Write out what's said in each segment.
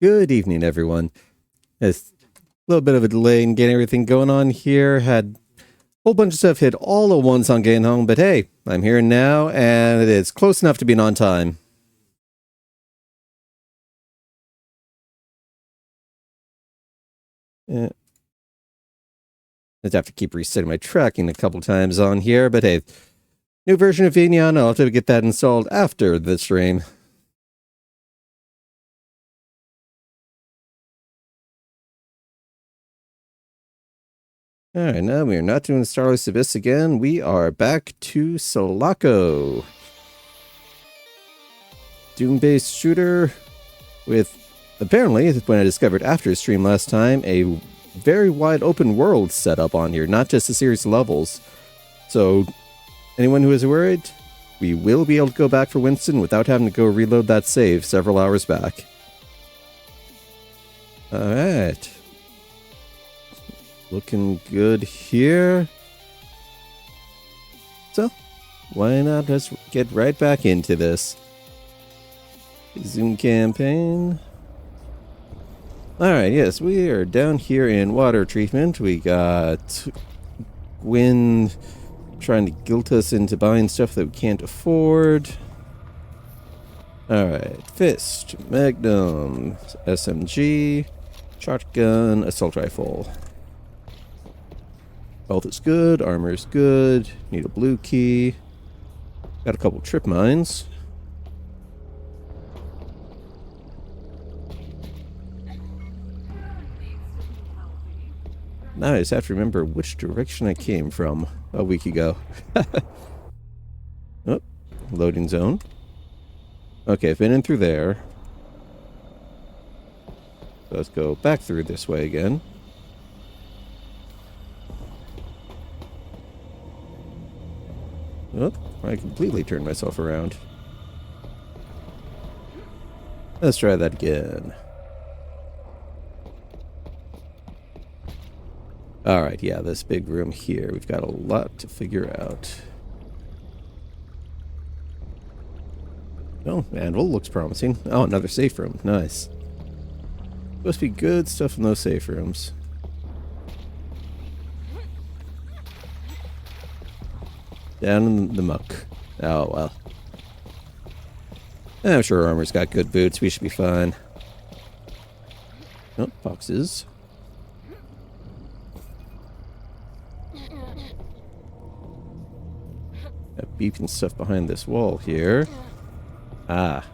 Good evening, everyone. It's a little bit of a delay in getting everything going on here. Had a whole bunch of stuff hit all at once on getting home, but hey, I'm here now, and it is close enough to being on time. Eh, I'd have to keep resetting my tracking a couple times on here, but hey, new version of Vignon, I'll have to get that installed after the stream. Alright, now we are not doing Starless Abyss again. We are back to Selaco. Doom-based shooter with, apparently, when I discovered after stream last time, a very wide open world setup on here, not just a series of levels. So, anyone who is worried, we will be able to go back for Winston without having to go reload that save several hours back. Alright. Looking good here. So, why not just get right back into this? Zoom campaign. Alright, yes, we are down here in water treatment. We got Gwyn trying to guilt us into buying stuff that we can't afford. Alright, fist, magnum, SMG, shotgun, assault rifle. Health is good, armor is good, need a blue key. Got a couple trip mines. Now I just have to remember which direction I came from a week ago. Oh, loading zone. Okay, I've been in through there. So let's go back through this way again. Oh, I completely turned myself around. Let's try that again. Alright, yeah, this big room here. We've got a lot to figure out. Oh, anvil looks promising. Oh, another safe room. Nice. Supposed to be good stuff in those safe rooms. Down in the muck. Oh, well. I'm sure armor's got good boots. We should be fine. Oh, boxes. Got beeping stuff behind this wall here. Ah.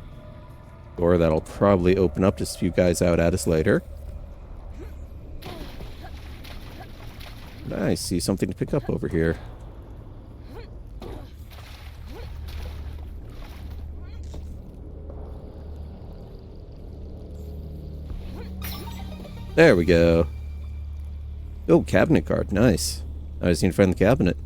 Door that'll probably open up to spew guys out at us later. I see something to pick up over here. There we go. Oh, cabinet card. Nice. I just need to find the cabinet.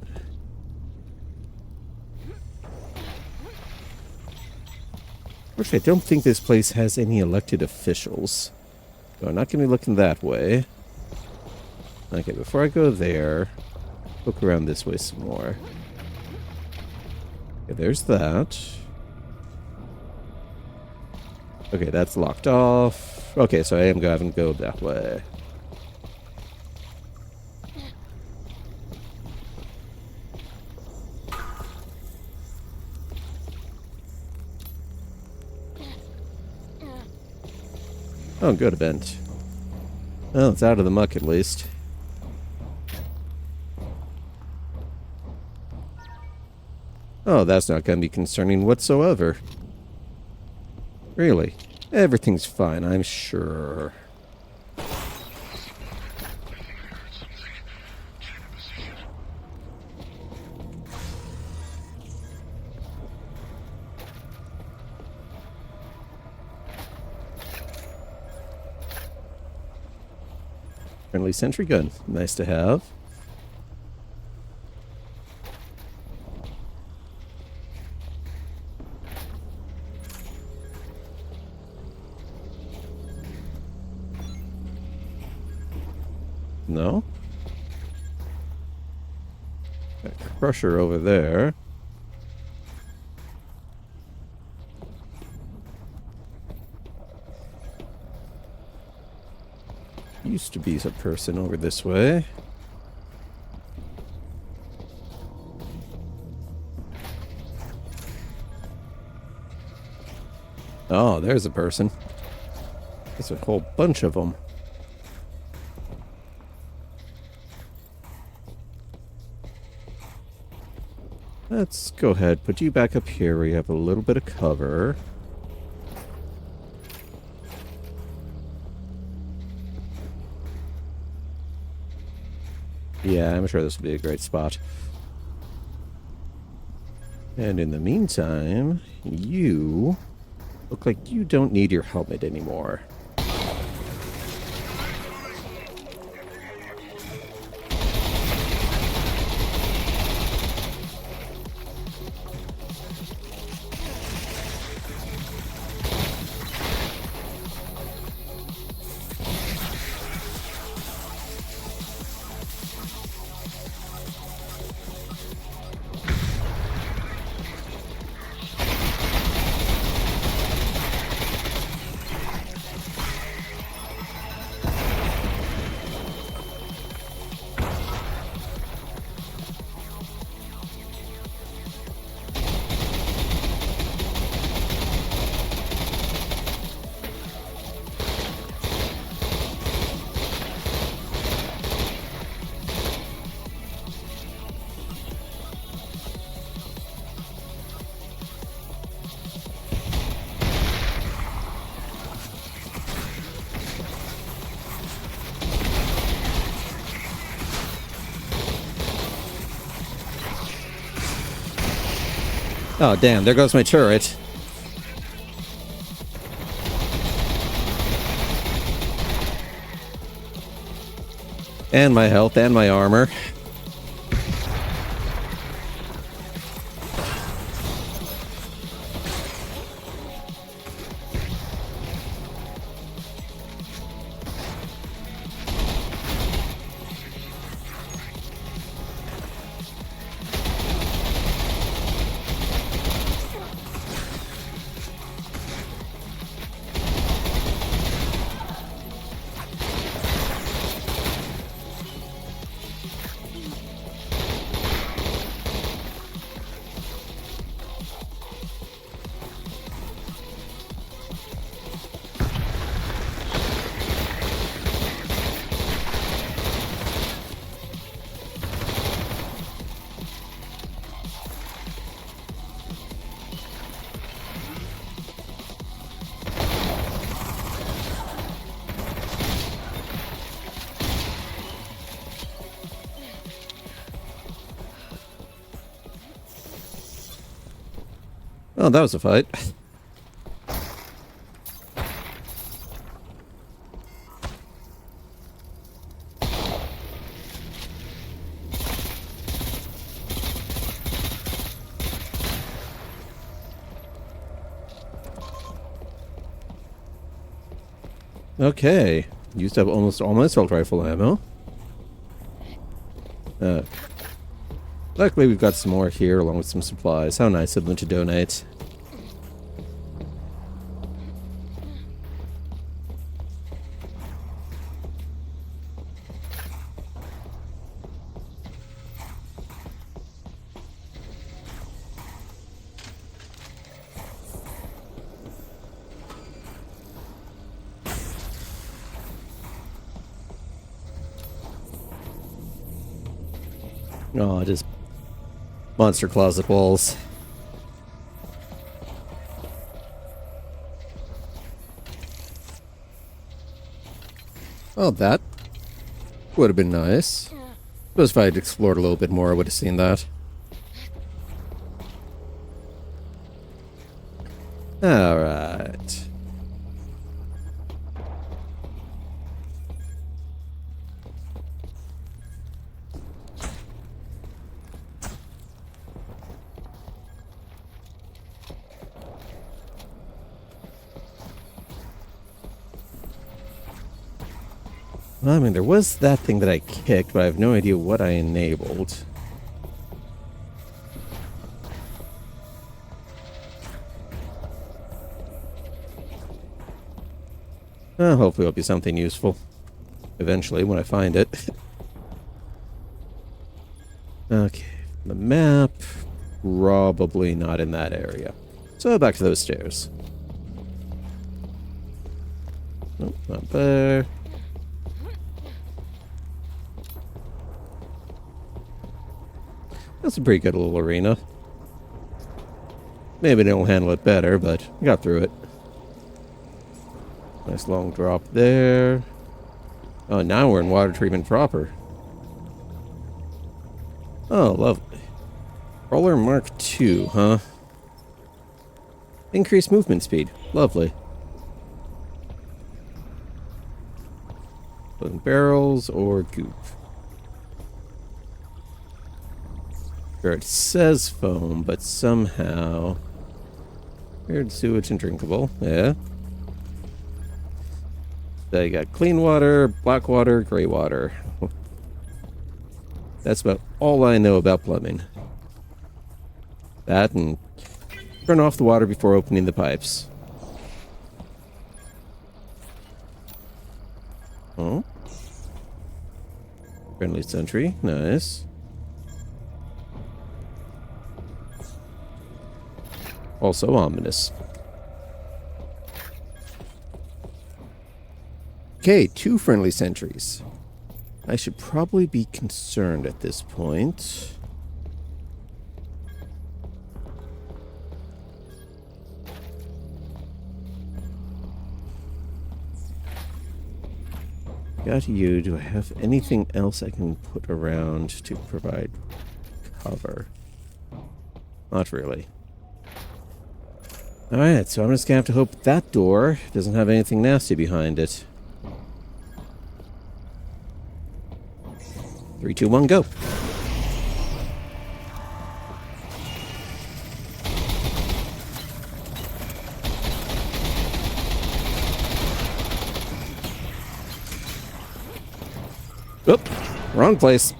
Actually, I don't think this place has any elected officials. So I'm not going to be looking that way. Okay, before I go there, look around this way some more. Okay, there's that. Okay, that's locked off. Okay, so I am going to go that way. Oh, good, a vent. Well, it's out of the muck at least. Oh, that's not going to be concerning whatsoever. Really? Everything's fine, I'm sure. Friendly sentry gun. Nice to have. No? Got a crusher over there. used to be a person over this way. Oh, there's a person. There's a whole bunch of them. Let's go ahead, put you back up here where you have a little bit of cover. Yeah, I'm sure this will be a great spot. And in the meantime, you look like you don't need your helmet anymore. Oh, damn, there goes my turret. And my health and my armor. Oh, that was a fight. Okay. Used up almost all my assault rifle ammo. Luckily, we've got some more here along with some supplies. How nice of them to donate. Oh, it is monster closet walls. Oh, that would have been nice. Suppose if I had explored a little bit more, I would have seen that. Alright. I mean, there was that thing that I kicked, but I have no idea what I enabled. Hopefully it'll be something useful. eventually when I find it. Okay, the map, probably not in that area. So back to those stairs. Nope, not there. That's a pretty good little arena. Maybe they'll handle it better, but I got through it. Nice long drop there. Oh, now we're in water treatment proper. Oh, lovely. Roller Mark II, huh? Increased movement speed. Lovely. Floating barrels or goop. Sure, it says foam, but somehow... Weird sewage and drinkable. Yeah. So you got clean water, black water, gray water. That's about all I know about plumbing. That and turn off the water before opening the pipes. Oh. Friendly sentry. Nice. Also ominous. Okay, 2 friendly sentries. I should probably be concerned at this point. Got you. Do I have anything else I can put around to provide cover? Not really. Alright, so I'm just gonna have to hope that door doesn't have anything nasty behind it. 3, 2, 1, go! Oop! Wrong place.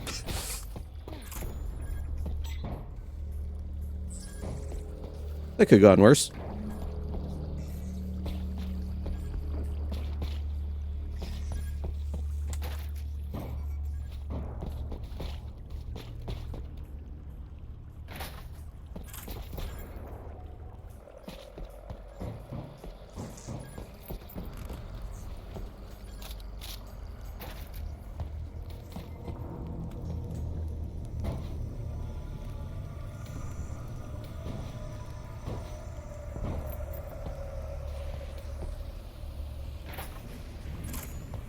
That could have gone worse.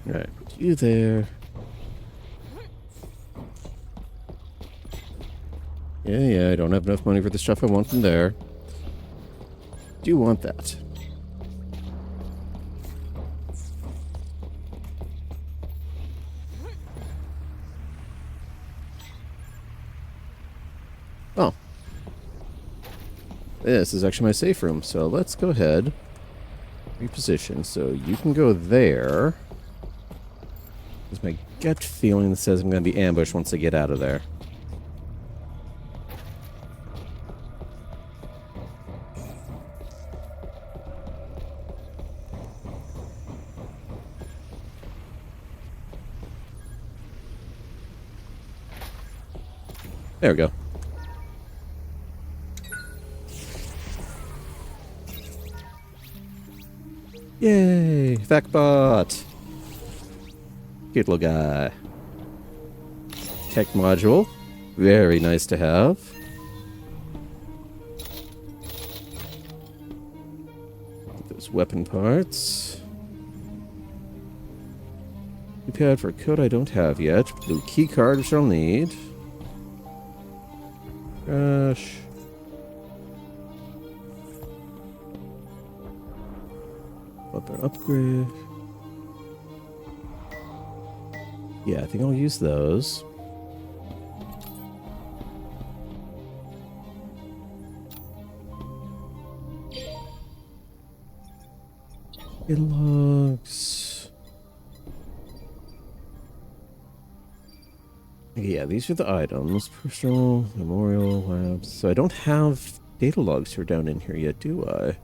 Alright, put you there. Yeah, I don't have enough money for the stuff I want from there. Do you want that? Oh. This is actually my safe room, so let's go ahead. Reposition, so you can go there. There's my gut feeling that says I'm going to be ambushed once I get out of there. There we go. Yay! Facbot! Cute little guy. Tech module. Very nice to have. Those weapon parts. Keypad for a code I don't have yet. Blue key card, which I'll need. Gosh. Weapon upgrade. Yeah, I think I'll use those. It looks... Yeah, these are the items. Personal, memorial, labs. So I don't have data logs here down in here yet, do I?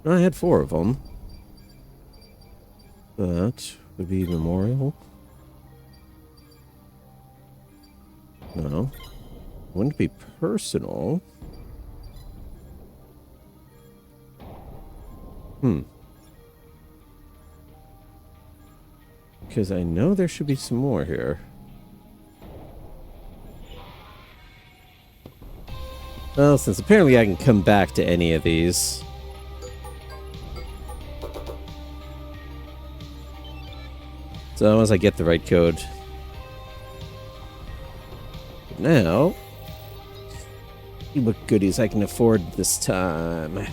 No, I had 4 of them. That would be memorial. No. Wouldn't be personal. Because I know there should be some more here. Well, since apparently I can come back to any of these. So once I get the right code. But now, see what goodies I can afford this time.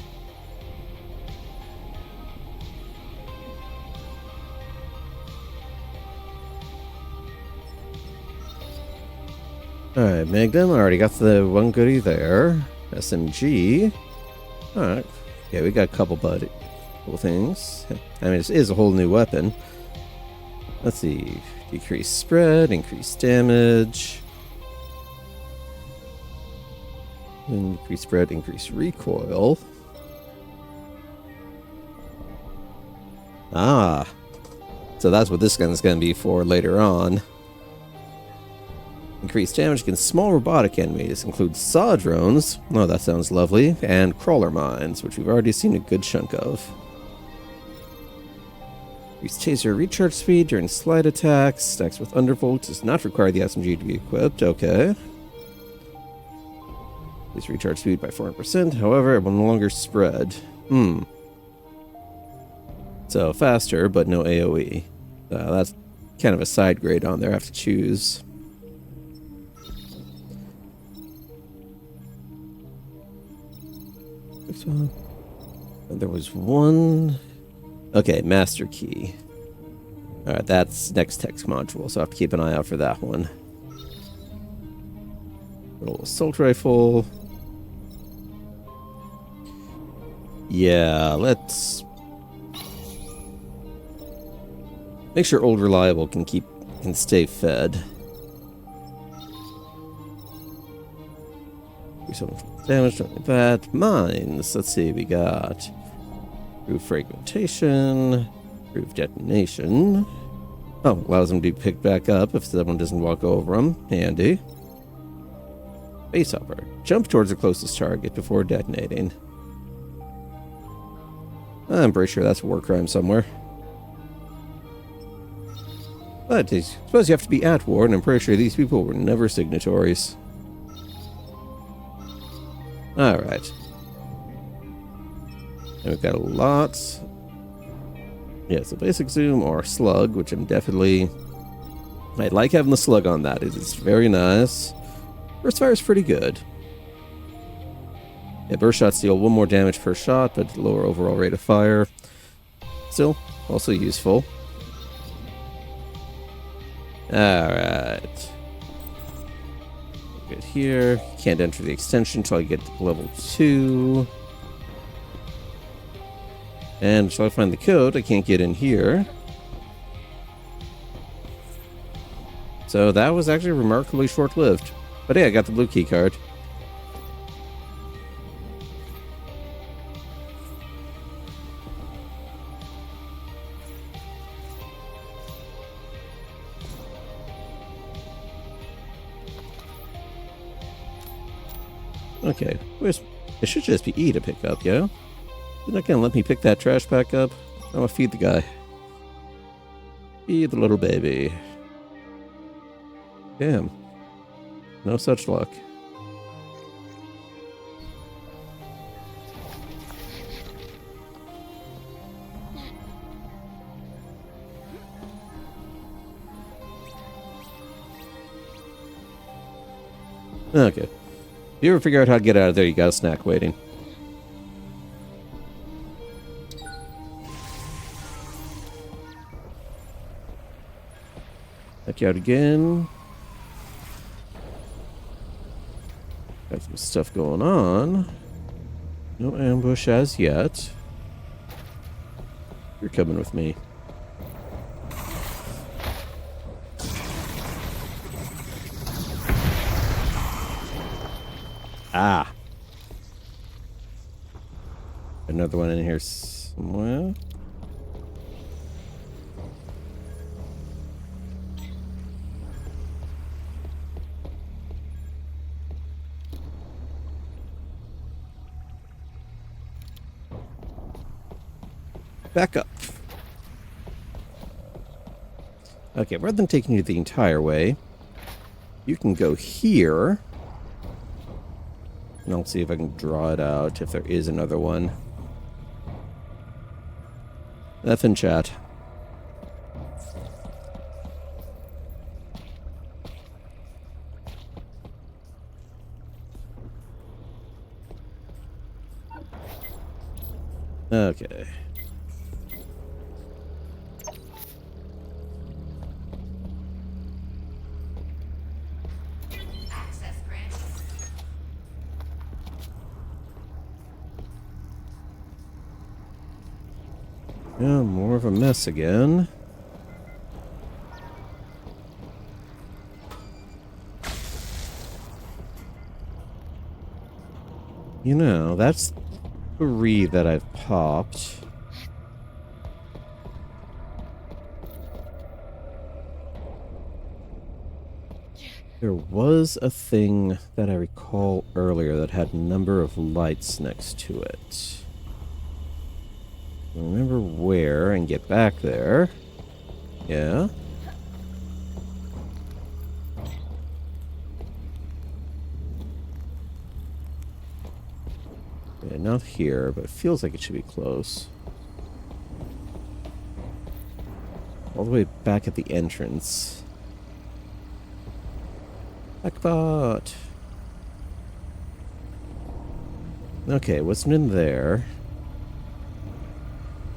Alright, Magnum, I already got the one goodie there. SMG. Alright. Yeah, we got a couple things. I mean, it is a whole new weapon. Let's see. Decrease spread, increase damage. Increase spread, increase recoil. Ah. So that's what this gun's going to be for later on. Increased damage against small robotic enemies includes saw drones, oh that sounds lovely, and crawler mines, which we've already seen a good chunk of. Increased taser recharge speed during slide attacks, stacks with undervolt, does not require the SMG to be equipped, okay. Increased recharge speed by 400%, however it will no longer spread. So faster, but no AoE. That's kind of a side grade on there I have to choose. And there was one. Okay, master key. Alright, that's next text module, so I have to keep an eye out for that one. Little assault rifle. Yeah, let's make sure old reliable can stay fed. Do something damage, like that. Mines. Let's see, we got proof fragmentation, proof detonation. Oh, allows them to be picked back up if someone doesn't walk over them. Handy. Base hopper. Jump towards the closest target before detonating. I'm pretty sure that's a war crime somewhere. But I suppose you have to be at war, and I'm pretty sure these people were never signatories. Alright. And we've got a lot. Yeah, so basic zoom or slug, which I'm definitely... I like having the slug on that. It's very nice. Burst fire is pretty good. Yeah, burst shots deal 1 more damage per shot, but lower overall rate of fire. Still, also useful. Alright. Good here. Can't enter the extension until I get to level 2. And until I find the code, I can't get in here. So that was actually remarkably short-lived. But yeah, I got the blue key card. Okay, it should just be E to pick up, yeah? You're not gonna let me pick that trash back up? I'm gonna feed the guy. Feed the little baby. Damn. No such luck. Okay. If you ever figure out how to get out of there, you got a snack waiting. Check you out again. Got some stuff going on. No ambush as yet. You're coming with me. Ah. Another one in here somewhere. back up. Okay, rather than taking you the entire way, you can go here. And I'll see if I can draw it out, if there is another one. Nothing, chat. Okay. Access granted. Yeah, more of a mess again. You know, that's 3 that I've popped. There was a thing that I recall earlier that had a number of lights next to it. Remember where and get back there. Yeah. Yeah, not here, but it feels like it should be close. All the way back at the entrance. Backbot. Okay, what's in there?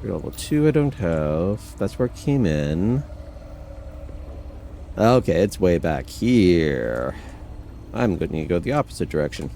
Level 2 I don't have. That's where it came in. Okay, it's way back here. I'm going to go the opposite direction.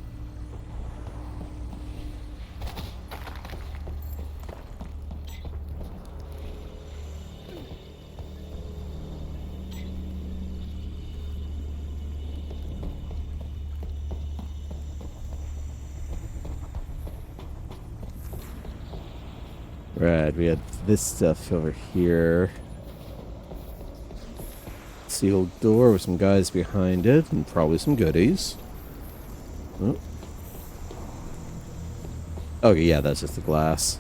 Right, we had this stuff over here. Sealed door with some guys behind it, and probably some goodies. Oh. Okay, yeah, that's just the glass.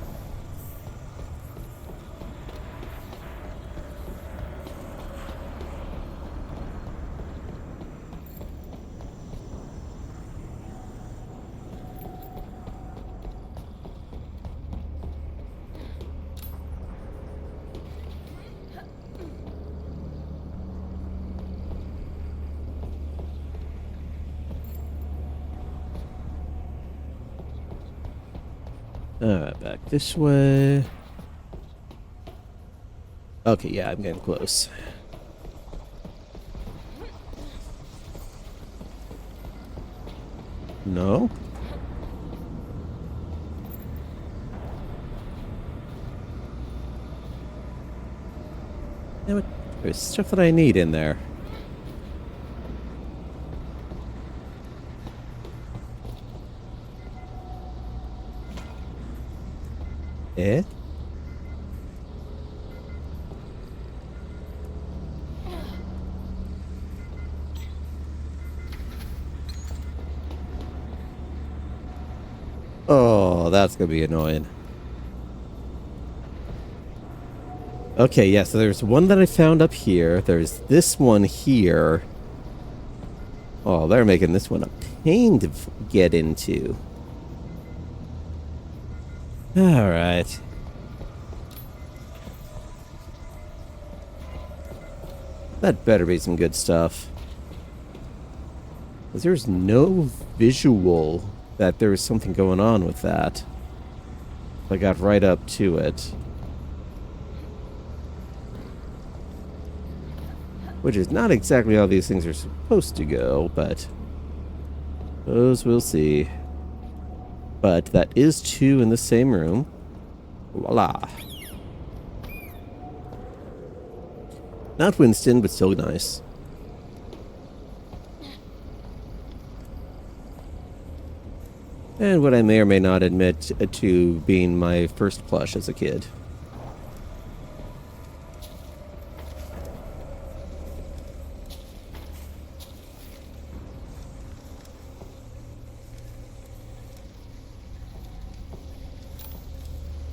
Alright, back this way. Okay, yeah, I'm getting close. No? Damn it. There's stuff that I need in there. Eh? Oh, that's gonna be annoying. Okay, yeah, so there's one that I found up here. There's this one here. Oh, they're making this one a pain to get into. Alright. That better be some good stuff. Because there's no visual that there was something going on with that. I got right up to it. Which is not exactly how these things are supposed to go, but those we'll see. But that is 2 in the same room. Voila. Not Winston, but still nice. And what I may or may not admit to being my first plush as a kid.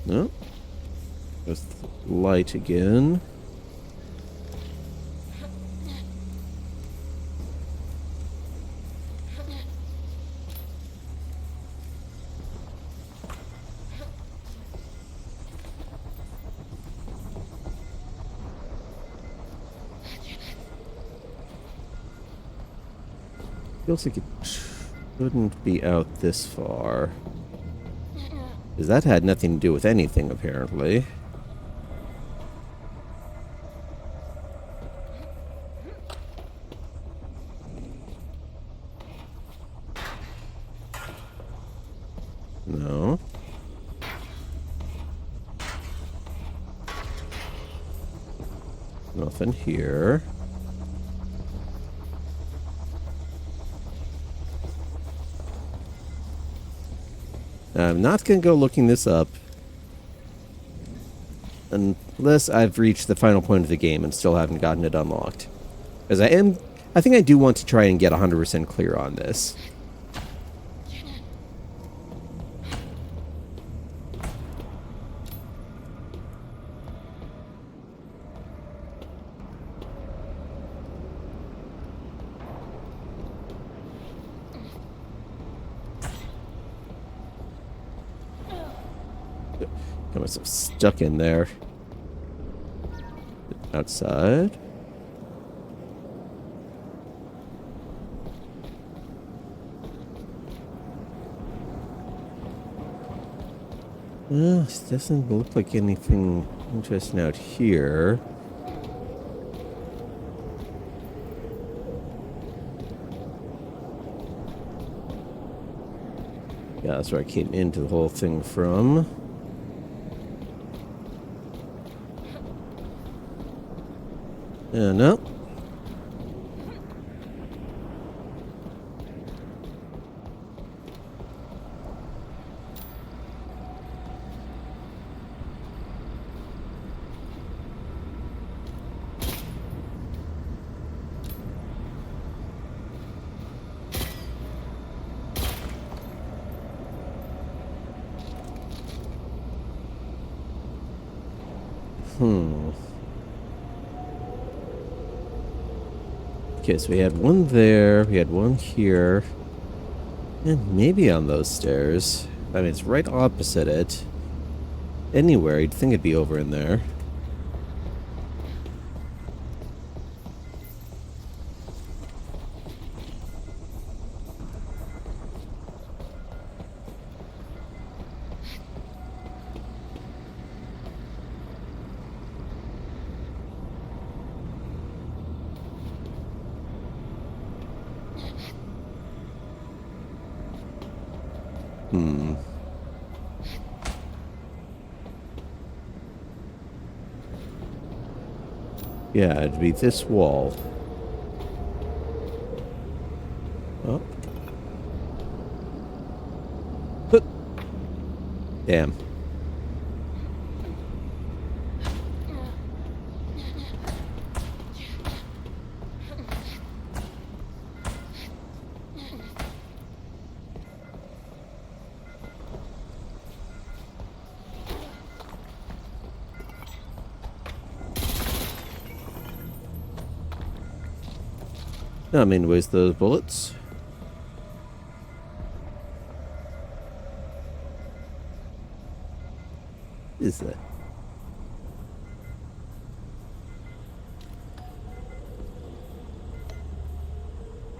No? There's the light again. Feels like it shouldn't be out this far. Because that had nothing to do with anything, apparently. No. Nothing here. I'm not going to go looking this up unless I've reached the final point of the game and still haven't gotten it unlocked. Because I think I do want to try and get 100% clear on this. Got myself stuck in there. Outside. Well, it doesn't look like anything interesting out here. Yeah, that's where I came into the whole thing from. No. Okay, so we had one there, we had one here, and maybe on those stairs. I mean, it's right opposite it. Anywhere, you'd think it'd be over in there. Yeah, it'd be this wall. Oh. But damn. I mean, where's those bullets? Is that?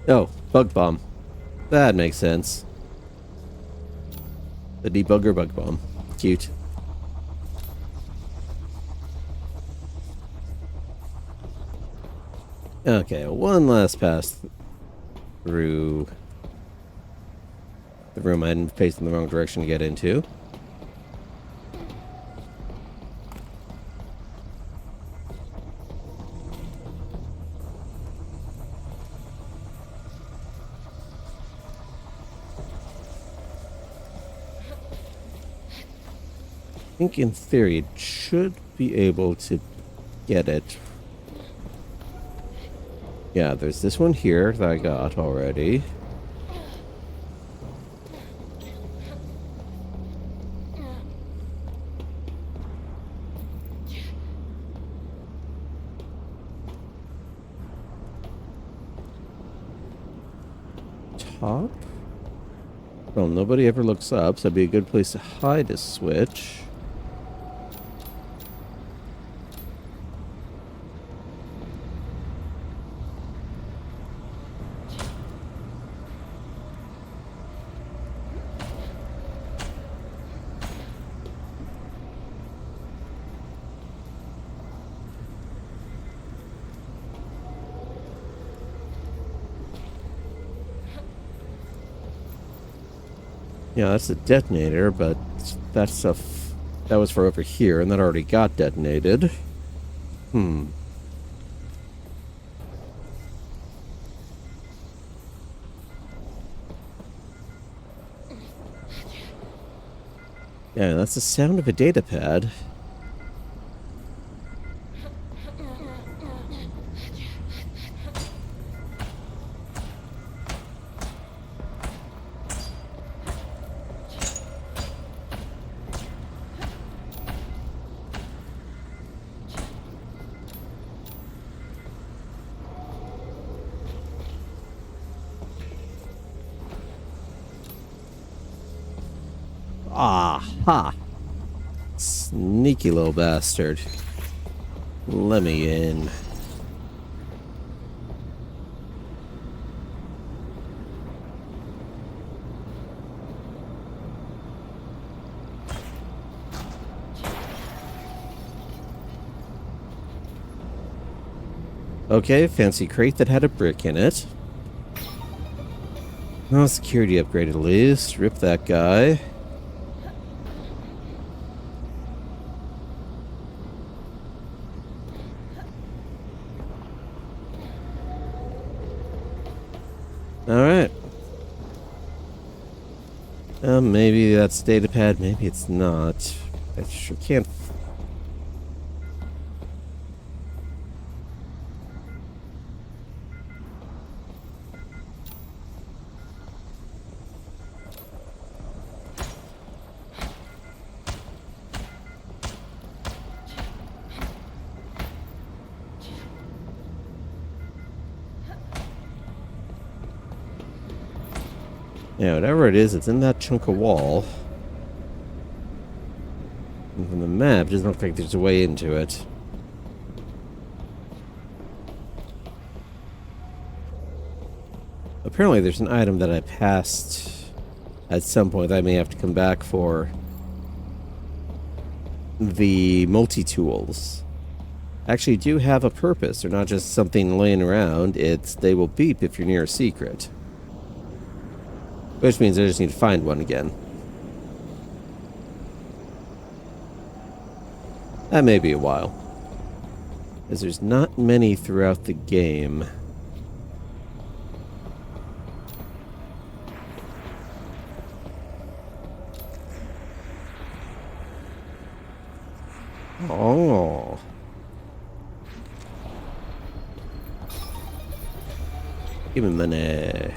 Oh, bug bomb. That makes sense. The debugger bug bomb. Cute. Okay, one last pass through the room I hadn't faced in the wrong direction to get into. I think in theory it should be able to get it. Yeah, there's this one here that I got already. top? Well, nobody ever looks up, so that'd be a good place to hide a switch. Yeah, that's a detonator, but that stuff, that was for over here, and that already got detonated. Hmm. Yeah, that's the sound of a data pad. Aha! Sneaky little bastard. Let me in. Okay, fancy crate that had a brick in it. Oh, security upgrade at least. Rip that guy. Alright. Maybe that's data pad, maybe it's not. I sure can't. Yeah, whatever it is, it's in that chunk of wall. And from the map, it doesn't look like there's a way into it. Apparently there's an item that I passed at some point that I may have to come back for. The multi-tools actually do have a purpose. They're not just something laying around. They will beep if you're near a secret. Which means I just need to find one again. That may be a while. As there's not many throughout the game. Oh. Give me money.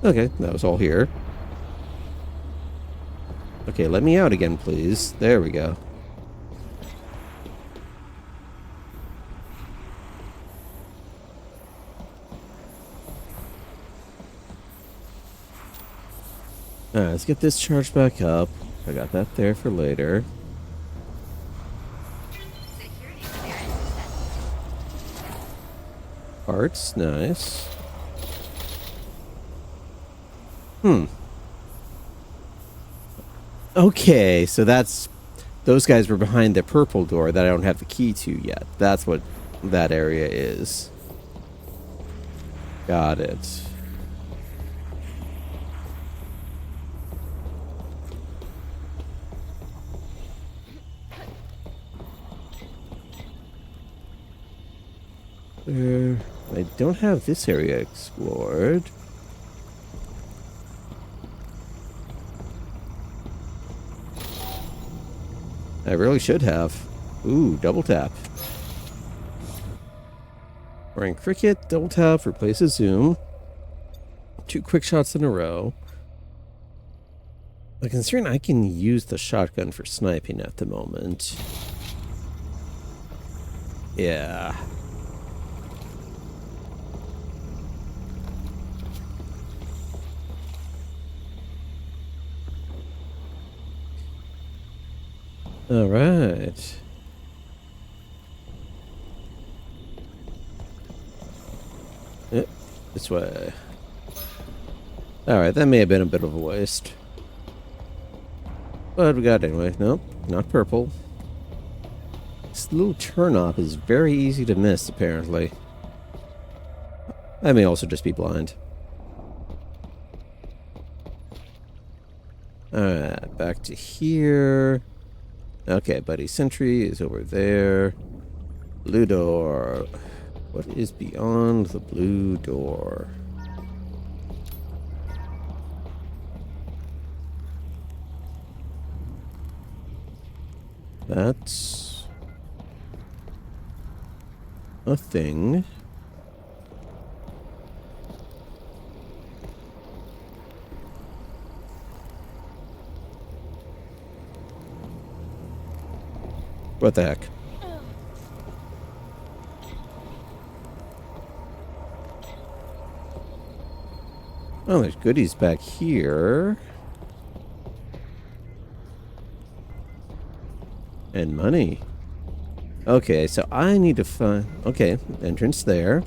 Okay, that was all here. Okay, let me out again, please. There we go. Alright, let's get this charged back up. I got that there for later. Parts, nice. Okay, so those guys were behind the purple door that I don't have the key to yet. That's what that area is. Got it. I don't have this area explored. I really should have. Ooh, double tap. Wearing cricket, double tap, replaces zoom. 2 quick shots in a row. But considering I can use the shotgun for sniping at the moment. Yeah. All right. Yep, this way. Alright, that may have been a bit of a waste. But we got it anyway. Nope, not purple. This little turn-off is very easy to miss, apparently. I may also just be blind. Alright, back to here. Okay, buddy, sentry is over there. Blue door. What is beyond the blue door? That's a thing. What the heck? Oh, there's goodies back here. And money. Okay, so I need to find... Okay, entrance there.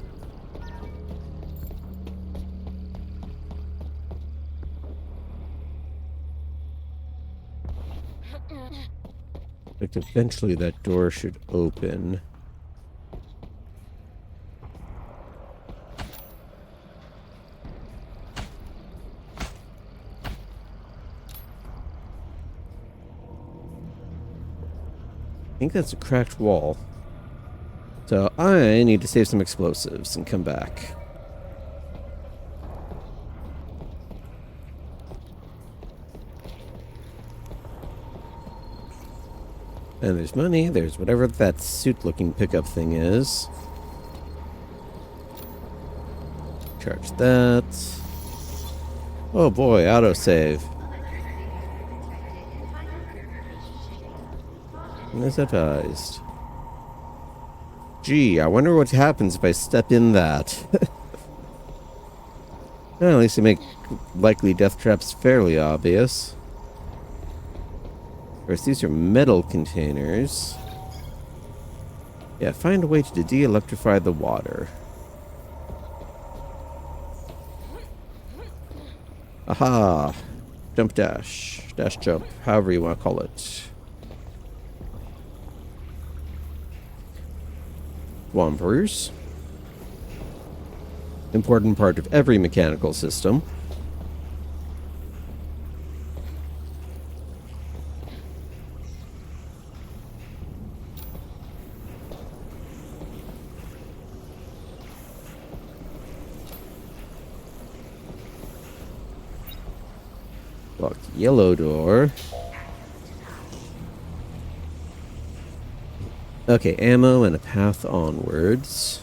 But eventually that door should open. I think that's a cracked wall. So I need to save some explosives and come back. And there's money. There's whatever that suit-looking pickup thing is. Charge that. Oh boy, autosave. As advised. Gee, I wonder what happens if I step in that. Well, at least they make likely death traps fairly obvious. Of course, these are metal containers. Yeah, find a way to de-electrify the water. Aha! Jump dash. Dash jump. However you want to call it. Swampers. Important part of every mechanical system. Locked yellow door. Okay, ammo and a path onwards.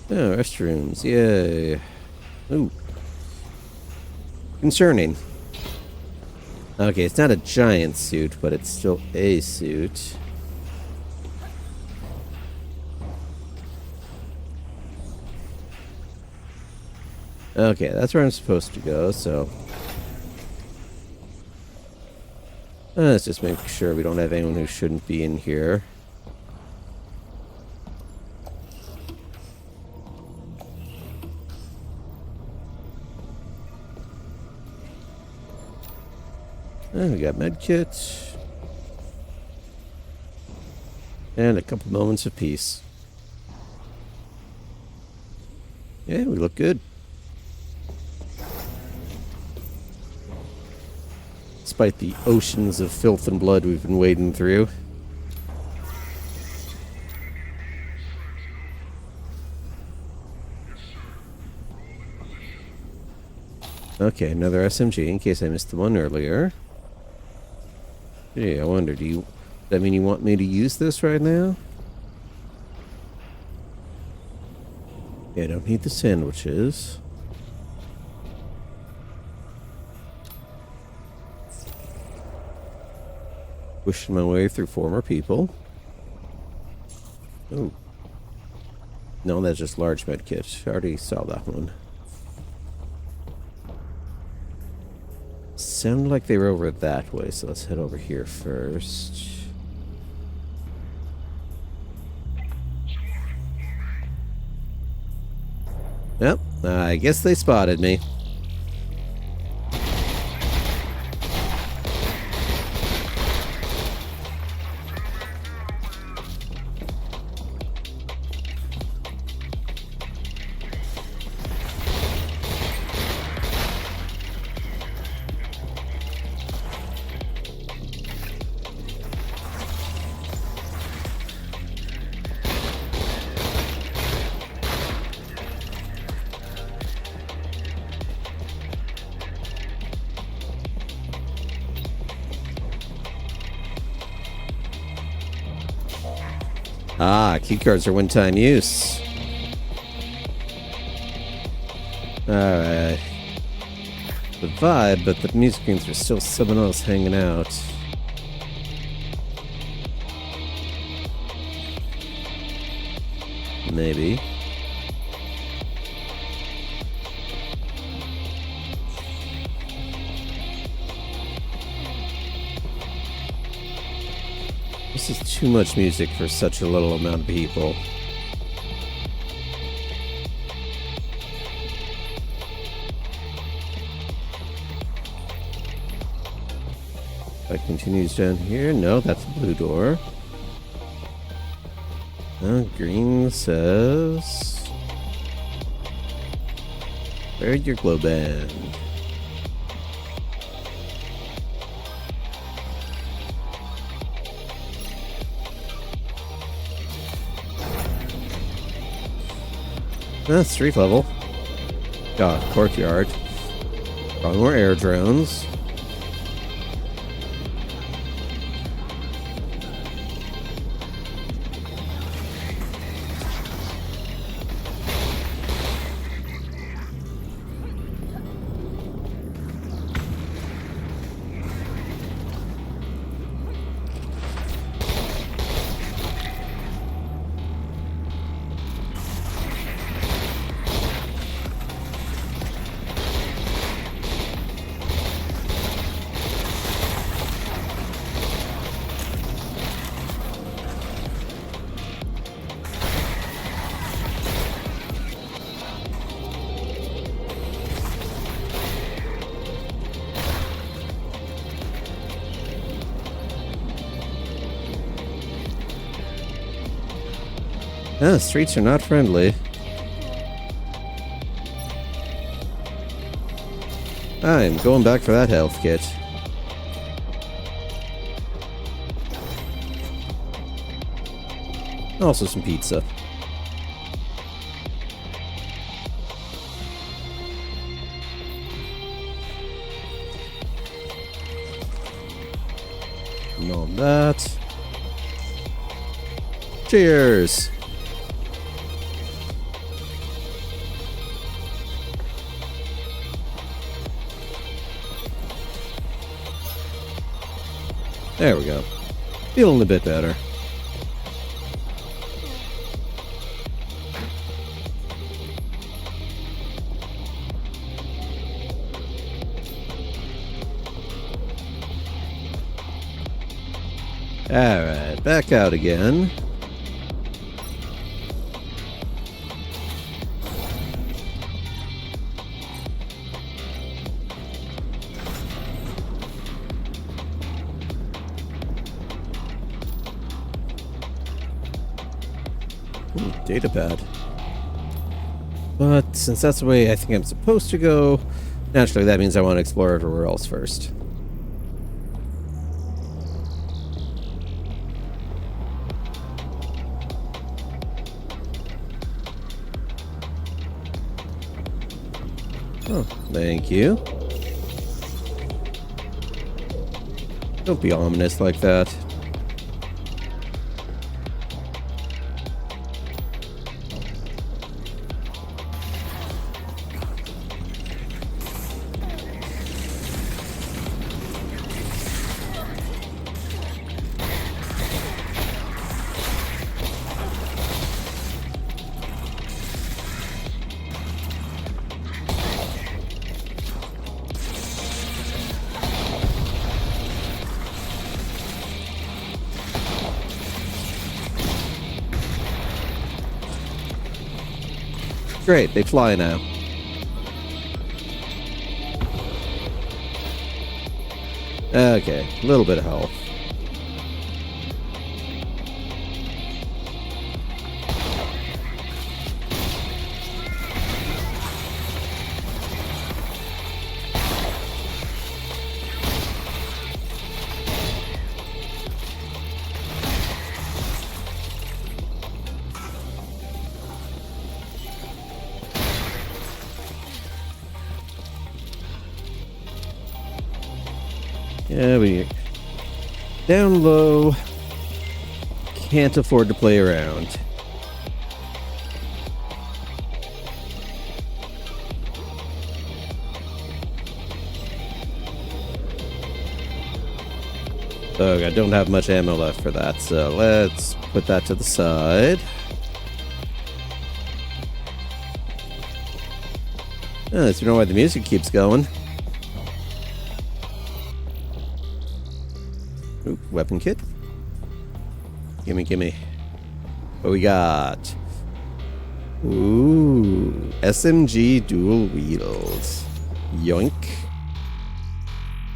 Oh, restrooms, yay. Ooh. Concerning. Okay, it's not a giant suit, but it's still a suit. Okay, that's where I'm supposed to go, so... let's just make sure we don't have anyone who shouldn't be in here. And we got medkit. And a couple moments of peace. Yeah, we look good. Despite the oceans of filth and blood we've been wading through. Okay, another SMG in case I missed the one earlier. Gee, I wonder, does that mean you want me to use this right now? Yeah, I don't need the sandwiches. Pushing my way through former people. Oh. No, that's just large med kit. I already saw that one. Sounded like they were over that way, so let's head over here first. Yep, I guess they spotted me. Ah, keycards are one-time use. Alright. The vibe, but the music means there's still someone else hanging out. Maybe. This is too much music for such a little amount of people. That continues down here. No, that's a blue door. Green says... Where's your glow band? Street level. God, courtyard. Probably more air drones. The streets are not friendly. I'm going back for that health kit. Also some pizza. And all that. Cheers! There we go. Feeling a bit better. Alright, back out again. Datapad. But since that's the way I think I'm supposed to go, naturally that means I want to explore everywhere else first. Oh, thank you. Don't be ominous like that. Great, they fly now. Okay, a little bit of health. Yeah, we down low. Can't afford to play around. So I don't have much ammo left for that, so let's put that to the side. Oh, that's why the music keeps going. Ooh, weapon kit. Gimme, gimme. What we got? Ooh, SMG dual wheels. Yoink.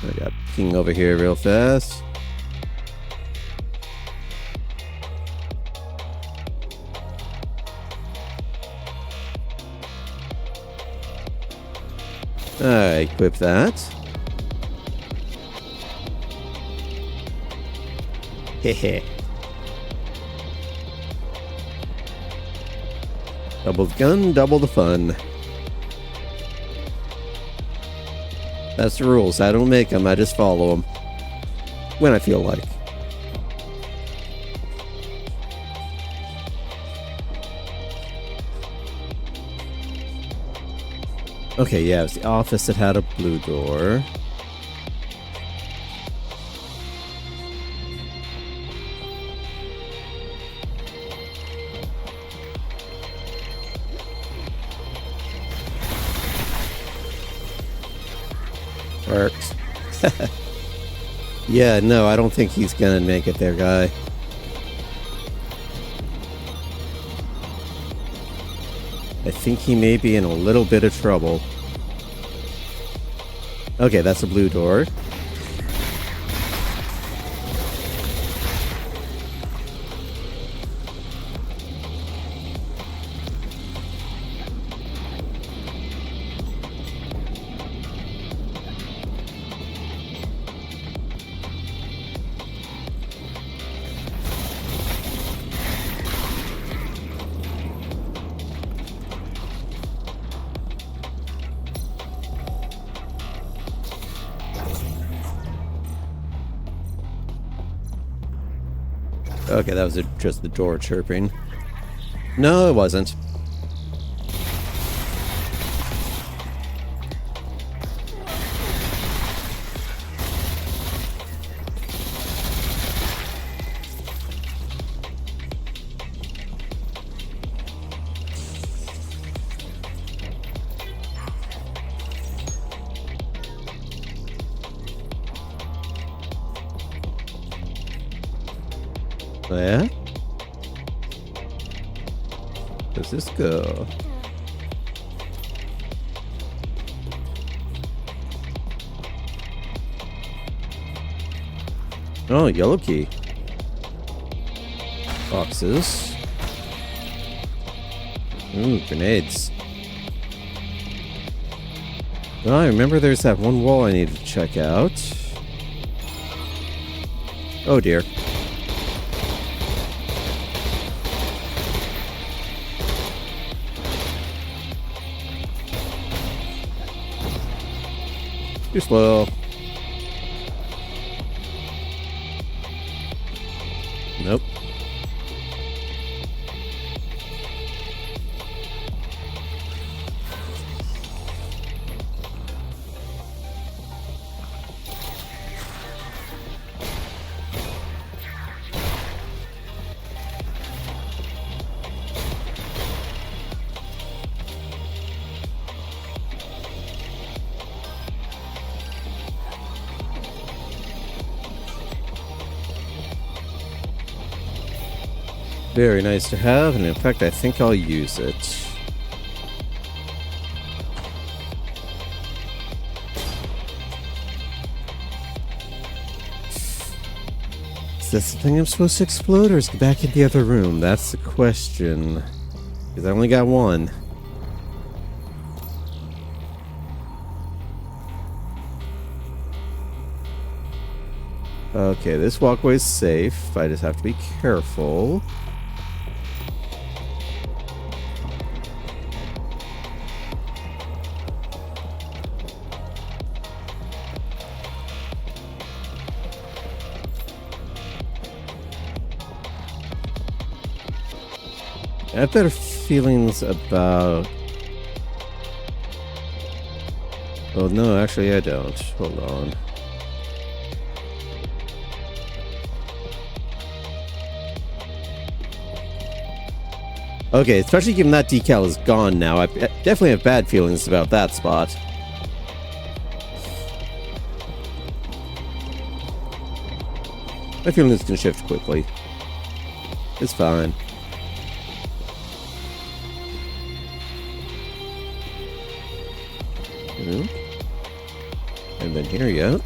I got ping over here real fast. Alright, equip that. Hehe. Double the gun, double the fun. That's the rules. I don't make them, I just follow them. When I feel like. Okay, yeah, it was the office that had a blue door. Worked. Yeah, no, I don't think he's gonna make it there, guy. I think he may be in a little bit of trouble. Okay, that's a blue door. Okay, that was just the door chirping. No, it wasn't. Yeah? Where's this go? Oh, yellow key. Boxes. Ooh, grenades. Oh, I remember there's that one wall I need to check out. Oh dear. Too slow. Nope. Very nice to have, and in fact, I think I'll use it. Is this the thing I'm supposed to explode, or is it back in the other room? That's the question. Because I only got one. Okay, this walkway is safe. I just have to be careful. I have better feelings about... Oh, no, actually I don't. Hold on. Okay, especially given that decal is gone now, I definitely have bad feelings about that spot. My feeling is going to shift quickly. It's fine. Haven't been here yet.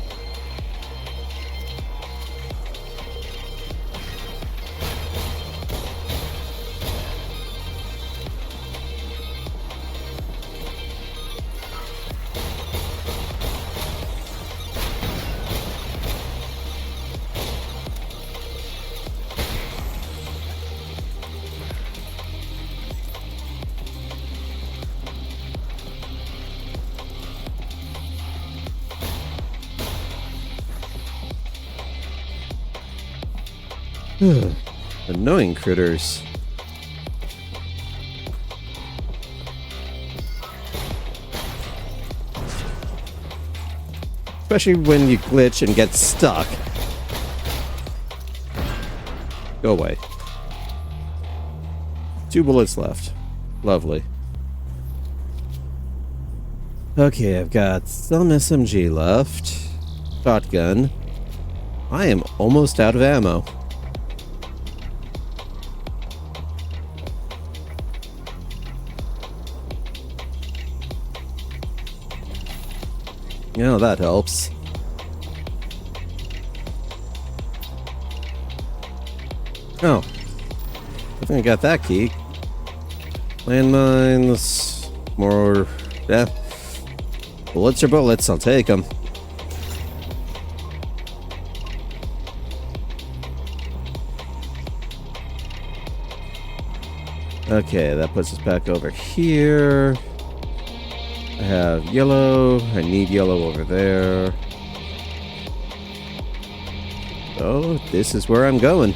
Annoying critters. Especially when you glitch and get stuck. Go away. 2 bullets left. Lovely. Okay, I've got some SMG left. Shotgun. I am almost out of ammo. You know, that helps. Oh. I think I got that key. Landmines. More... yeah. Bullets are bullets. I'll take them. Okay, that puts us back over here. I have yellow. I need yellow over there. So, this is where I'm going.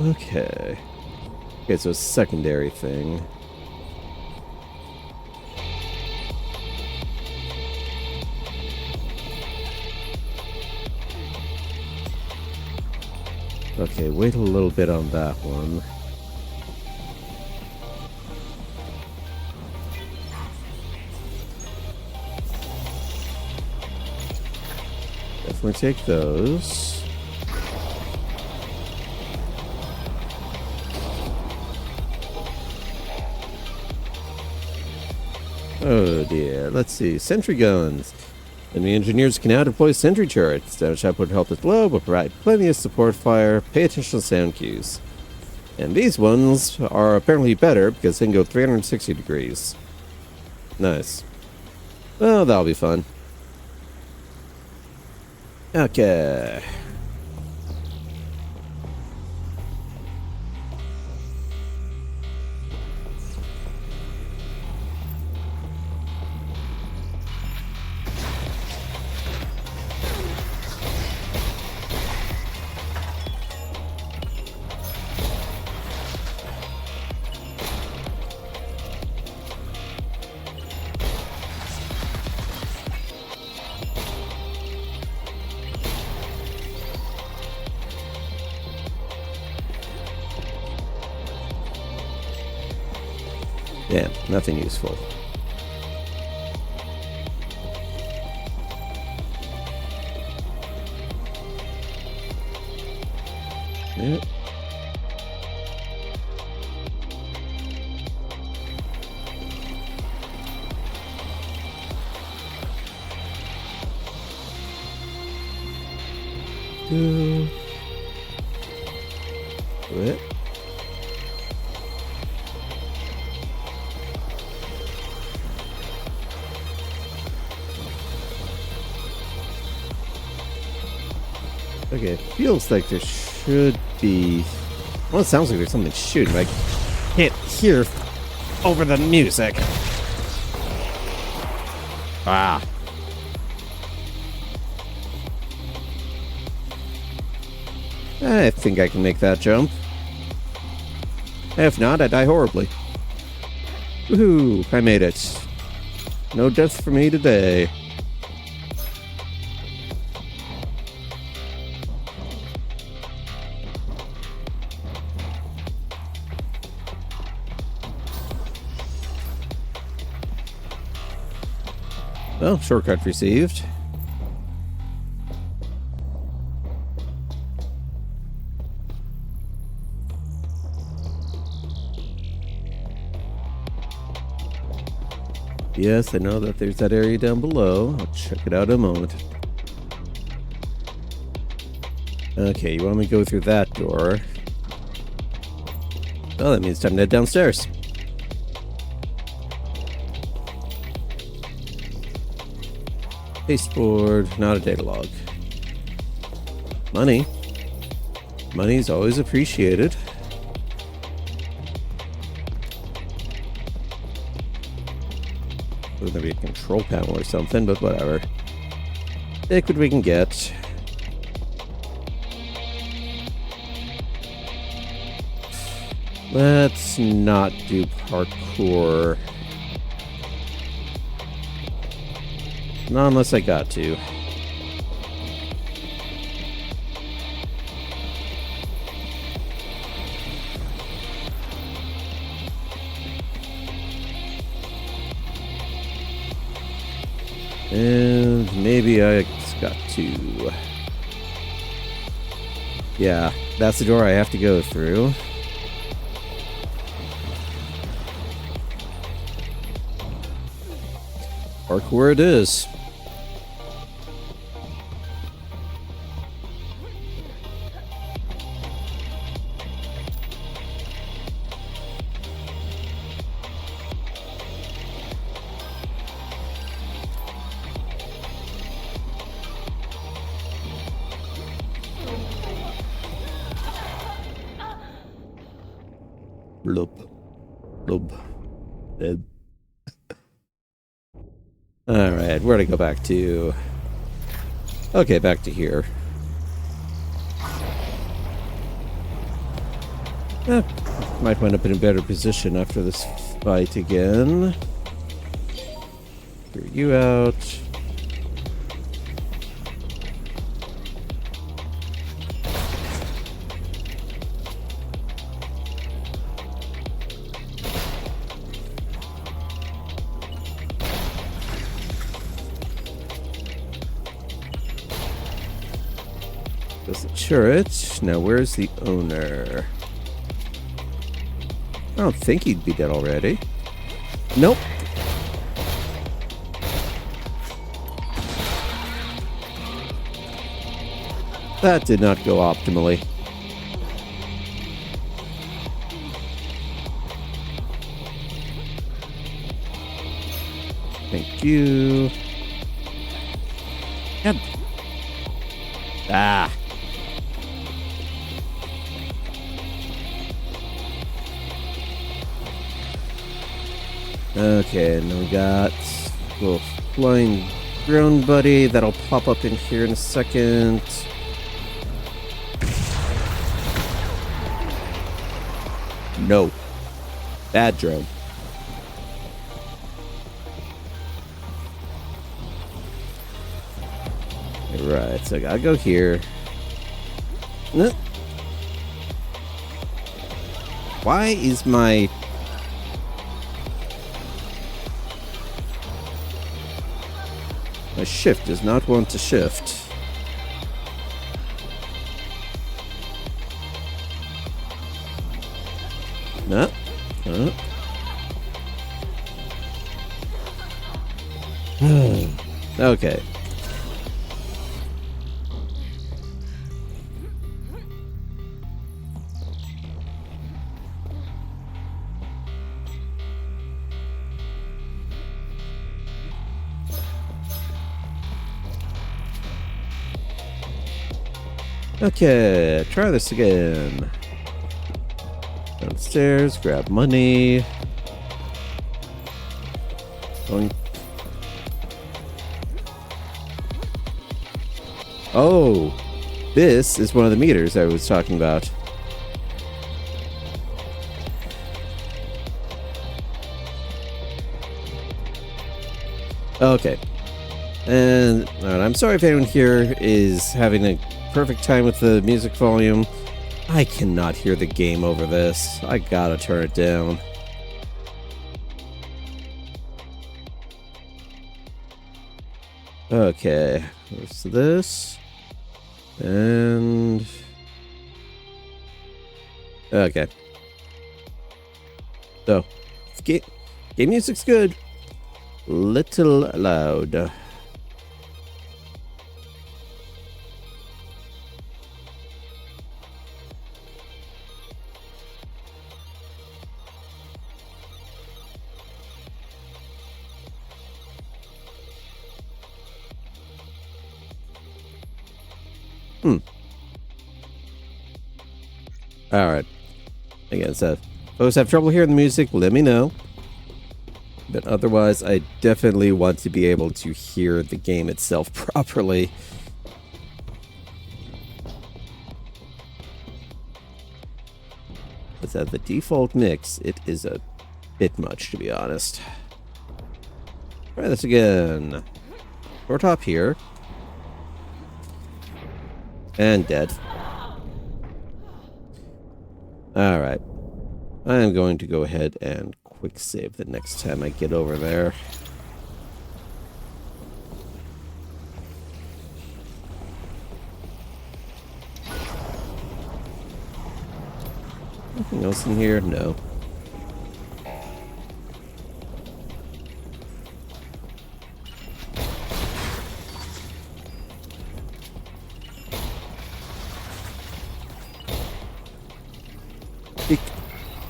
Okay. Okay, so a secondary thing. Okay, wait a little bit on that one. Definitely take those. Oh dear, let's see. Sentry guns. Enemy engineers can now deploy sentry turrets. Damage output help is low, but provide plenty of support fire. Pay attention to sound cues. And these ones are apparently better because they can go 360 degrees. Nice. Well, that'll be fun. Okay. Yeah, nothing useful. Yeah. What? Okay, it feels like there should be... Well, it sounds like there's something shooting, but I can't hear over the music. Ah. I think I can make that jump. If not, I die horribly. Woohoo! I made it. No death for me today. Well, shortcut received. Yes, I know that there's that area down below. I'll check it out in a moment. Okay, you want me to go through that door? Well, that means time to head downstairs. Pasteboard, not a data log. Money. Money's always appreciated. There's gonna be a control panel or something, but whatever. Take what we can get. Let's not do parkour. Not unless I got to. And maybe I just got to. Yeah, that's the door I have to go through. Parkour it is. Blub. Blub. Dead. Alright, where'd I go back to? Okay, back to here. Might wind up in a better position after this fight again. Clear you out. There's the turret. Now, where's the owner? I don't think he'd be dead already. Nope. That did not go optimally. Thank you. Yep. Ah. Okay, and then we got a little flying drone buddy that'll pop up in here in a second. No. Bad drone. Right, so I gotta go here. Why is my... My shift does not want to shift. No. No. Okay. Okay, try this again. Downstairs, grab money. Going. Oh, this is one of the meters I was talking about. Okay. And I'm sorry if anyone here is having a perfect time with the music volume. I cannot hear the game over this. I gotta turn it down. Okay, there's this. And... okay. So, game music's good. Little loud. Alright. Again, so folks have trouble hearing the music, let me know. But otherwise, I definitely want to be able to hear the game itself properly. But at the default mix, it is a bit much, to be honest. Try this again. Door top here. And dead. Alright. I am going to go ahead and quick save the next time I get over there. Anything else in here? No.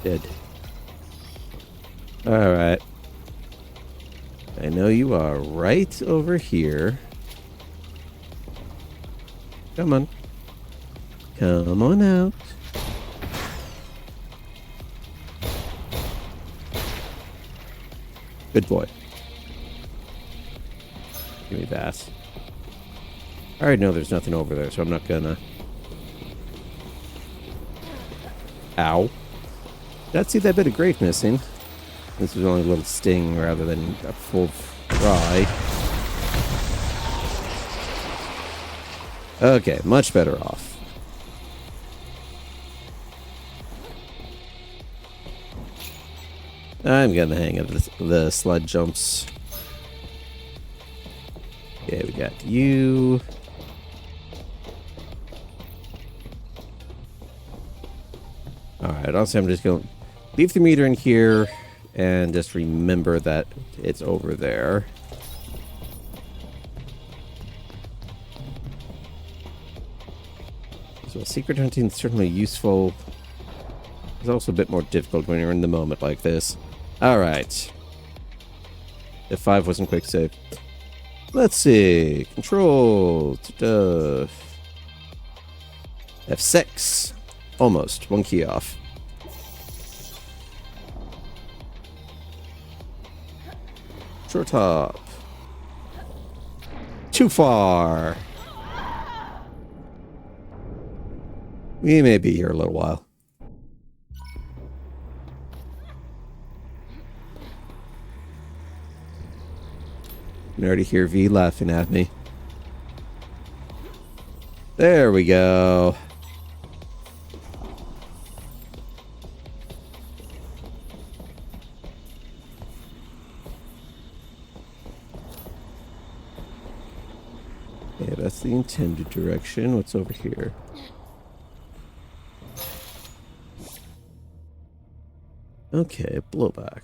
Dead. Alright. I know you are right over here. Come on. Come on out. Good boy. Give me that. I already know there's nothing over there, so I'm not gonna... Ow. Did I see that bit of grape missing? This was only a little sting rather than a full fry. Okay, much better off. I'm getting the hang of the sled jumps. Okay, we got you. Alright, also I'm just going to leave the meter in here and just remember that it's over there. So secret hunting is certainly useful. It's also a bit more difficult when you're in the moment like this. Alright. If 5 wasn't quick save. Let's see. Control. F6. Almost. One key off. Short top. Too far. We may be here a little while. I can already hear V laughing at me. There we go. Okay, that's the intended direction. What's over here? Okay, blowback.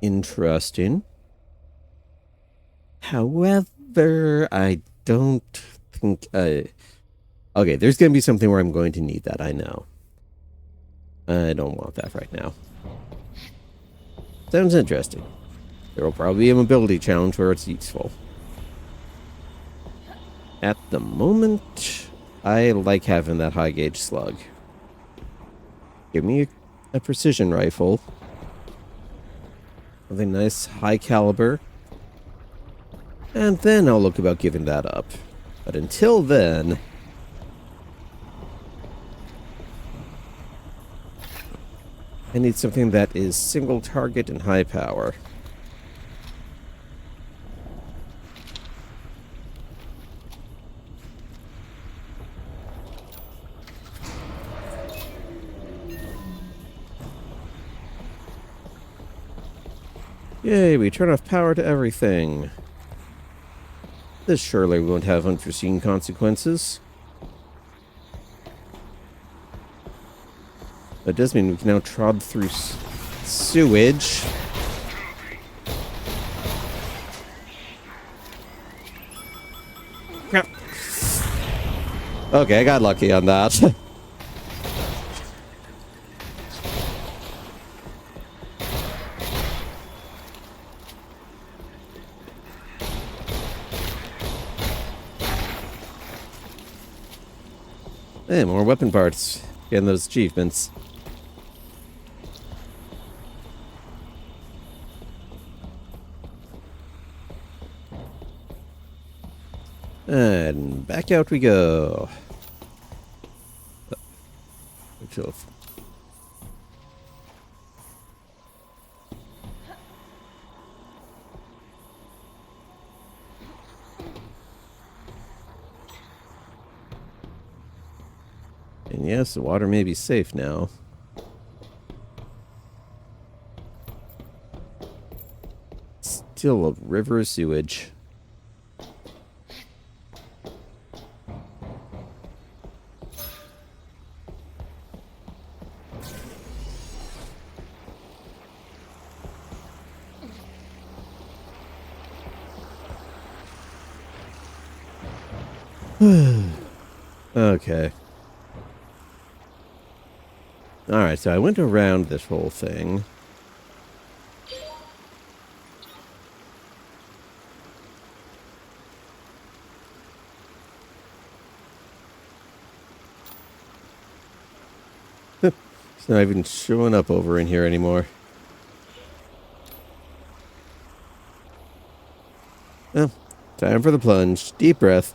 Interesting. However, I don't think okay, there's going to be something where I'm going to need that, I know. I don't want that right now. Sounds interesting. There will probably be a mobility challenge where it's useful. At the moment, I like having that high gauge slug. Give me a precision rifle. Something nice, high caliber. And then I'll look about giving that up. But until then, I need something that is single target and high power. Yay, we turn off power to everything. This surely won't have unforeseen consequences. That does mean we can now trod through sewage. Crap. Okay, I got lucky on that. Hey, more weapon parts. Getting those achievements. And back out we go. Until and yes, the water may be safe now. Still a river of sewage. Okay. Alright, so I went around this whole thing. It's not even showing up over in here anymore. Oh, time for the plunge. Deep breath.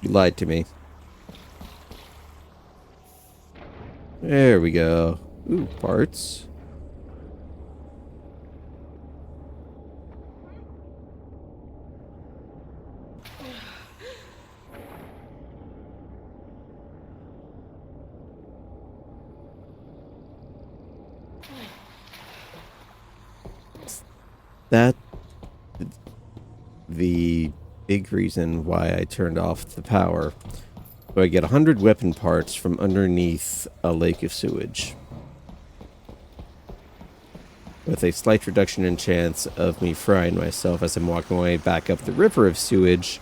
You lied to me. There we go. Ooh, parts. That the big reason why I turned off the power. So I get 100 weapon parts from underneath a lake of sewage. With a slight reduction in chance of me frying myself as I'm walking my way back up the river of sewage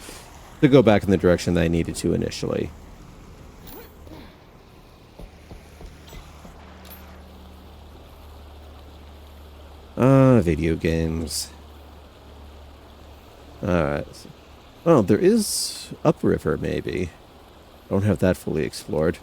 to go back in the direction that I needed to initially. Video games. Alright. Oh, there is upriver, maybe. Don't have that fully explored.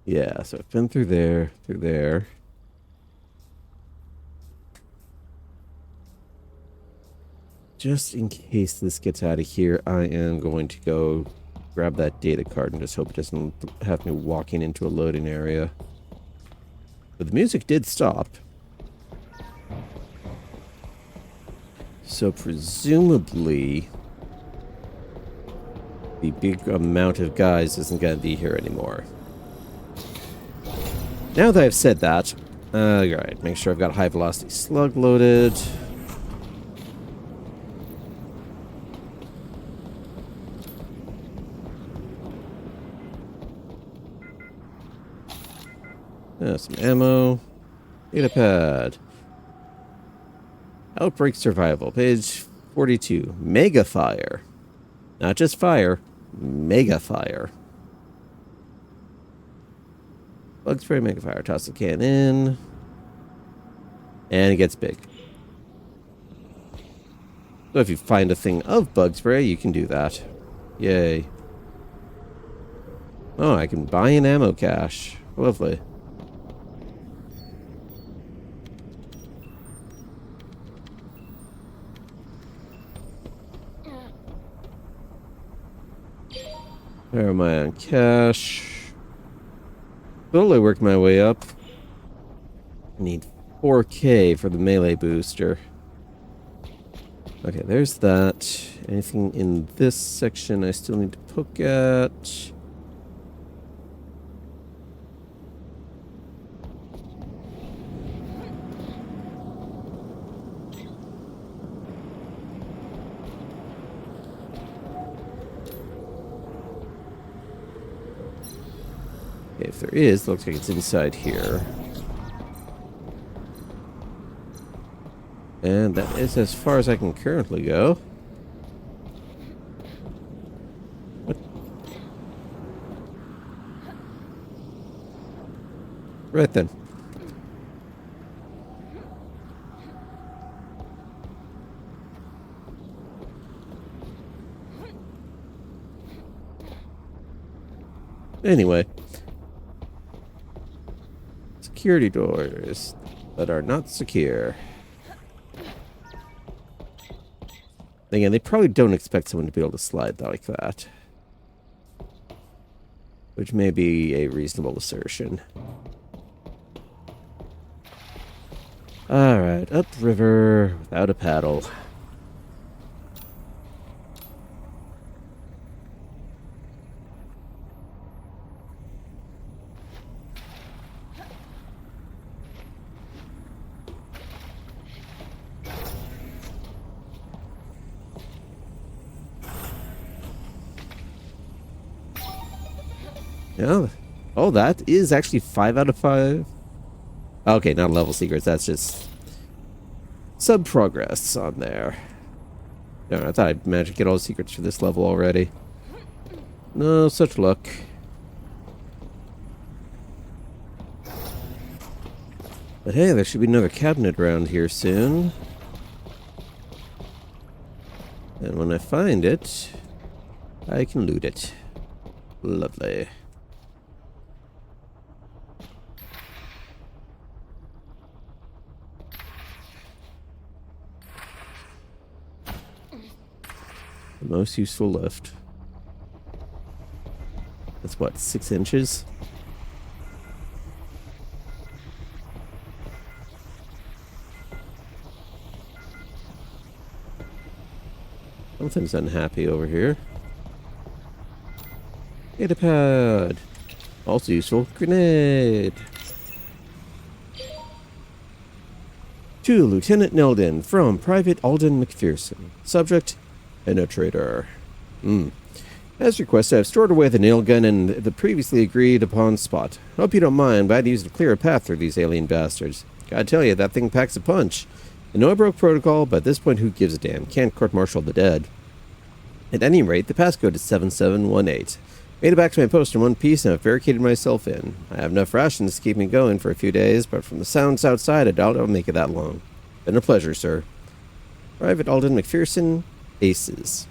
Yeah, so I've been through there. Just in case this gets out of here, I am going to go grab that data card and just hope it doesn't have me walking into a loading area. But the music did stop. So presumably the big amount of guys isn't going to be here anymore. Now that I've said that, alright, make sure I've got high velocity slug loaded. Some ammo. Data pad. Outbreak survival, page 42. Mega fire. Not just fire, mega fire. Bug spray, mega fire. Toss the can in. And it gets big. So if you find a thing of bug spray, you can do that. Yay. Oh, I can buy an ammo cache. Lovely. Where am I on cache? Slowly work my way up. I need 4K for the melee booster. Okay, there's that. Anything in this section I still need to poke at? Okay, if there is, looks like it's inside here. And that is as far as I can currently go. What? Right then. Anyway. Security doors that are not secure. Again, they probably don't expect someone to be able to slide like that. Which may be a reasonable assertion. Alright, upriver without a paddle. Yeah. Oh, that is actually 5 out of 5. Okay, not level secrets. That's just sub-progress on there. No, I thought I'd managed to get all the secrets for this level already. No such luck. But hey, there should be another cabinet around here soon. And when I find it, I can loot it. Lovely. The most useful lift. That's what, 6 inches? Something's unhappy over here. Data pad. Also useful. Grenade. To Lieutenant Neldon from Private Alden McPherson. Subject, Penetrator. As requested, I've stored away the nail gun and the previously agreed upon spot. Hope you don't mind, but I'd use to clear a path through these alien bastards. Gotta tell you, that thing packs a punch. I know I broke protocol, but at this point, who gives a damn? Can't court-martial the dead. At any rate, the passcode is 7718. Made it back to my post in one piece and I've barricaded myself in. I have enough rations to keep me going for a few days, but from the sounds outside, I doubt I'll make it that long. Been a pleasure, sir. Private Alden McPherson, Aces.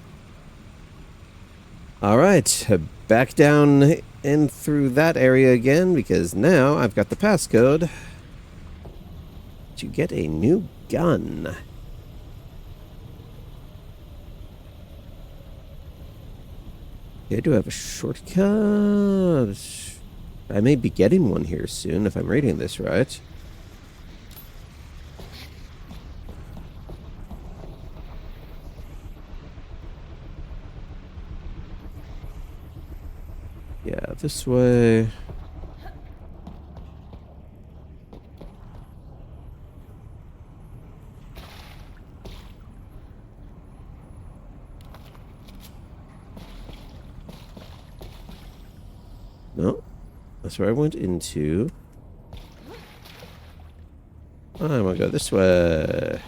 Alright, back down and through that area again, because now I've got the passcode to get a new gun. Okay, do I have a shortcut? I may be getting one here soon if I'm reading this right. Yeah, this way. No, that's where I went into. I'm gonna go this way.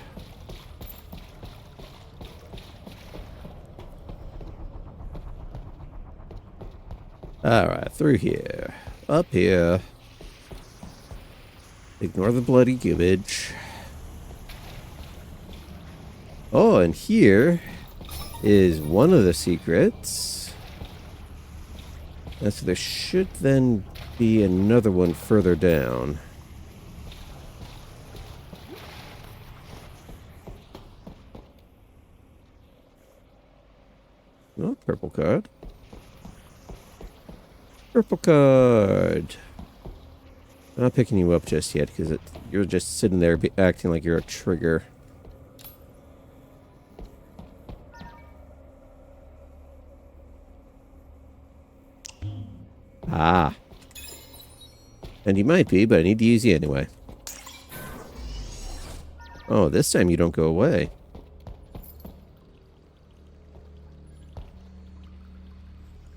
Alright, through here. Up here. Ignore the bloody garbage. Oh, and here is one of the secrets. And so there should then be another one further down. Oh, purple card. Purple card. I'm not picking you up just yet because you're just sitting there acting like you're a trigger. Ah. And you might be, but I need to use you anyway. Oh, this time you don't go away.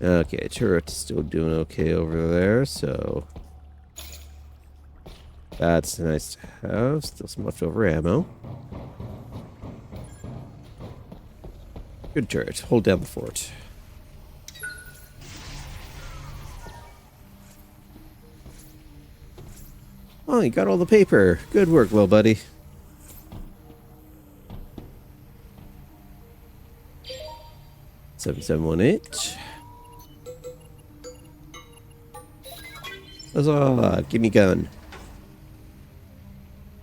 Okay, turret's still doing okay over there, so... That's nice to have. Still some leftover ammo. Good turret. Hold down the fort. Oh, you got all the paper. Good work, little buddy. $7718. Huzzah! Give me gun.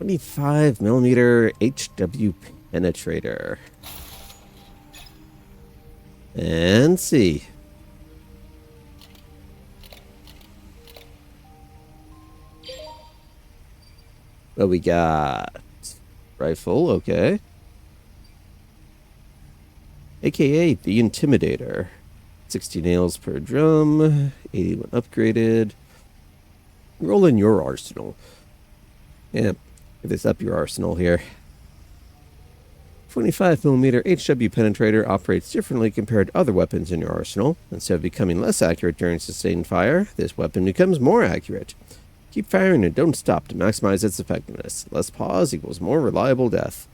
25mm HW penetrator. And see. What we got? Rifle, okay. AKA the Intimidator. 60 nails per drum. 81 upgraded. Roll in your arsenal. Yeah, give this up your arsenal here. 25mm HW penetrator operates differently compared to other weapons in your arsenal. Instead of becoming less accurate during sustained fire, this weapon becomes more accurate. Keep firing and don't stop to maximize its effectiveness. Less pause equals more reliable death.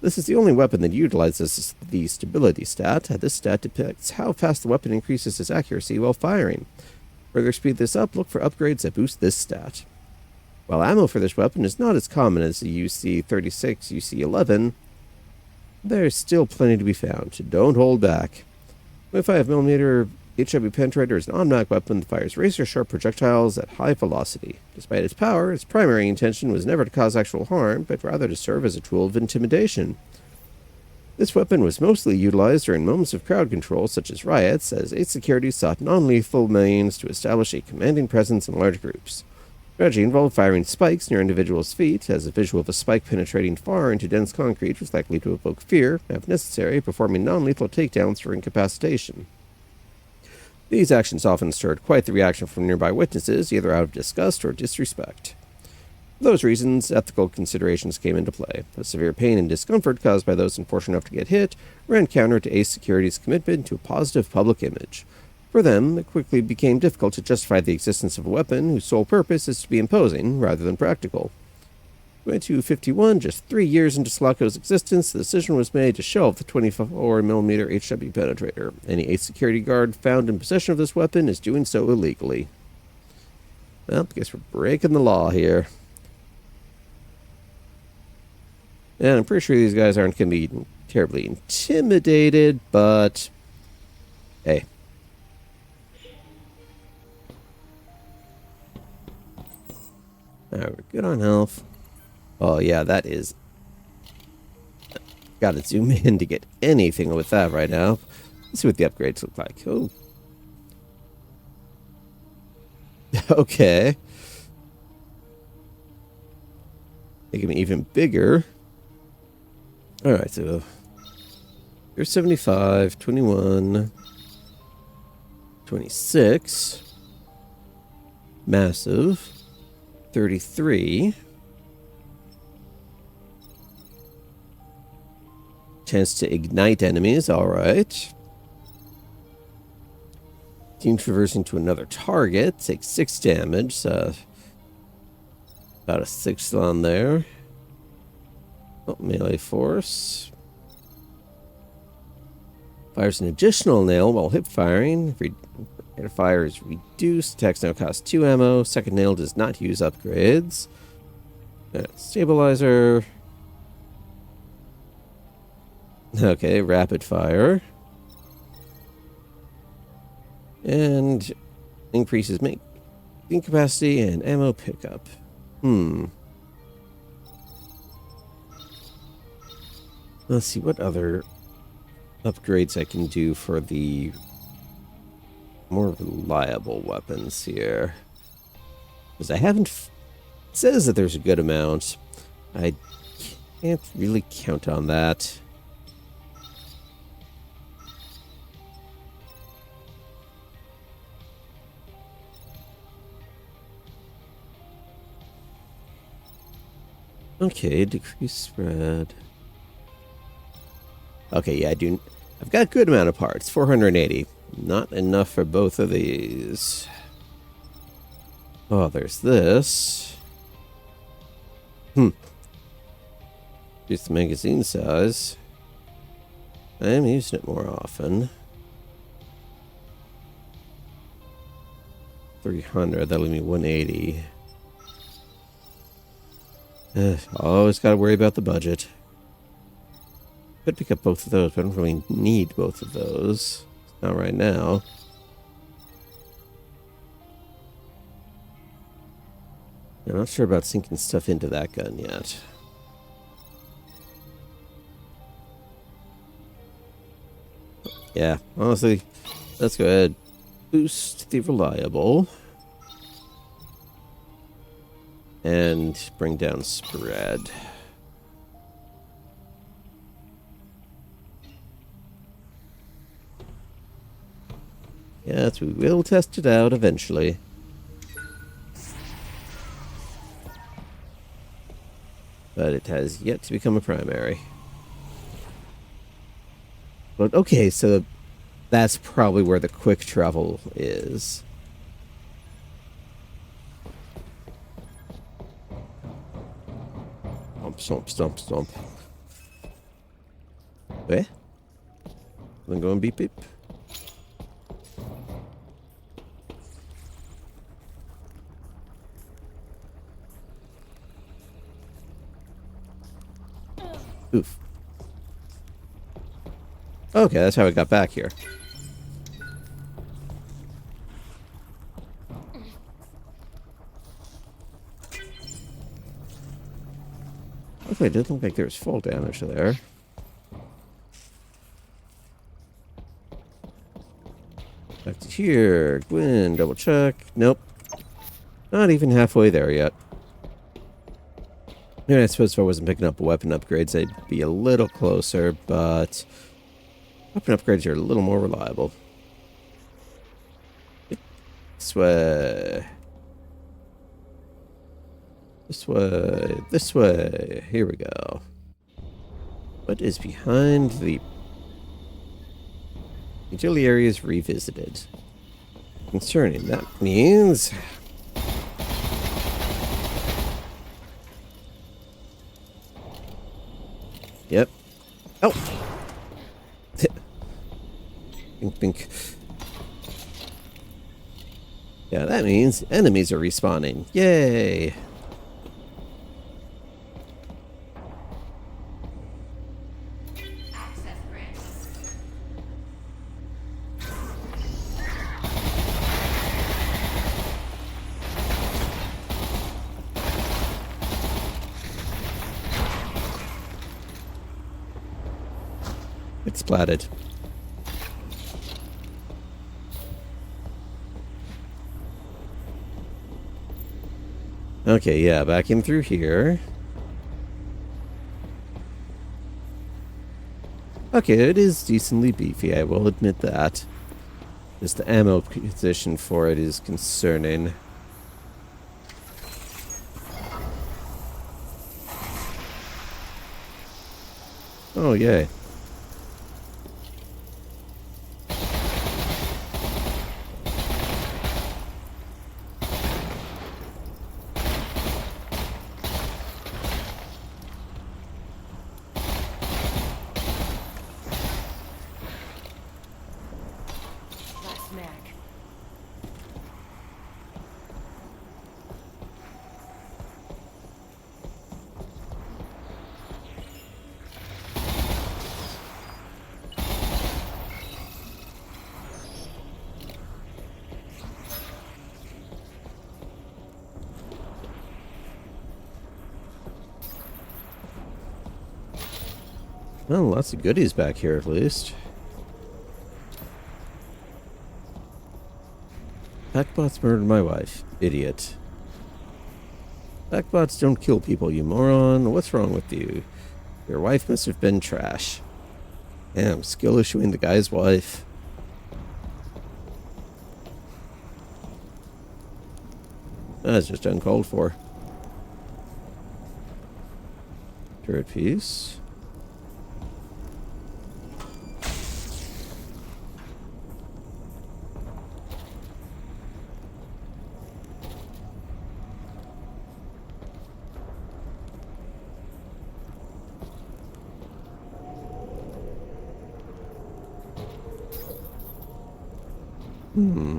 This is the only weapon that utilizes the stability stat. This stat depicts how fast the weapon increases its accuracy while firing. Further speed this up, look for upgrades that boost this stat. While ammo for this weapon is not as common as the UC-36, UC-11, there's still plenty to be found. Don't hold back. 25mm HW penetrator is an automatic weapon that fires razor-sharp projectiles at high velocity. Despite its power, its primary intention was never to cause actual harm, but rather to serve as a tool of intimidation. This weapon was mostly utilized during moments of crowd control, such as riots, as 8 security sought non-lethal means to establish a commanding presence in large groups. Strategy involved firing spikes near individuals' feet, as a visual of a spike penetrating far into dense concrete was likely to evoke fear, and if necessary, performing non-lethal takedowns for incapacitation. These actions often stirred quite the reaction from nearby witnesses, either out of disgust or disrespect. For those reasons, ethical considerations came into play. The severe pain and discomfort caused by those unfortunate enough to get hit ran counter to Ace Security's commitment to a positive public image. For them, it quickly became difficult to justify the existence of a weapon whose sole purpose is to be imposing rather than practical. 2251, just 3 years into Selaco's existence, the decision was made to shelve the 24mm HW penetrator. Any Ace security guard found in possession of this weapon is doing so illegally. Well, I guess we're breaking the law here. And I'm pretty sure these guys aren't going to be terribly intimidated, but hey. Alright, we're good on health. Oh, yeah, that is... Gotta zoom in to get anything with that right now. Let's see what the upgrades look like. Oh. Okay. Making me even bigger. Alright, so... Here's 75, 21... 26... massive. 33. Chance to ignite enemies, alright. Team traversing to another target, takes 6 damage, about a 6th on there. Oh, melee force. Fires an additional nail while hip firing. Rate of fire is reduced. Attacks now cost 2 ammo. Second nail does not use upgrades. Stabilizer. Okay, rapid fire. And increases magazine capacity and ammo pickup. Let's see what other upgrades I can do for the more reliable weapons here. Because I haven't... It says that there's a good amount. I can't really count on that. Okay, decrease spread. Okay, yeah, I've got a good amount of parts. 480. Not enough for both of these. Oh, there's this. Reduce the magazine size. I am using it more often. 300, that'll leave me 180. Always gotta worry about the budget. Could pick up both of those, but I don't really need both of those. Not right now. I'm not sure about sinking stuff into that gun yet. Yeah, honestly, let's go ahead. Boost the reliable. And bring down spread. Yes, we will test it out eventually. But it has yet to become a primary. But okay, so that's probably where the quick travel is. Stomp, stomp, stomp. Where? I'm going beep beep. Oof. Okay, that's how I got back here. Okay, it didn't look like there was full damage there. Back to here. Gwyn, double check. Nope. Not even halfway there yet. Yeah, I suppose if I wasn't picking up weapon upgrades, I'd be a little closer, but weapon upgrades are a little more reliable. This way. This way. This way. Here we go. What is behind the... Utility areas revisited. Concerning. That means... Yep. Oh! Think, think. Yeah, that means enemies are respawning. Yay! It's splatted. Okay, yeah, back in through here. Okay, it is decently beefy, I will admit that. Just the ammo position for it is concerning. Oh, yay. Last mag. Well, lots of goodies back here at least. Packbots murdered my wife. Idiot. Packbots don't kill people, you moron. What's wrong with you? Your wife must have been trash. Damn, skill issuing the guy's wife. That's just uncalled for. Turret piece. Hmm.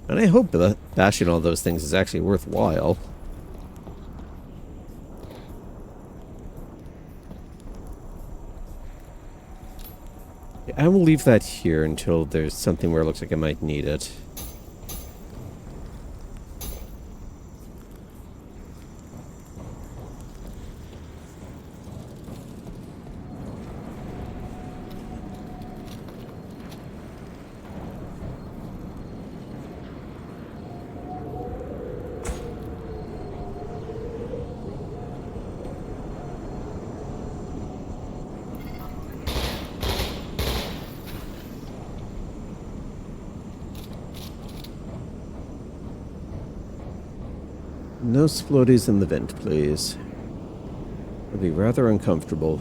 And I hope that bashing all those things is actually worthwhile. I will leave that here until there's something where it looks like I might need it. No splodies in the vent, please. It'll be rather uncomfortable.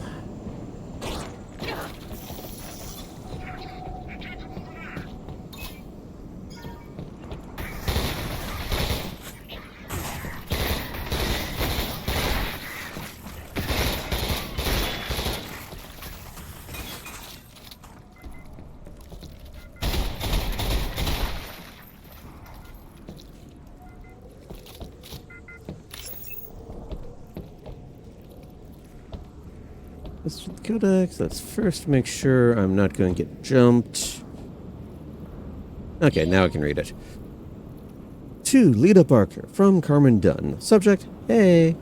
Let's do the codex. Let's first make sure I'm not going to get jumped. Okay, now I can read it. To Lita Barker, from Carmen Dunn. Subject, hey.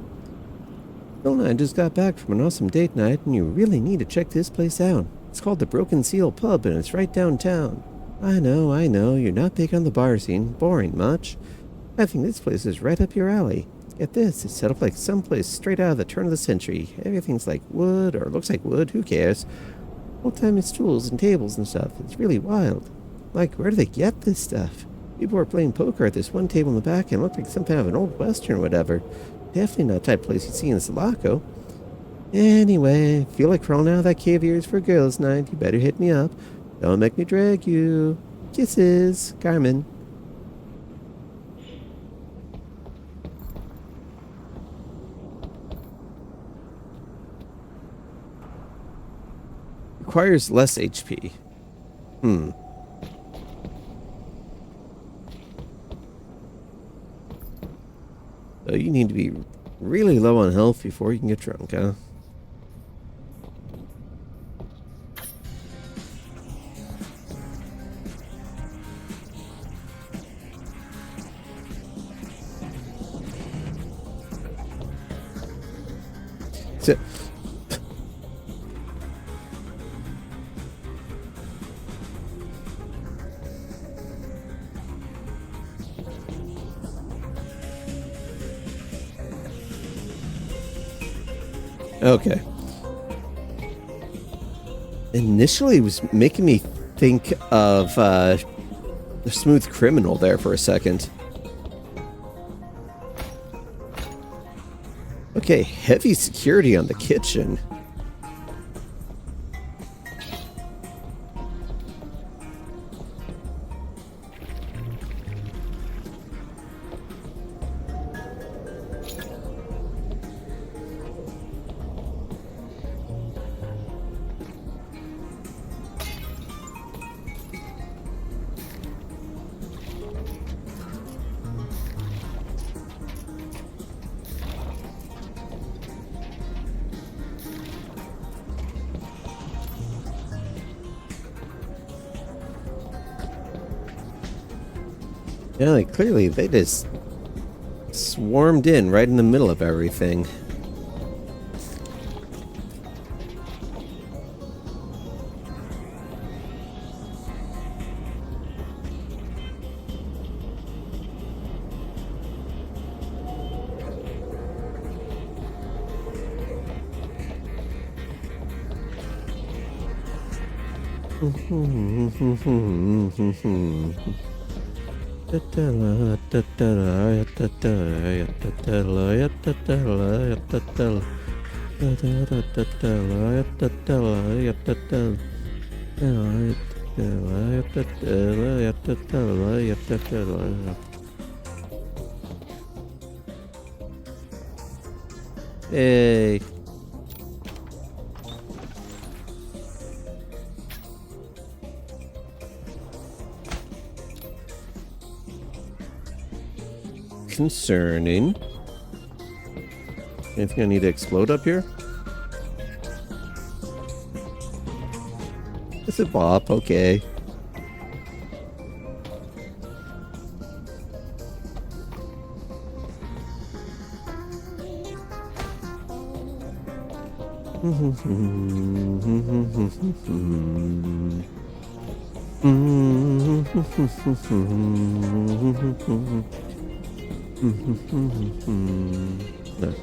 Bill and I just got back from an awesome date night, and you really need to check this place out. It's called the Broken Seal Pub, and it's right downtown. I know, you're not big on the bar scene. Boring much. I think this place is right up your alley. Get this, it's set up like someplace straight out of the turn of the century. Everything's like wood, or looks like wood, who cares? Old-timey stools and tables and stuff. It's really wild. Like, where do they get this stuff? People were playing poker at this one table in the back and it looked like some kind of an old western or whatever. Definitely not the type of place you'd see in Selaco. Anyway, feel like crawling out of that cave of yours for a girls' night. You better hit me up. Don't make me drag you. Kisses, Carmen. Requires less HP. So you need to be really low on health before you can get drunk, huh? So, okay. Initially, it was making me think of the Smooth Criminal there for a second. Okay, heavy security on the kitchen. Yeah, like clearly they just swarmed in right in the middle of everything. Hey. Concerning. Anything I need to explode up here? It's a bop, okay.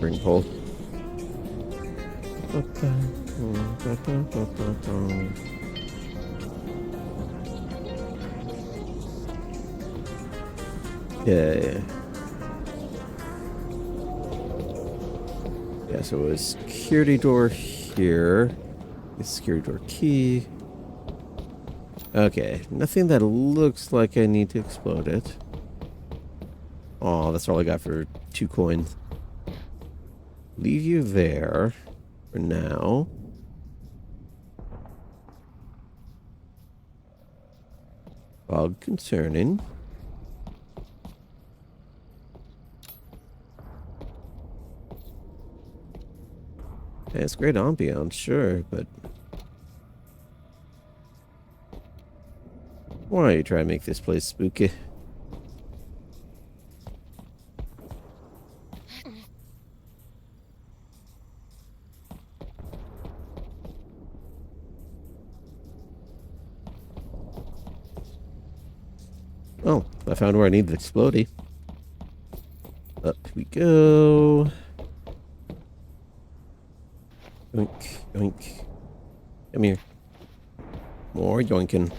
Ring pole. Yeah. Yeah, so it was security door here. The security door key. Okay, nothing that looks like I need to explode it. Oh, that's all I got for 2 coins. Leave you there for now. Bug concerning. Yeah, it's great ambiance, sure, but why don't you try to make this place spooky? Oh, I found where I need the explodey. Up we go. Yoink, yoink. Come here. More yoinking.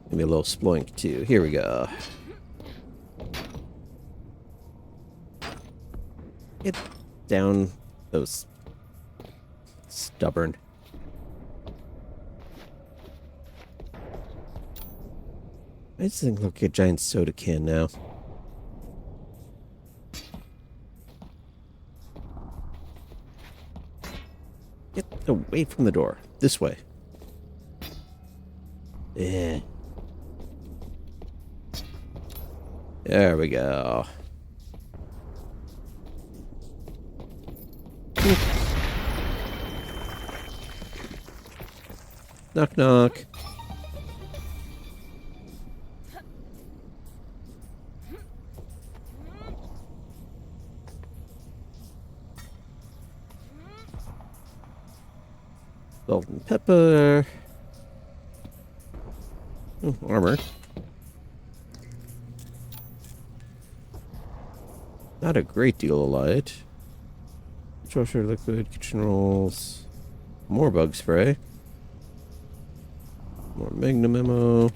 Give me a little sploink too. Here we go. Get down those stubborn. I just think look like a giant soda can now. Get away from the door. This way. Yeah. There we go. Knock knock. Salt and pepper. Oh, armor. Not a great deal of light. Dishwasher liquid, kitchen rolls. More bug spray. More magnum ammo.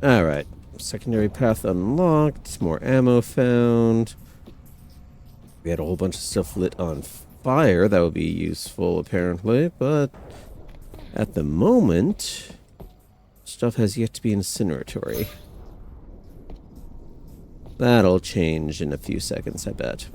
Alright. Secondary path unlocked. More ammo found. We had a whole bunch of stuff lit on fire. That would be useful, apparently. But at the moment, stuff has yet to be incineratory. That'll change in a few seconds, I bet.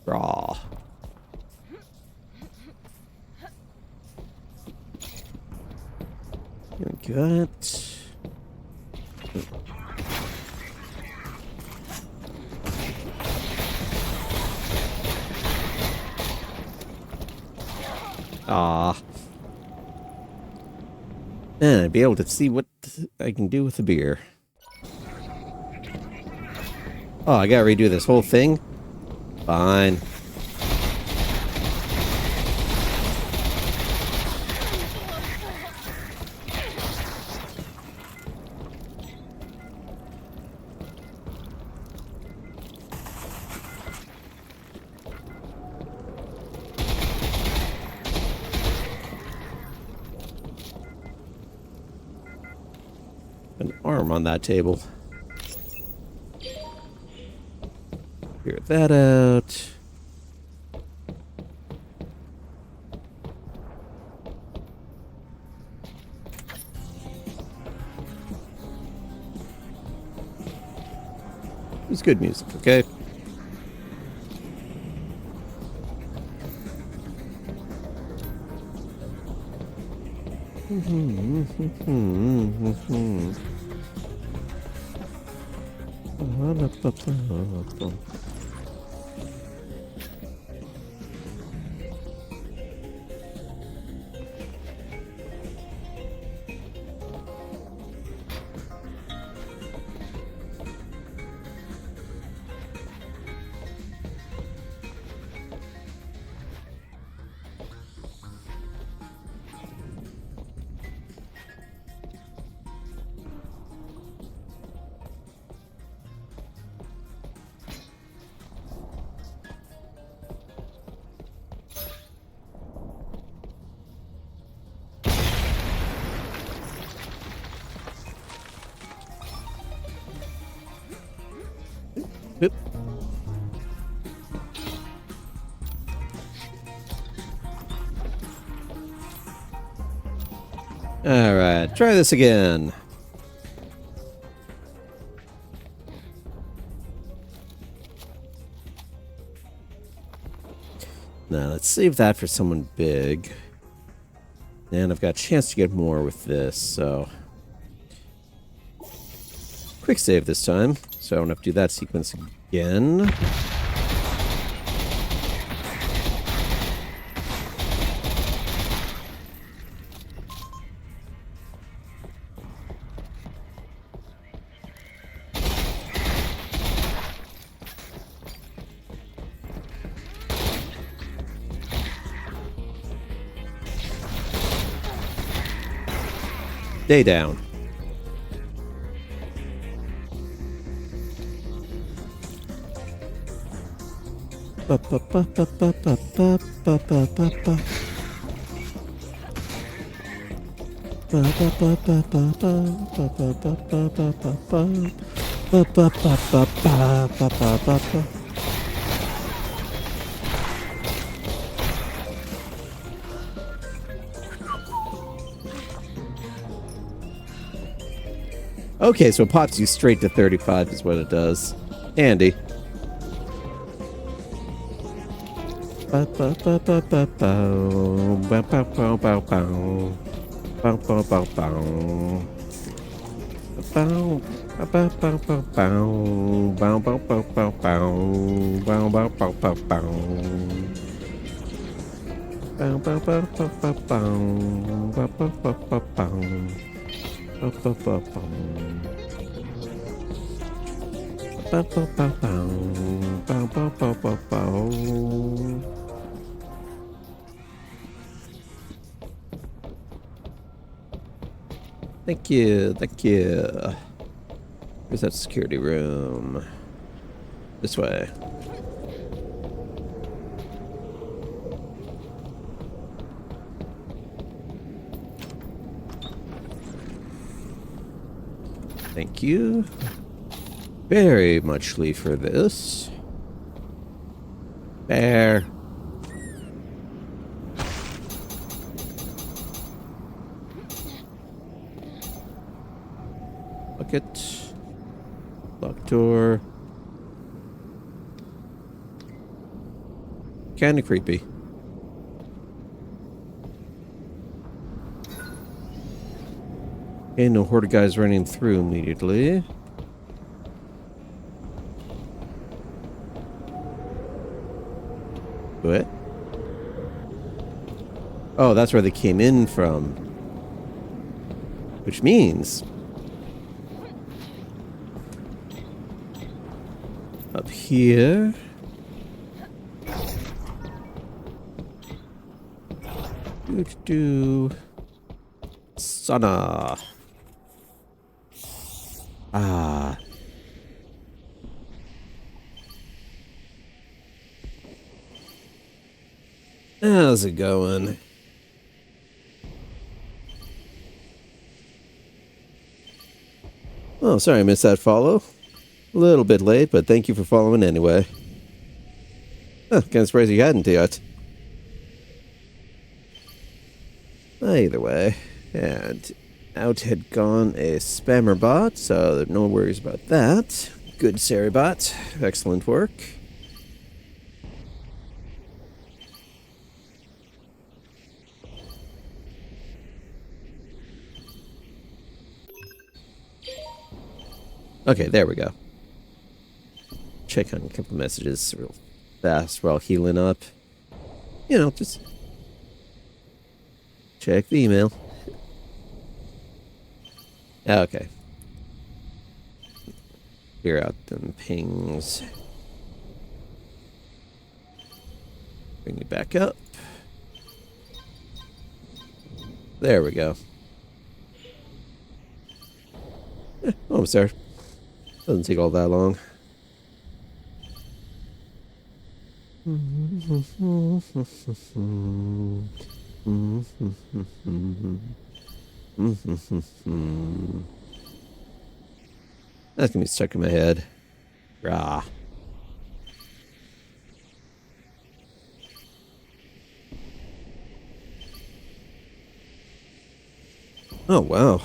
Raw. Got. Ah. Man, I'd be able to see what I can do with the beer. Oh, I gotta redo this whole thing? Fine. An arm on that table. Clear that out. It's good music, okay? Oop. Alright, try this again. Now, let's save that for someone big. And I've got a chance to get more with this, so... Quick save this time, so I don't have to do that sequence again. Day down. Okay, so it pops you straight to 35 is what it does. Handy. Ba-ba-ba-bum. Ba-ba-ba-bow. Bow-bow-bow-bow-bow. Thank you, thank you. Where's that security room? This way. Thank you. Very muchly for this. Bear. Bucket. Locked door. Kinda creepy. Okay, no horde guys running through immediately. What? Oh, that's where they came in from. Which means... up here... Do Sana. Ah. How's it going? Oh, sorry I missed that follow. A little bit late, but thank you for following anyway. Huh, kind of surprised you hadn't yet. Either way, and out had gone a spammer bot, so no worries about that. Good Sari bot, excellent work. Okay, there we go. Check on a couple messages real fast while healing up. You know, just check the email. Okay. Clear out them pings. Bring you back up. There we go. Almost there. Doesn't take all that long. That's gonna be stuck in my head. Rah. Oh, wow.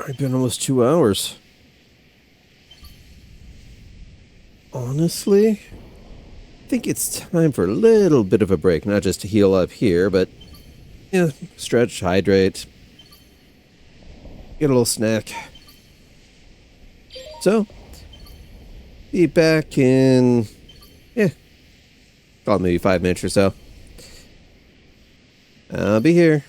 It's been almost 2 hours. Honestly, I think it's time for a little bit of a break. Not just to heal up here, but, yeah, stretch, hydrate, get a little snack. So, be back in, call it maybe 5 minutes or so. I'll be here.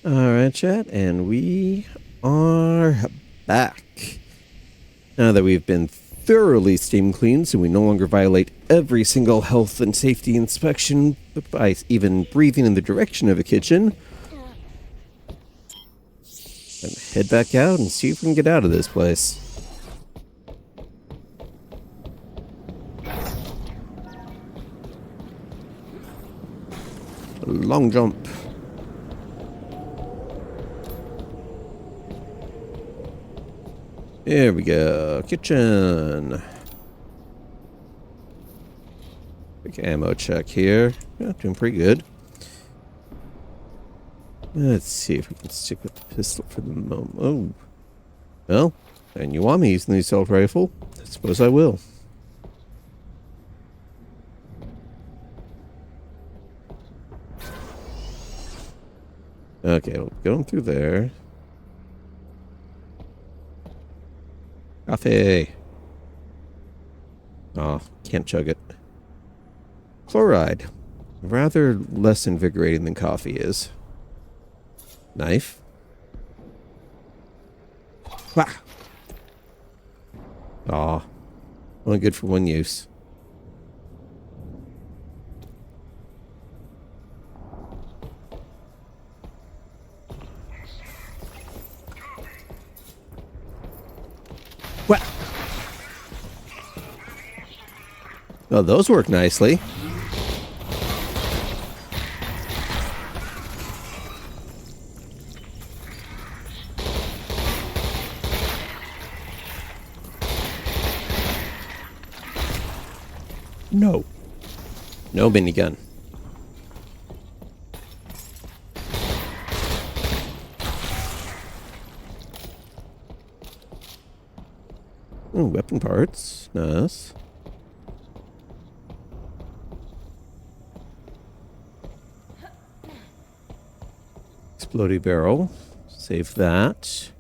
Alright, chat, and we are back. Now that we've been thoroughly steam cleaned, so we no longer violate every single health and safety inspection by even breathing in the direction of a kitchen, head back out and see if we can get out of this place. Long jump. There we go. Kitchen. Quick ammo check here. Yeah, doing pretty good. Let's see if we can stick with the pistol for the moment. Oh. Well, and you want me using the assault rifle? I suppose I will. Okay, we'll go through there. Coffee. Oh, can't chug it. Chloride. Rather less invigorating than coffee is. Knife. Wah! Aw. Only good for one use. What? Oh, those work nicely. No. No minigun. Oh, weapon parts. Nice. Explodey barrel. Save that.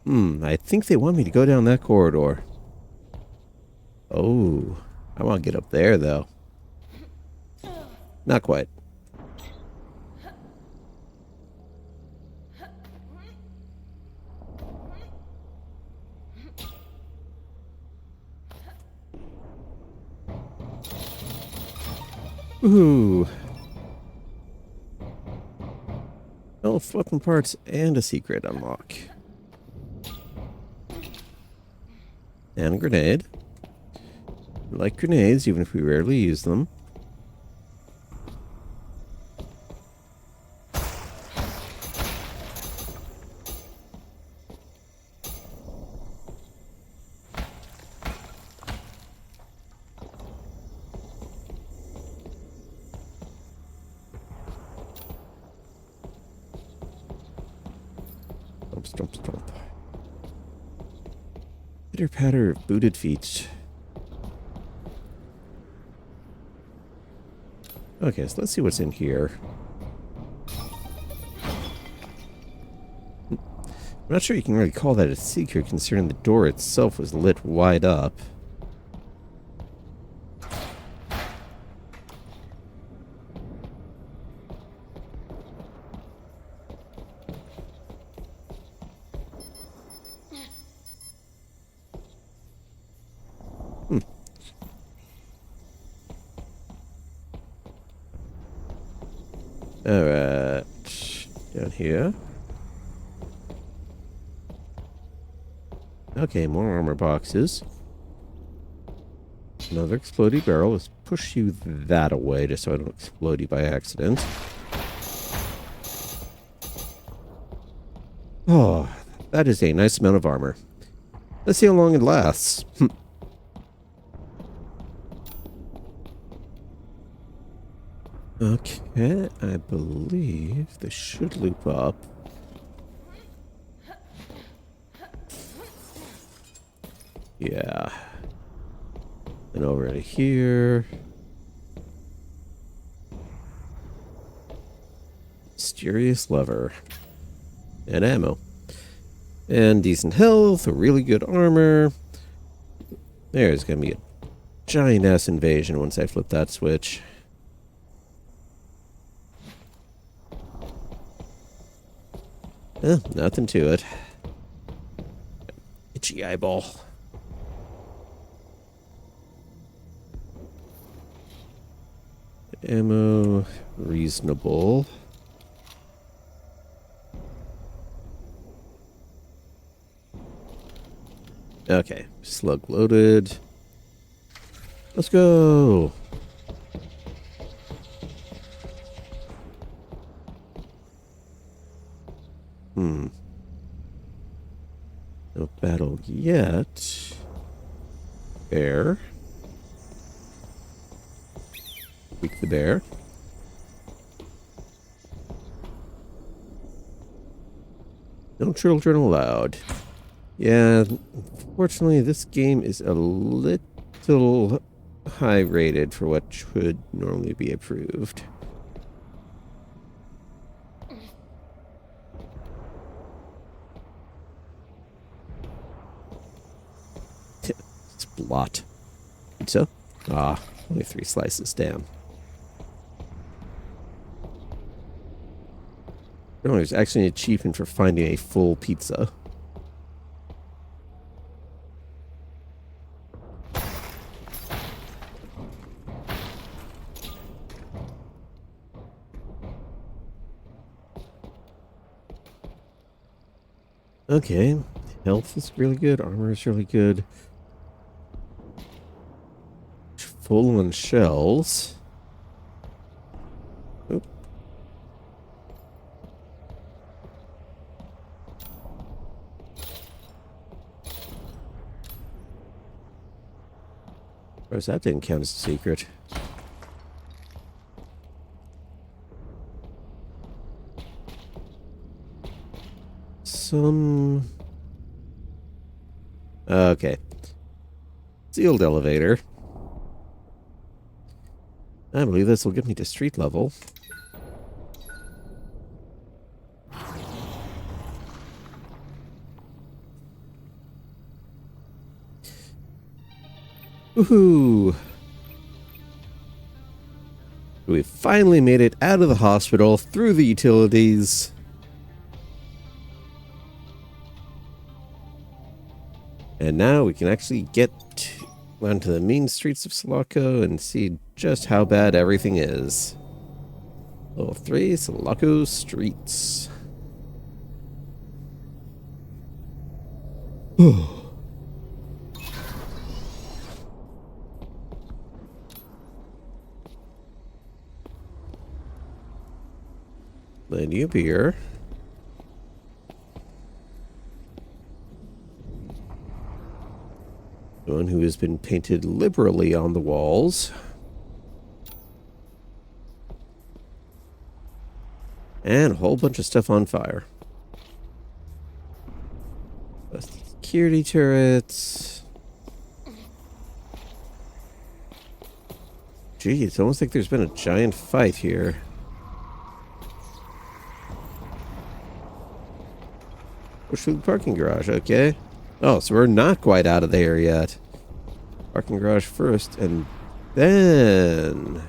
I think they want me to go down that corridor. Oh, I want to get up there, though. Not quite. Ooh. Health, weapon parts, and a secret unlock. And a grenade. We like grenades, even if we rarely use them. Stomp, stomp, stomp. Pitter patter of booted feet. Okay, so let's see what's in here. I'm not sure you can really call that a secret, considering the door itself was lit wide up. Alright. Down here. Okay, more armor boxes. Another explodey barrel. Let's push you that away just so I don't explode you by accident. Oh, that is a nice amount of armor. Let's see how long it lasts. Okay, I believe this should loop up. Yeah. And over to here. Mysterious lever. And ammo. And decent health, really good armor. There's gonna be a giant ass invasion once I flip that switch. Nothing to it. Itchy eyeball. Ammo, reasonable. Okay, slug loaded. Let's go. No battle yet. Bear. Tweak the bear. No children allowed. Yeah, unfortunately, this game is a little high rated for what should normally be approved. It's blot. Pizza? Ah, only 3 slices, damn. No, there's actually an achievement for finding a full pizza. Okay, health is really good, armor is really good. Full on shells. Oop. Of course, that didn't count as a secret. Okay. Sealed elevator. I believe this will get me to street level. Woohoo! We finally made it out of the hospital, through the utilities. And now we can actually get onto the main streets of Selaco and see just how bad everything is. Level 3, Selaco streets. Plenty of beer. One who has been painted liberally on the walls. And a whole bunch of stuff on fire. Security turrets. Gee, it's almost like there's been a giant fight here. Push through the parking garage, okay. Oh, so we're not quite out of there yet. Parking garage first, and then...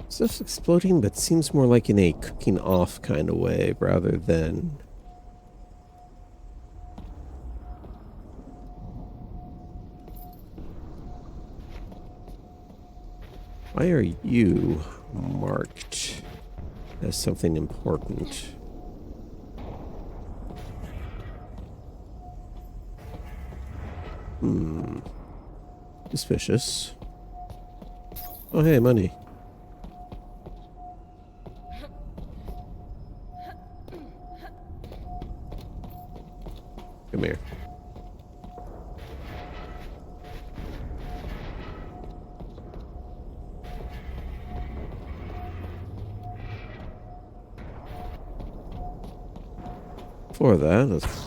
Stuff's exploding, but seems more like in a cooking off kind of way, rather than... Why are you marked as something important? Suspicious. Oh, hey, money. Come here. for that. Let's...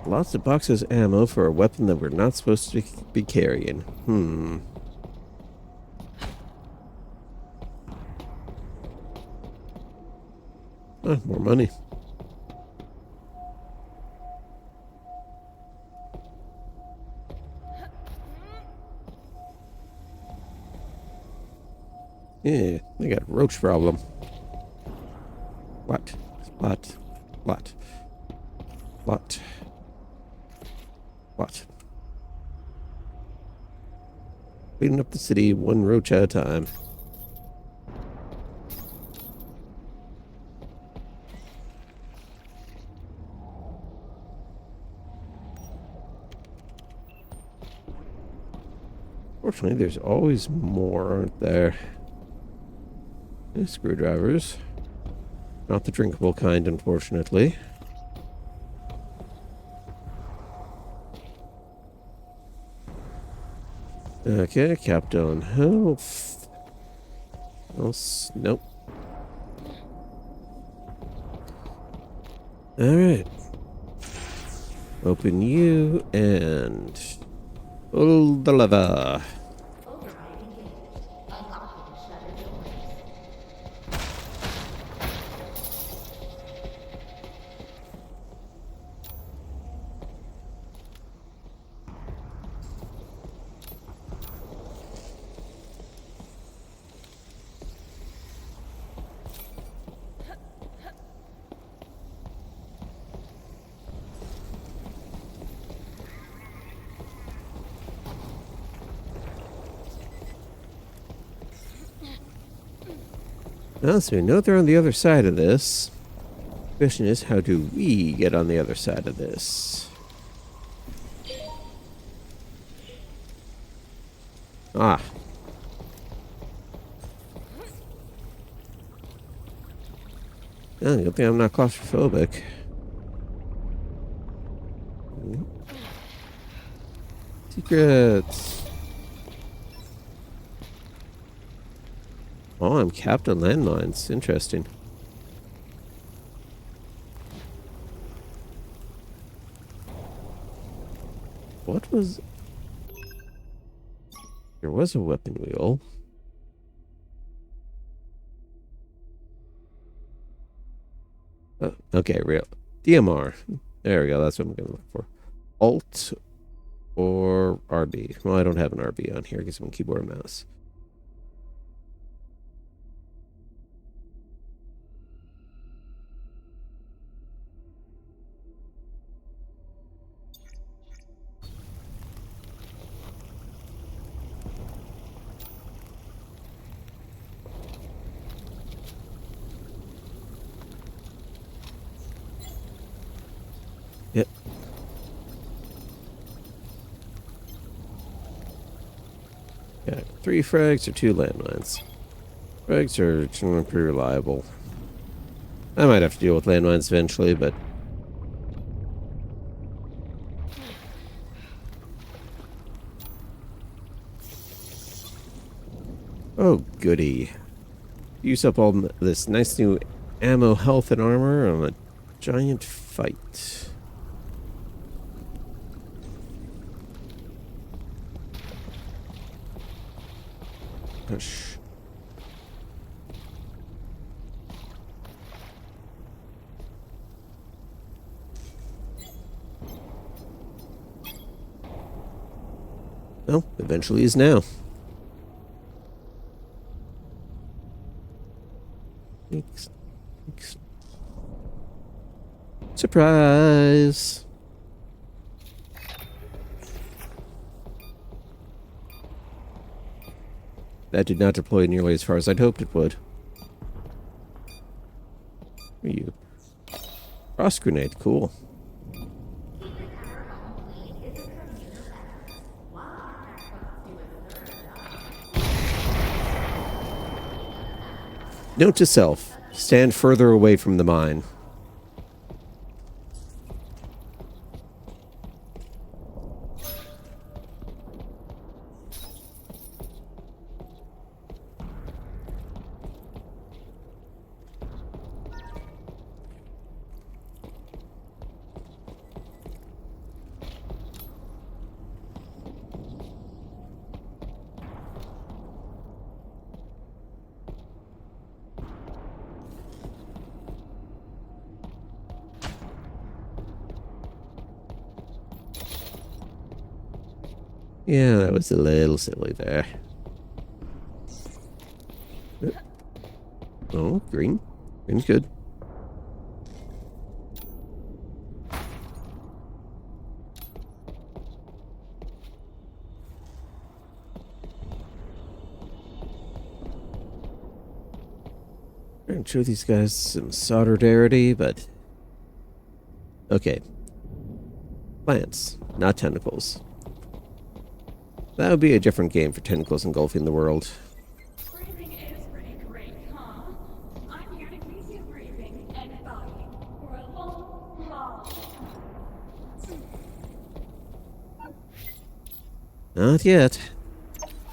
Lots of boxes of ammo for a weapon that we're not supposed to be carrying. More money. Yeah, they got a roach problem. What? What? What? What? What? Cleaning up the city one roach at a time. Fortunately, there's always more, aren't there? Screwdrivers. Not the drinkable kind, unfortunately. Okay, Captain Health. Else, nope. Alright. Open you and pull the lever. Well, so we know they're on the other side of this. The question is, how do we get on the other side of this? Ah. Oh, good thing I'm not claustrophobic. Secrets. Oh, I'm Captain Landmines. Interesting. What was... There was a weapon wheel. Oh, okay, real. DMR. There we go. That's what I'm going to look for. Alt or RB. Well, I don't have an RB on here because I'm on keyboard and mouse. Yep. Yeah, 3 frags or 2 landmines. Frags are pretty reliable. I might have to deal with landmines eventually, but... Oh, goody. Use up all this nice new ammo, health, and armor on a giant fight. Hush. Well, eventually is now. Thanks. Thanks. Surprise! That did not deploy nearly as far as I'd hoped it would. Who are you? Frost grenade, cool. Note to self, stand further away from the mine. Yeah, that was a little silly there. Oh, green. Green's good. I'm gonna show these guys some solidarity, but... Okay. Plants, not tentacles. That would be a different game for tentacles engulfing the world. Breathing is pretty great, huh? I'm here to keep you breathing and dying for a long, long time. Not yet.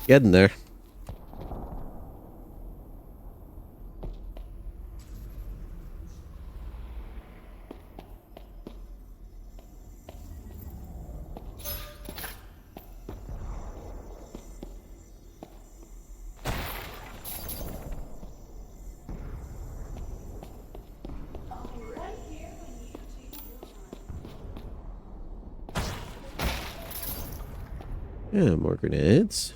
Getting there. I'll be right here when you change your mind. Yeah, more grenades.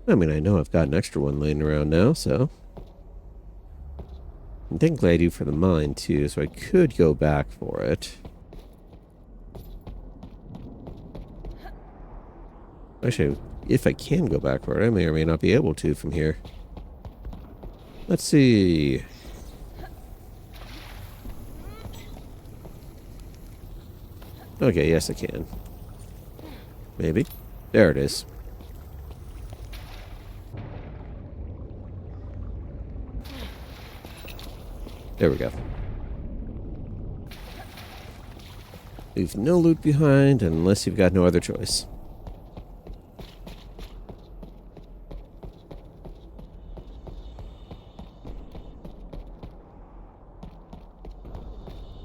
I mean, I know I've got an extra one laying around now, so... I'm thankfully I do for the mine, too, so I could go back for it. Actually, if I can go back for it, I may or may not be able to from here. Let's see. Okay, yes I can. Maybe. There it is. There we go. Leave no loot behind unless you've got no other choice.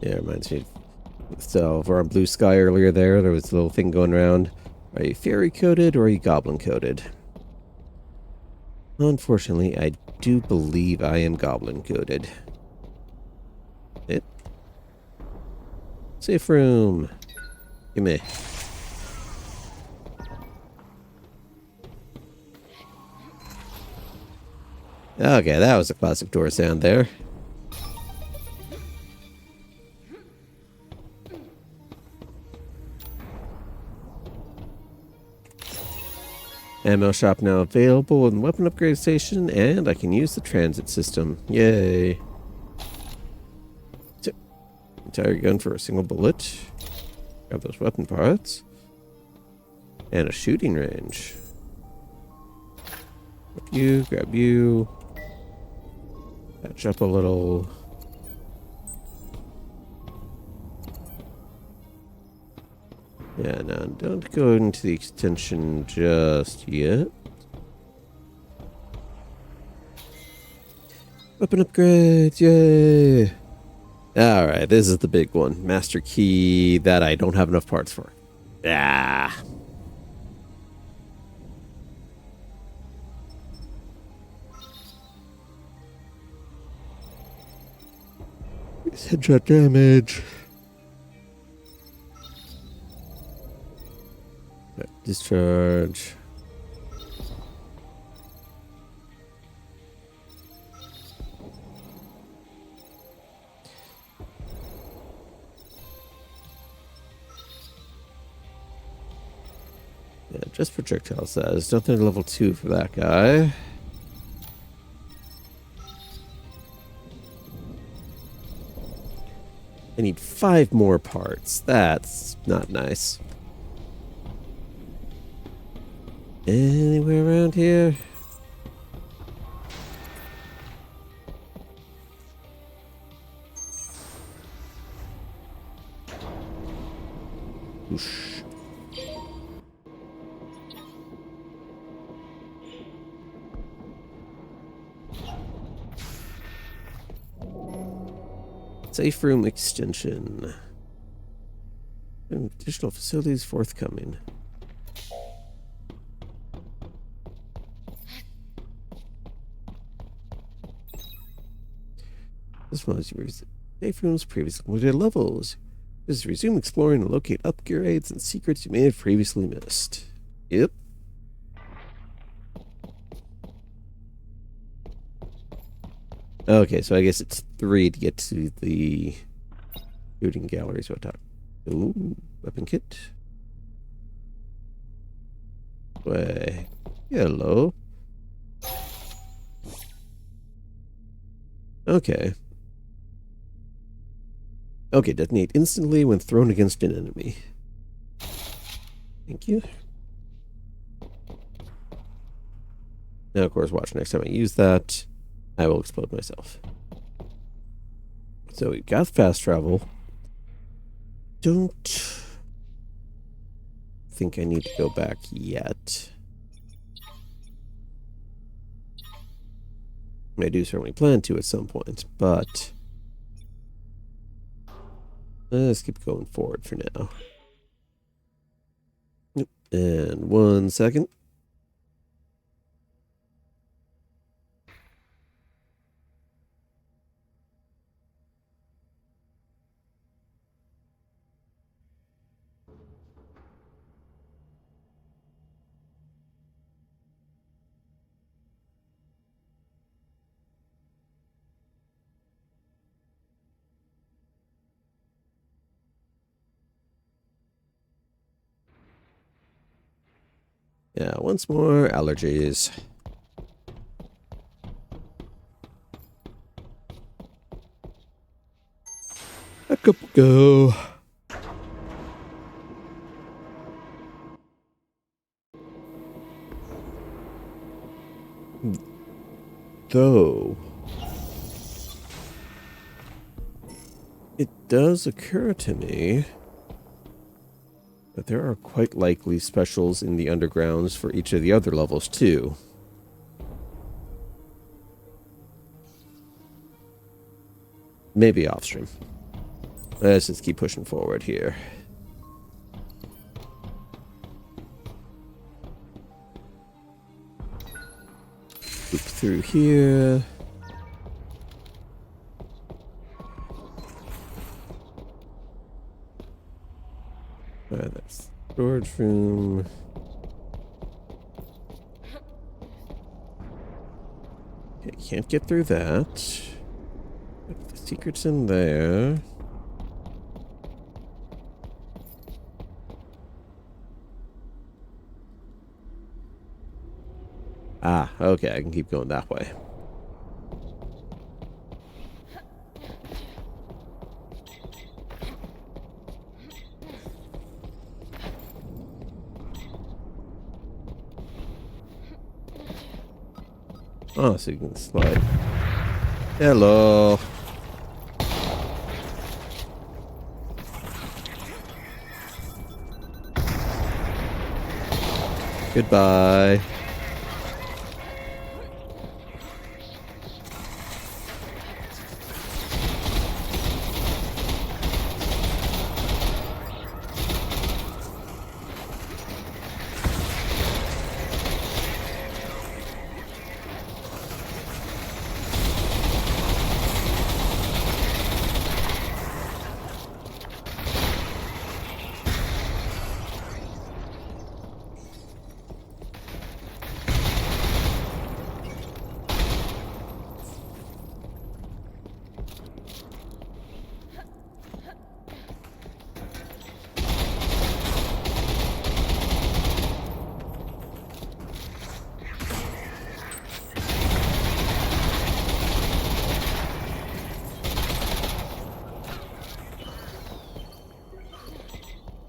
Yeah, reminds me of our blue sky earlier there. There was a little thing going around. Are you fairy coated or are you goblin coated? Unfortunately, I do believe I am goblin coated. It. Safe room. Gimme. Okay, that was a classic door sound there. Ammo shop now available in the weapon upgrade station, and I can use the transit system. Yay. Entire gun for a single bullet. Grab those weapon parts. And a shooting range. Grab you. Patch up a little. Yeah, no, don't go into the extension just yet. Weapon upgrades, yay! Alright, this is the big one. Master key that I don't have enough parts for. Ah. Headshot damage. Discharge. Yeah, just projectile size. Don't think level 2 for that guy. I need 5 more parts. That's not nice. Anywhere around here? Whoosh. Safe room extension. Additional facilities forthcoming. This one is Safe rooms, previously completed levels. Just resume exploring and locate upgrades and secrets you may have previously missed. Yep. Okay, so I guess it's 3 to get to the shooting galleries. What time? Ooh, weapon kit. Way. Hello. Okay. Okay, detonate instantly when thrown against an enemy. Thank you. Now, of course, watch next time I use that. I will explode myself. So we got fast travel. Don't think I need to go back yet. I do certainly plan to at some point, but let's keep going forward for now. Yep. And 1 second. Yeah, once more, allergies. Back up we go. Though, it does occur to me that there are quite likely specials in the undergrounds for each of the other levels too. Maybe off stream. Let's just keep pushing forward here. Loop through here. That's storage room. Okay, can't get through that. But the secret's in there. Ah, okay, I can keep going that way. Oh, so you can slide. Hello. Goodbye.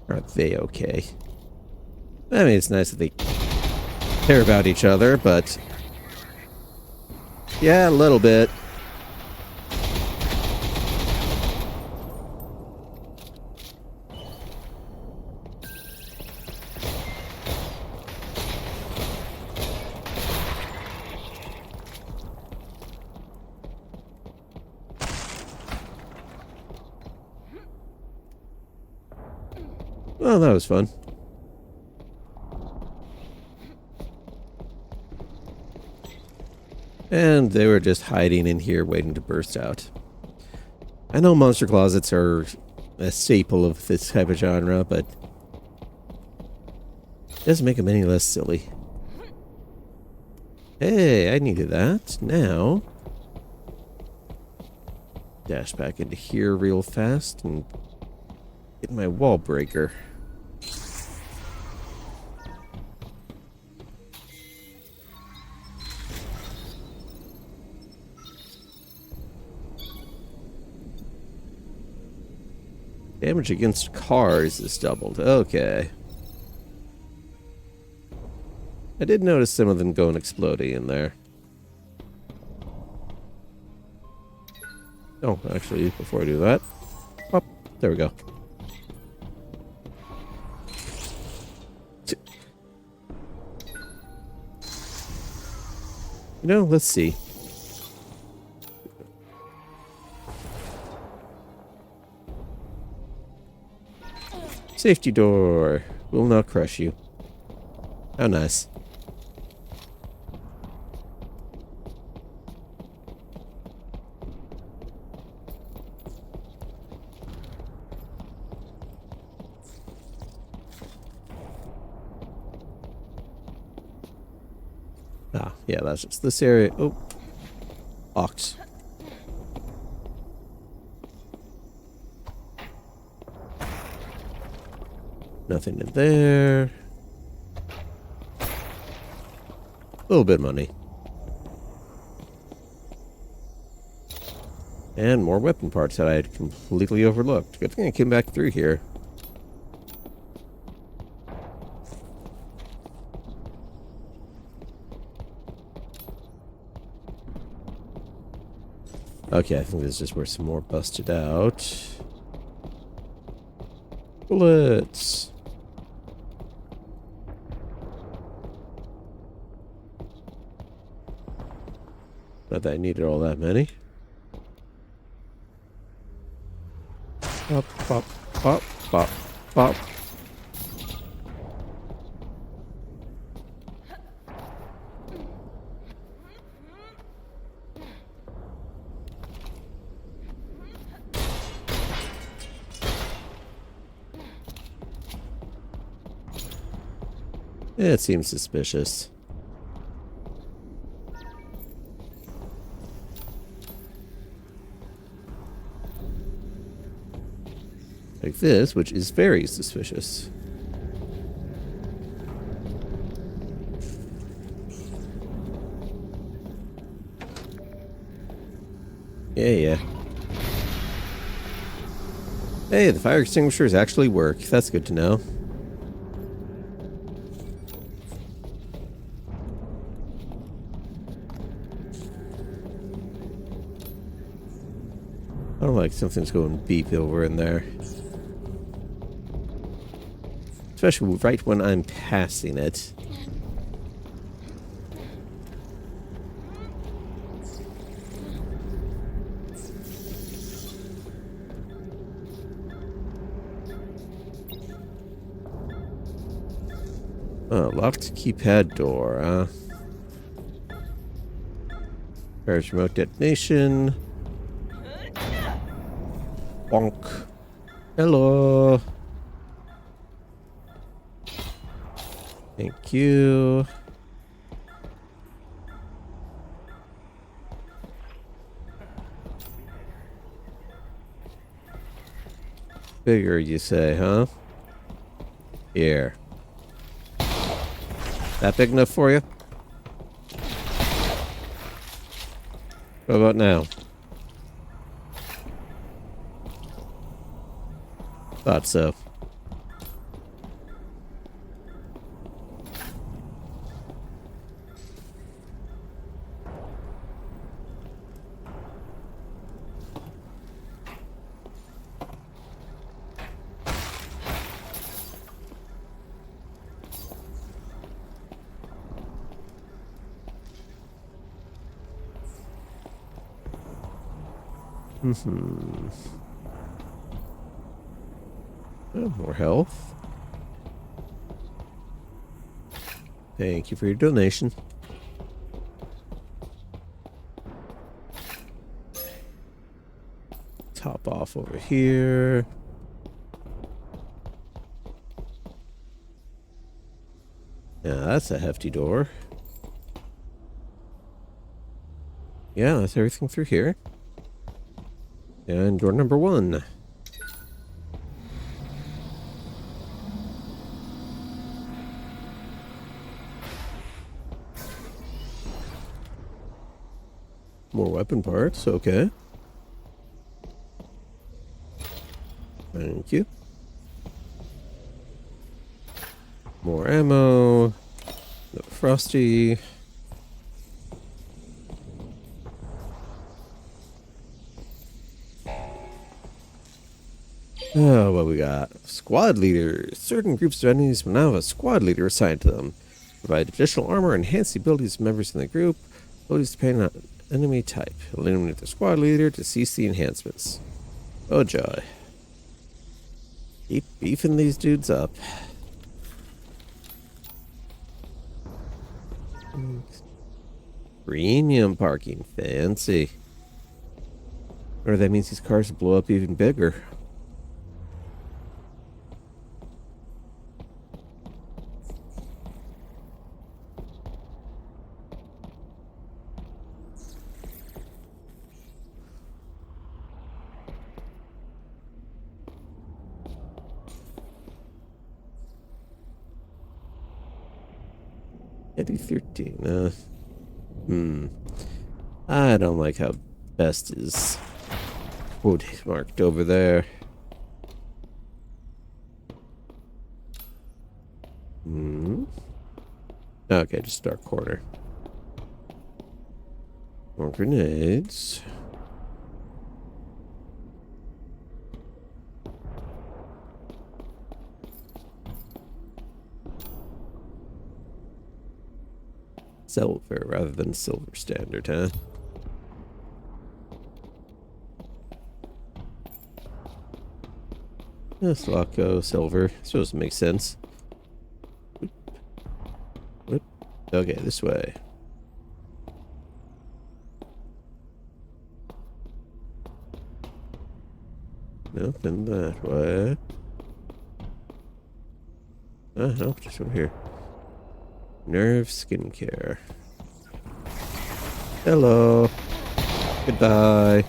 Are they okay? I mean, it's nice that they care about each other, but yeah, a little bit. Well, that was fun. And they were just hiding in here waiting to burst out. I know monster closets are a staple of this type of genre, but it doesn't make them any less silly. Hey, I needed that. Now, dash back into here real fast and get my wall breaker. Damage against cars is doubled. Okay. I did notice some of them going exploding in there. Oh, actually, before I do that... Oh, there we go. You know, let's see. Safety door. Will not crush you. How nice. Ah, yeah, that's just this area. Oh. Ox. Nothing in there. A little bit of money. And more weapon parts that I had completely overlooked. Good thing I came back through here. Okay, I think this is just where some more busted out. Bullets! Not that I needed all that many. Pop, pop, pop, pop, pop. It seems suspicious. Like this, which is very suspicious. Yeah. Hey, the fire extinguishers actually work. That's good to know. I don't like something's going beep over in there. Especially right when I'm passing it. Oh, locked keypad door, huh? There's remote detonation. Bonk. Hello. Thank you. Bigger, you say, huh? Here. That big enough for you? What about now? Thought so. Oh, more health. Thank you for your donation. hop off over here. Yeah, that's a hefty door. Yeah, that's everything through here. And door number 1. More weapon parts, okay. Thank you. More ammo. The frosty. Oh, what we got? Squad leaders. Certain groups of enemies will now have a squad leader assigned to them. Provide additional armor, enhance the abilities of members in the group. Abilities depending on enemy type. Eliminate the squad leader to cease the enhancements. Oh joy. Keep beefing these dudes up. Premium parking. Fancy. Or that means these cars will blow up even bigger. Eddie 13. I don't like how best is quote marked over there. Okay, just dark corner. More grenades. Silver rather than silver standard, huh? Selaco, silver. Supposed to make sense. Whoop. Okay, this way. Nothing that way. No, just over here. Nerve skincare. Hello. Goodbye.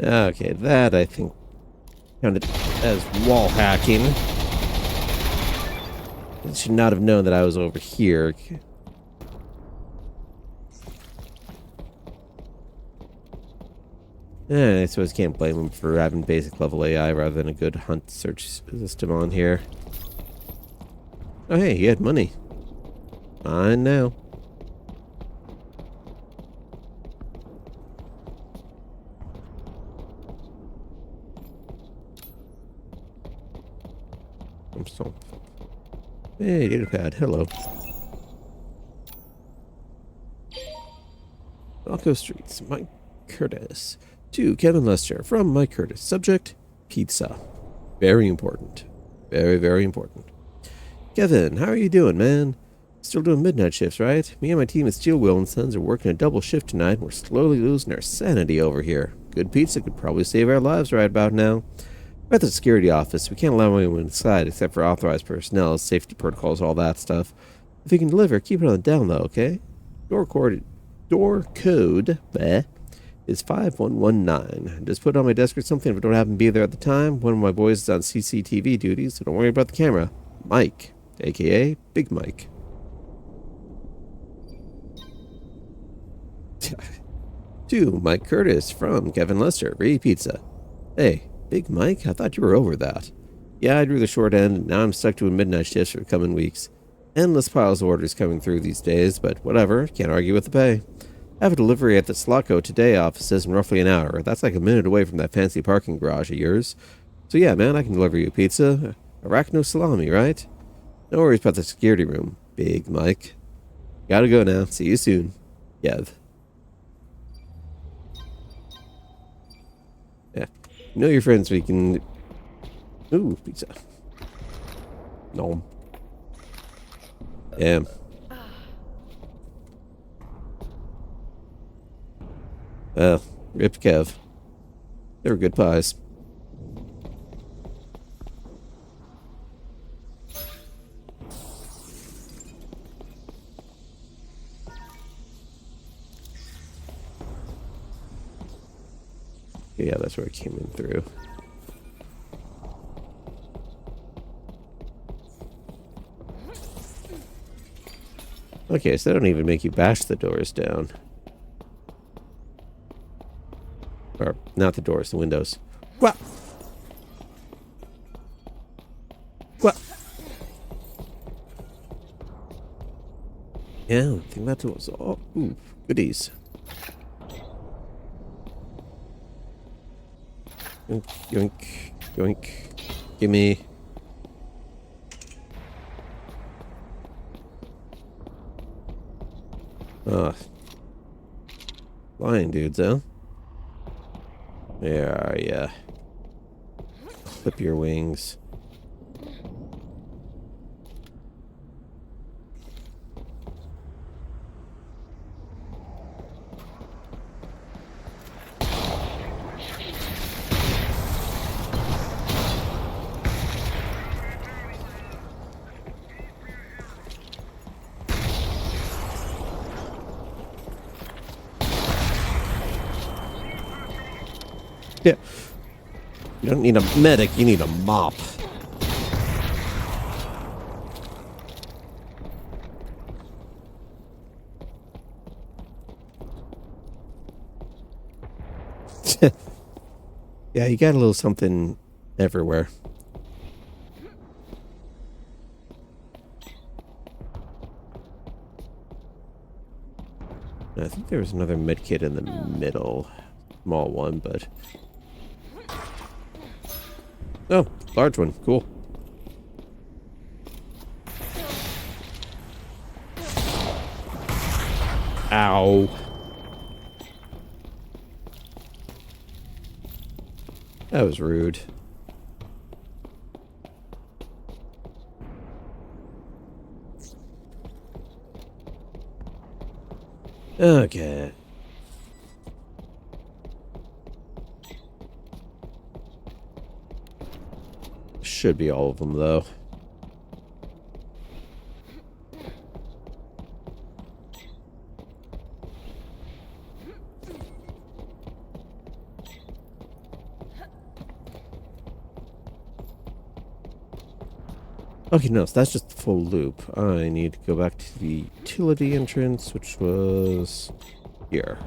Okay, that I think counted as wall hacking. I should not have known that I was over here. I suppose can't blame him for having basic level AI rather than a good hunt search system on here. Oh hey, he had money. I know. Hey, data pad, hello. Selaco Streets, Mike Curtis. To Kevin Lester, from Mike Curtis. Subject, pizza. Very important. Very, very important. Kevin, how are you doing, man? Still doing midnight shifts, right? Me and my team at Steel Wheel & Sons are working a double shift tonight, and we're slowly losing our sanity over here. Good pizza could probably save our lives right about now. We're at the security office. We can't allow anyone inside except for authorized personnel, safety protocols, all that stuff. If you can deliver, keep it on the down low, okay? Door code is 5119. Just put it on my desk or something if I don't happen to be there at the time. One of my boys is on CCTV duty, so don't worry about the camera. Mike, a.k.a. Big Mike. To Mike Curtis from Kevin Lester, Ray Pizza. Hey, Big Mike, I thought you were over that. Yeah, I drew the short end, and now I'm stuck doing midnight shifts for the coming weeks. Endless piles of orders coming through these days, but whatever, can't argue with the pay. I have a delivery at the Selaco today offices in roughly an hour. That's like a minute away from that fancy parking garage of yours. So yeah, man, I can deliver you pizza. Arachno salami, right? No worries about the security room, Big Mike. Gotta go now. See you soon. Yev. Yeah. You know your friends, we can... Ooh, pizza. No. Damn. Well, rip Kev. They were good pies. Yeah, that's where it came in through. Okay, so they don't even make you bash the doors down. Or, not the doors, the windows. What? What? Yeah, I think that was all. Ooh, goodies. Yoink, yoink, yoink. Gimme. Ah. Lion dudes, huh? There are ya. Clip your wings. Yeah. You don't need a medic, you need a mop. Yeah, you got a little something everywhere. I think there was another medkit in the middle. Small one, but... Oh, large one. Cool. Ow. That was rude. Okay. Should be all of them, though. Okay, no, so that's just the full loop. I need to go back to the utility entrance, which was here.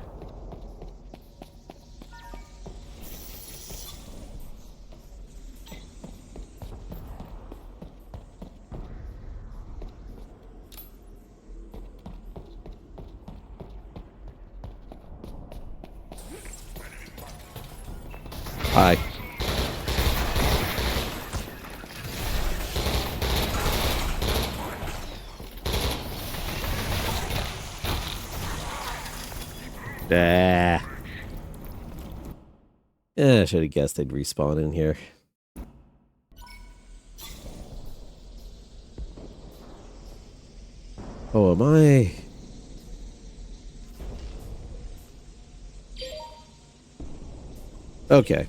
Hi. Ah. Yeah, I should have guessed they'd respawn in here. Oh, am I? Okay.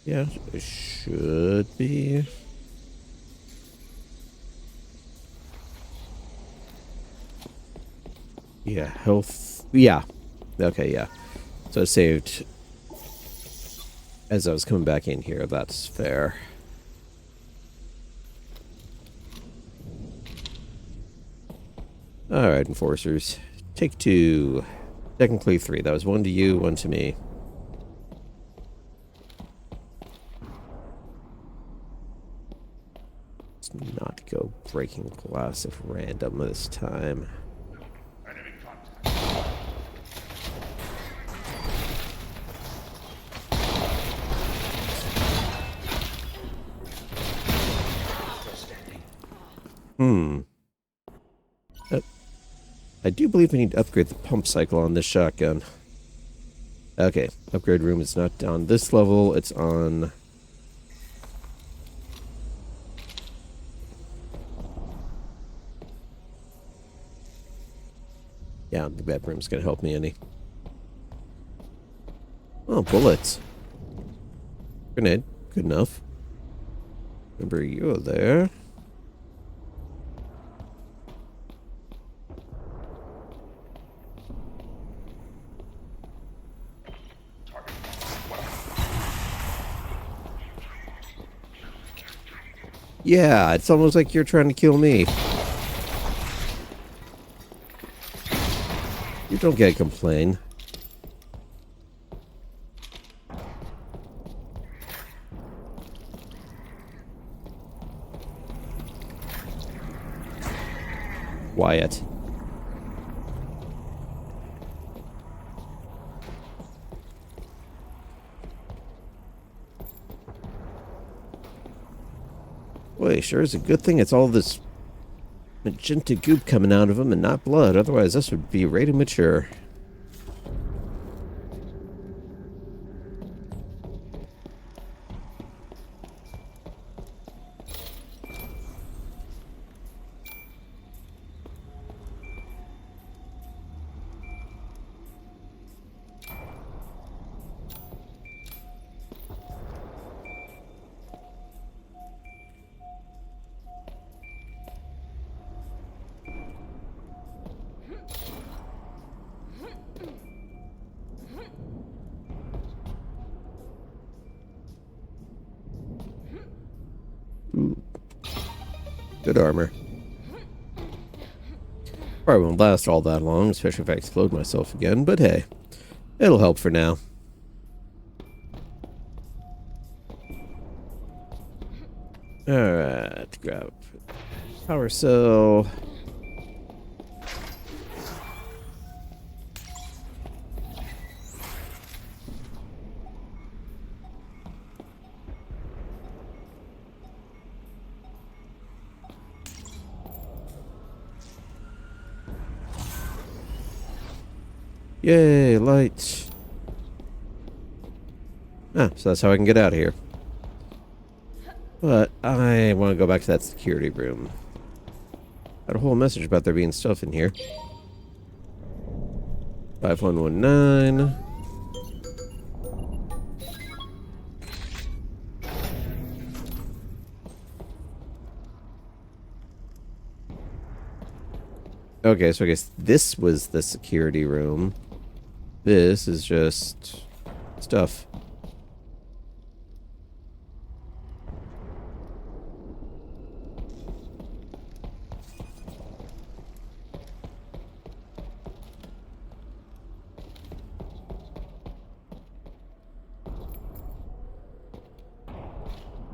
Yeah, it should be. Yeah, health. Yeah. Okay, yeah. So it saved as I was coming back in here. That's fair. Alright, enforcers. Take two. Technically three. That was one to you, one to me. go breaking glass if random this time. I do believe I need to upgrade the pump cycle on this shotgun. Okay, upgrade room is not on this level, it's on... Yeah, the bedroom's gonna help me any. Oh, bullets. Grenade, good enough. Remember you there. Yeah, it's almost like you're trying to kill me. You don't get to complain. Wyatt. Boy, sure is a good thing it's all this magenta goop coming out of him and not blood. Otherwise, this would be rated mature. Ooh. Good armor. Probably won't last all that long, especially if I explode myself again, but hey, it'll help for now. Alright, grab power cell. Yay, lights. Ah, so that's how I can get out of here. But I want to go back to that security room. Got a whole message about there being stuff in here. 5119. Okay, so I guess this was the security room. This is just stuff.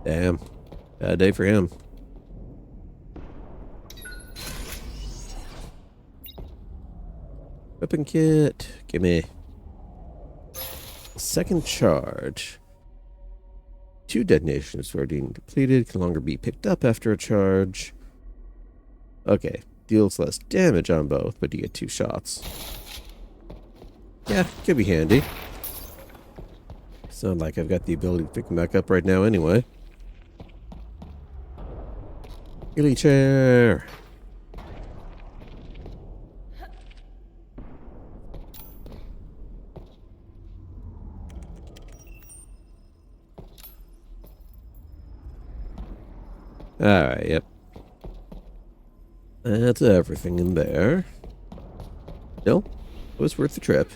Damn. Bad day for him. Weapon kit. Gimme. Second charge. 2 detonations are deemed depleted. Can longer be picked up after a charge. Okay. Deals less damage on both, but you get 2 shots. Yeah, could be handy. Sound like I've got the ability to pick them back up right now anyway. Ghillie chair. Alright, yep. That's everything in there. No, it was worth the trip.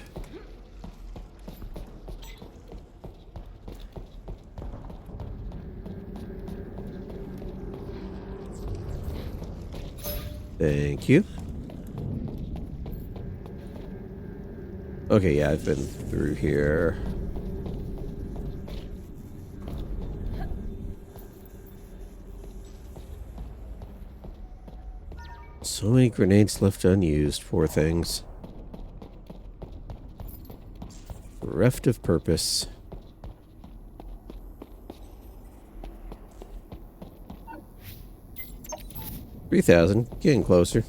Thank you. Okay, yeah, I've been through here. So many grenades left unused, poor things. Bereft of purpose. 3,000, getting closer.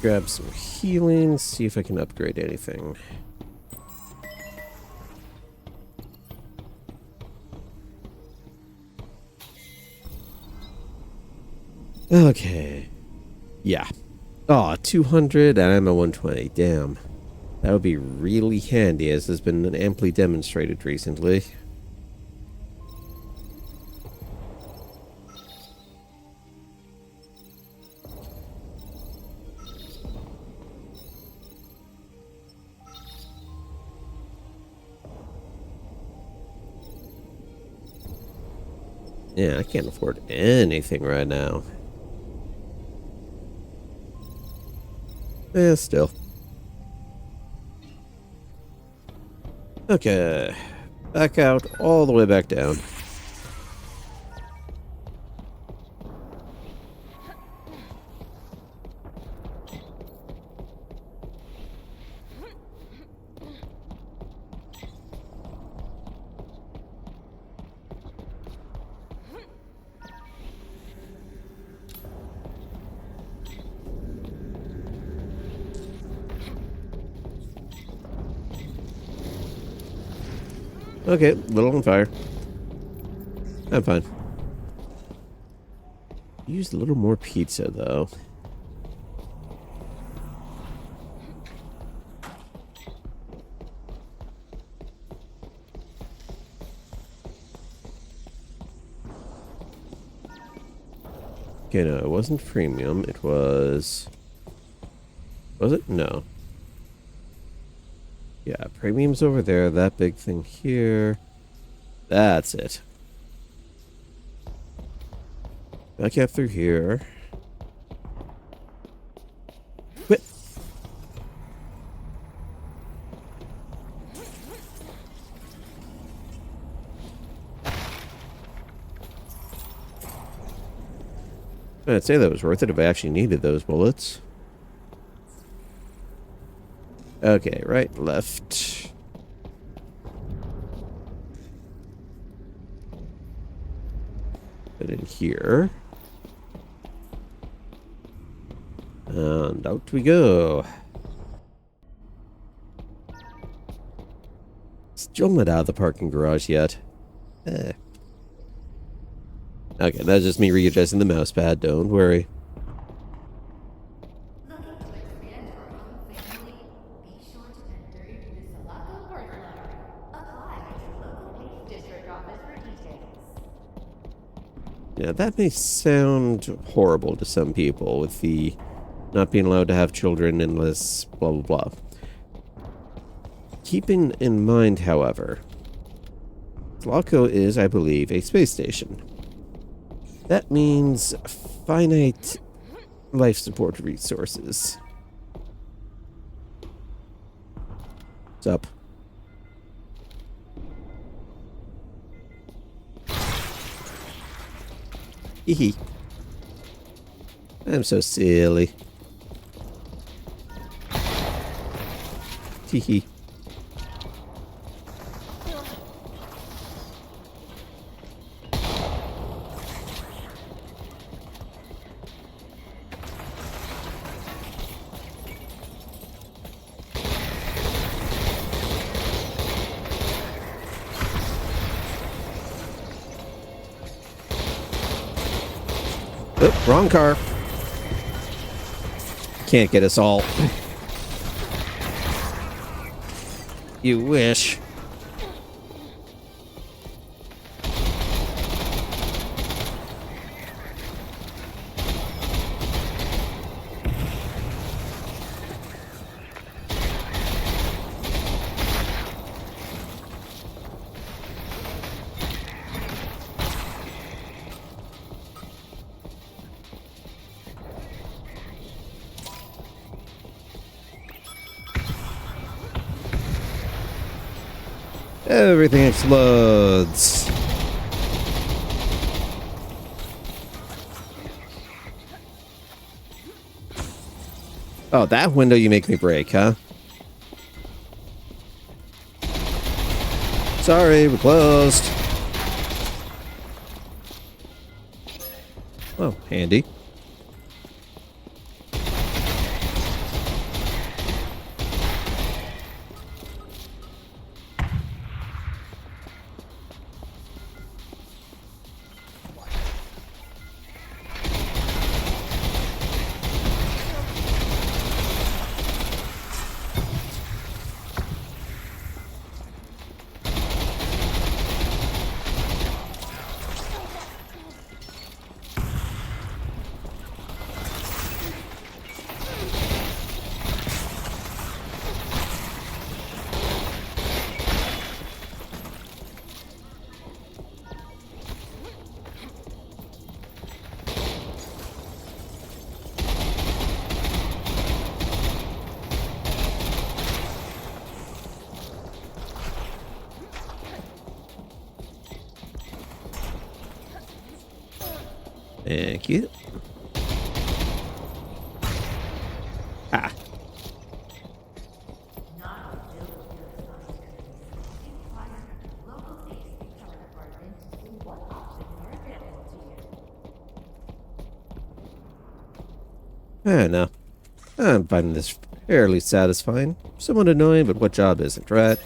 Grab some healing, see if I can upgrade anything. Okay. Yeah. Oh, 200 and I'm at 120. Damn. That would be really handy, as has been amply demonstrated recently. Yeah, I can't afford anything right now. Still. Okay. Back out, all the way back down. Okay, little on fire. I'm fine. Use a little more pizza, though. Okay, no, it wasn't premium. It was... Was it? No. Yeah, premium's over there. That big thing here. That's it. Back out through here. Quit. I'd say that was worth it if I actually needed those bullets. Okay, right, left. Put in here. And out we go. Still not out of the parking garage yet. Okay, that's just me readjusting the mouse pad, don't worry. Looking to expand your own family? Be sure to enter into the Selaco birth lottery. Apply at your local police district office for details. Yeah, that may sound horrible to some people with the not being allowed to have children unless blah blah blah. Keeping in mind, however, Selaco is, I believe, a space station. That means finite life support resources. What's up? Hee. I'm so silly. Hee. Oh, wrong car. Can't get us all. You wish. Everything explodes. Oh, that window you make me break, huh? Sorry, we're closed. Oh, handy. Thank you. Ah. Not filled with your responsibilities. Inquire at your local HR department to see what options are available to you. I don't know. I'm finding this fairly satisfying. Somewhat annoying, but what job isn't, right?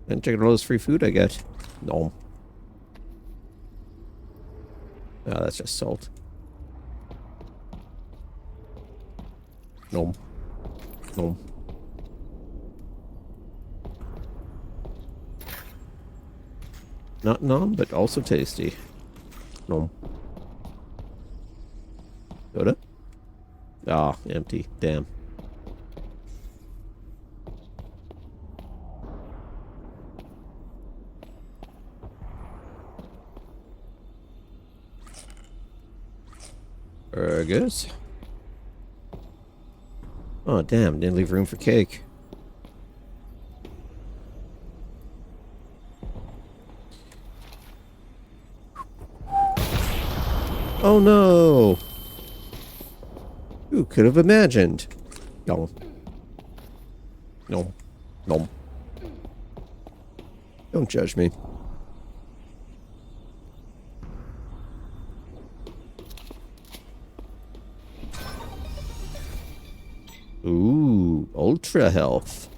And chicken rolls free food, I guess. No. Oh, that's just salt. No. No. Not nom, but also tasty. No. Soda? Ah, empty. Damn. Burgers. Oh, damn. Didn't leave room for cake. Oh, no. Who could have imagined? No. No. No. Don't judge me. Ooh, ultra health.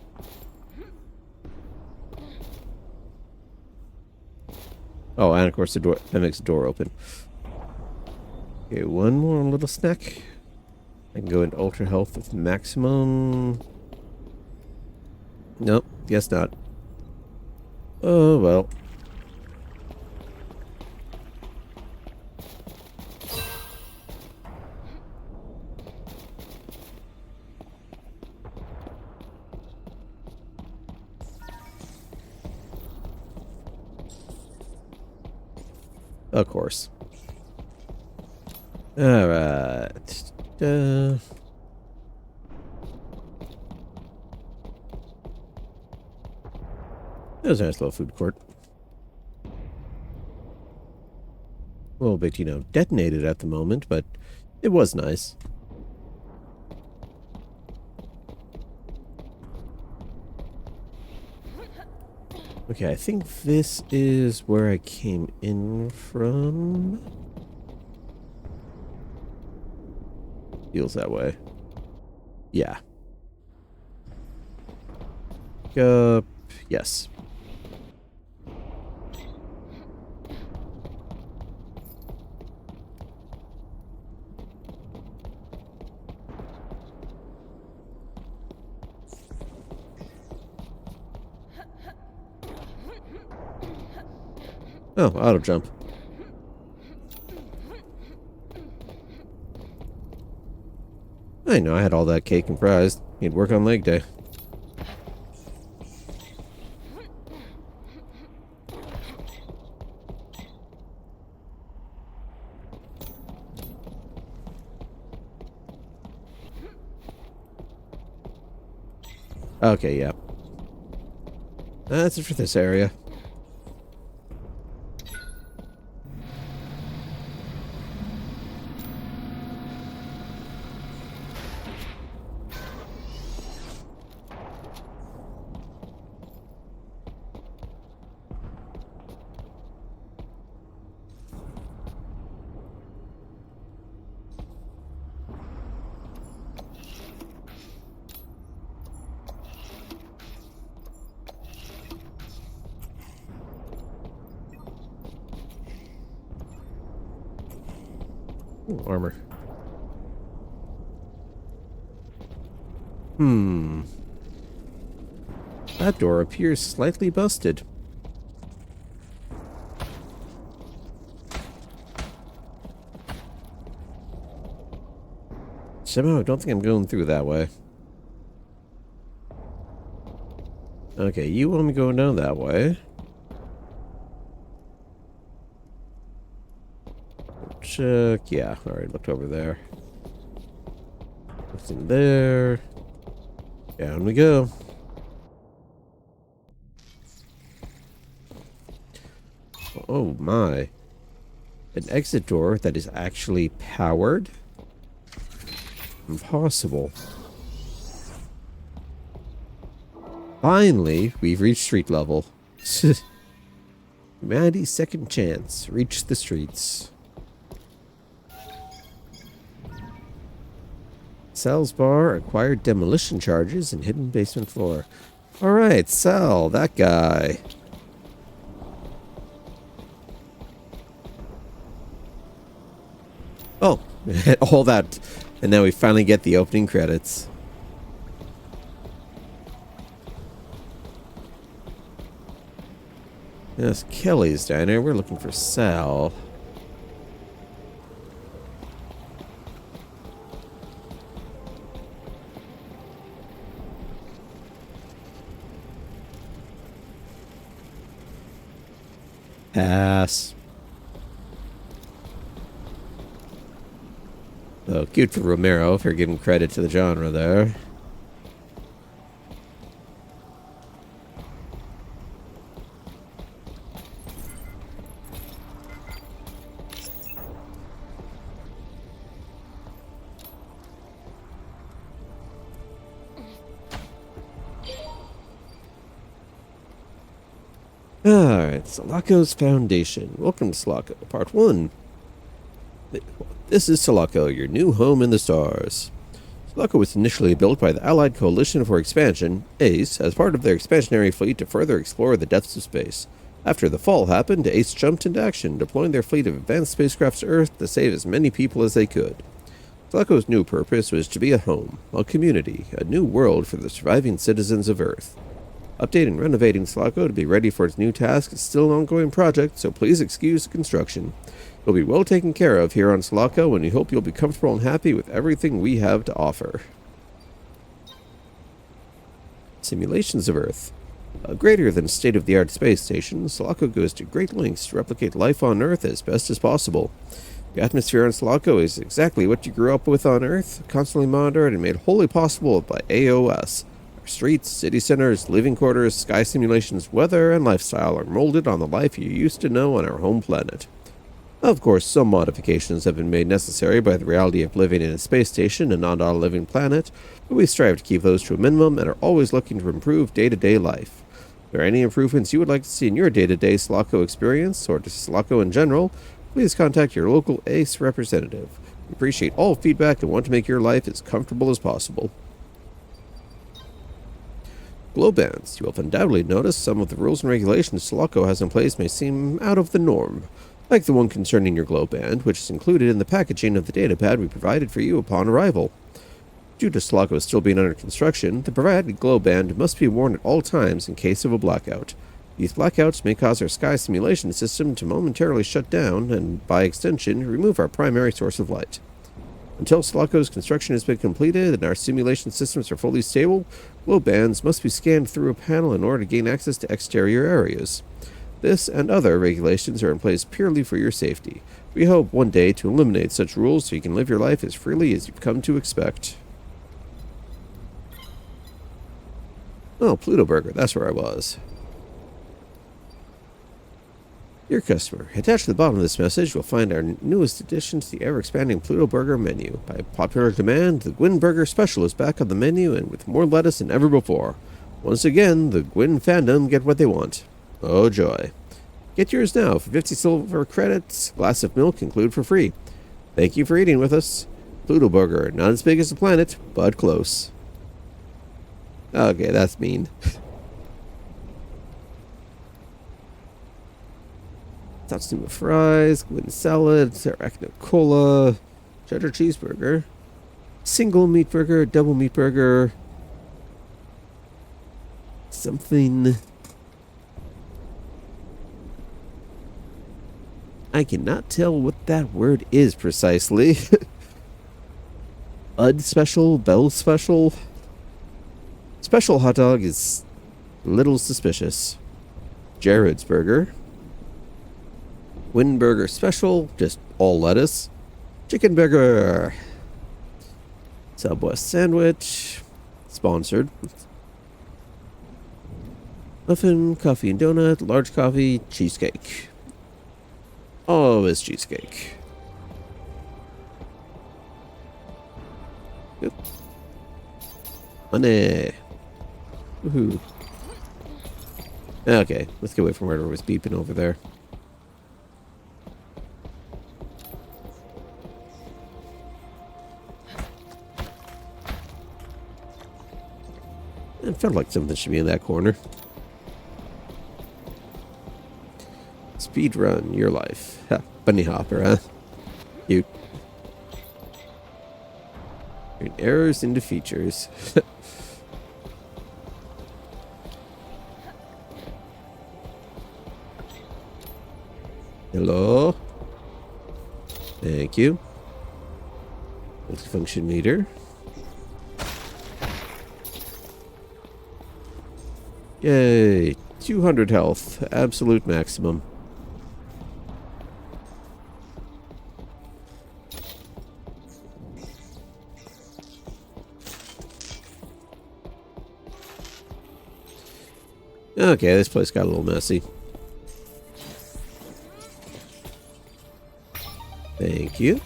Oh, and of course the door, that makes the door open. Okay, one more little snack. I can go into ultra health with maximum. Nope, guess not. Oh, well. Of course. Alright. There's a nice little food court. A little bit, you know, detonated at the moment, but it was nice. Okay, I think this is where I came in from. Feels that way. Yeah. Yes. Oh, auto jump. I know, I had all that cake and fries. Need work on leg day. Okay, yeah. That's it for this area. Ooh, armor. That door appears slightly busted. Somehow I don't think I'm going through that way. Okay, you want me going down that way. Check. Yeah, alright, looked over there. What's in there? Down we go. Oh my. An exit door that is actually powered? Impossible. Finally, we've reached street level. Humanity's second chance. Reach the streets. Sal's bar acquired demolition charges and hidden basement floor. Alright, Sal, that guy. Oh, all that. And now we finally get the opening credits. Yes, Kelly's diner. We're looking for Sal. Pass. Oh, cute for Romero for giving credit to the genre there. Alright, Selaco's Foundation. Welcome to Selaco, Part 1. This is Selaco, your new home in the stars. Selaco was initially built by the Allied Coalition for Expansion, ACE, as part of their expansionary fleet to further explore the depths of space. After the fall happened, ACE jumped into action, deploying their fleet of advanced spacecraft to Earth to save as many people as they could. Selaco's new purpose was to be a home, a community, a new world for the surviving citizens of Earth. Updating and renovating Selaco to be ready for its new task is still an ongoing project, so please excuse the construction. You'll be well taken care of here on Selaco, and we hope you'll be comfortable and happy with everything we have to offer. Simulations of Earth. A greater than state-of-the-art space station, Selaco goes to great lengths to replicate life on Earth as best as possible. The atmosphere on Selaco is exactly what you grew up with on Earth, constantly monitored and made wholly possible by AOS. Our streets, city centers, living quarters, sky simulations, weather, and lifestyle are molded on the life you used to know on our home planet. Of course, some modifications have been made necessary by the reality of living in a space station and not on a living planet, but we strive to keep those to a minimum and are always looking to improve day-to-day life. If there are any improvements you would like to see in your day-to-day Selaco experience, or just Selaco in general, please contact your local ACE representative. We appreciate all feedback and want to make your life as comfortable as possible. Glow bands. You have undoubtedly noticed some of the rules and regulations Selaco has in place may seem out of the norm, like the one concerning your glow band, which is included in the packaging of the datapad we provided for you upon arrival. Due to Selaco still being under construction, the provided glow band must be worn at all times in case of a blackout. These blackouts may cause our sky simulation system to momentarily shut down and, by extension, remove our primary source of light. Until Selaco's construction has been completed and our simulation systems are fully stable, glow bands must be scanned through a panel in order to gain access to exterior areas. This and other regulations are in place purely for your safety. We hope one day to eliminate such rules so you can live your life as freely as you've come to expect. Oh, Pluto Burger. That's where I was. Dear customer, attached to the bottom of this message, you'll find our newest addition to the ever-expanding Pluto Burger menu. By popular demand, the Gwyn Burger Special is back on the menu and with more lettuce than ever before. Once again, the Gwyn fandom get what they want. Oh joy. Get yours now for 50 silver credits, glass of milk included for free. Thank you for eating with us. Pluto Burger, not as big as the planet, but close. Okay, that's mean. Tatsuma fries, Gwyn salad, arachno cola, cheddar cheeseburger, single meat burger, double meat burger, something. I cannot tell what that word is precisely. Ud special, Bell special. Special hot dog is a little suspicious. Jared's burger. Gwyn Burger Special, just all lettuce. Chicken burger. Southwest sandwich. Sponsored. Muffin, coffee and donut, large coffee, cheesecake. Oh, it's cheesecake. Yep. Money. Woohoo. Okay, let's get away from whatever was beeping over there. It felt like something should be in that corner. Speed run your life. Ha, bunny hopper, huh? Cute. Turn errors into features. Hello. Thank you. Multifunction meter. Yay. 200 health. Absolute maximum. Okay, this place got a little messy. Thank you.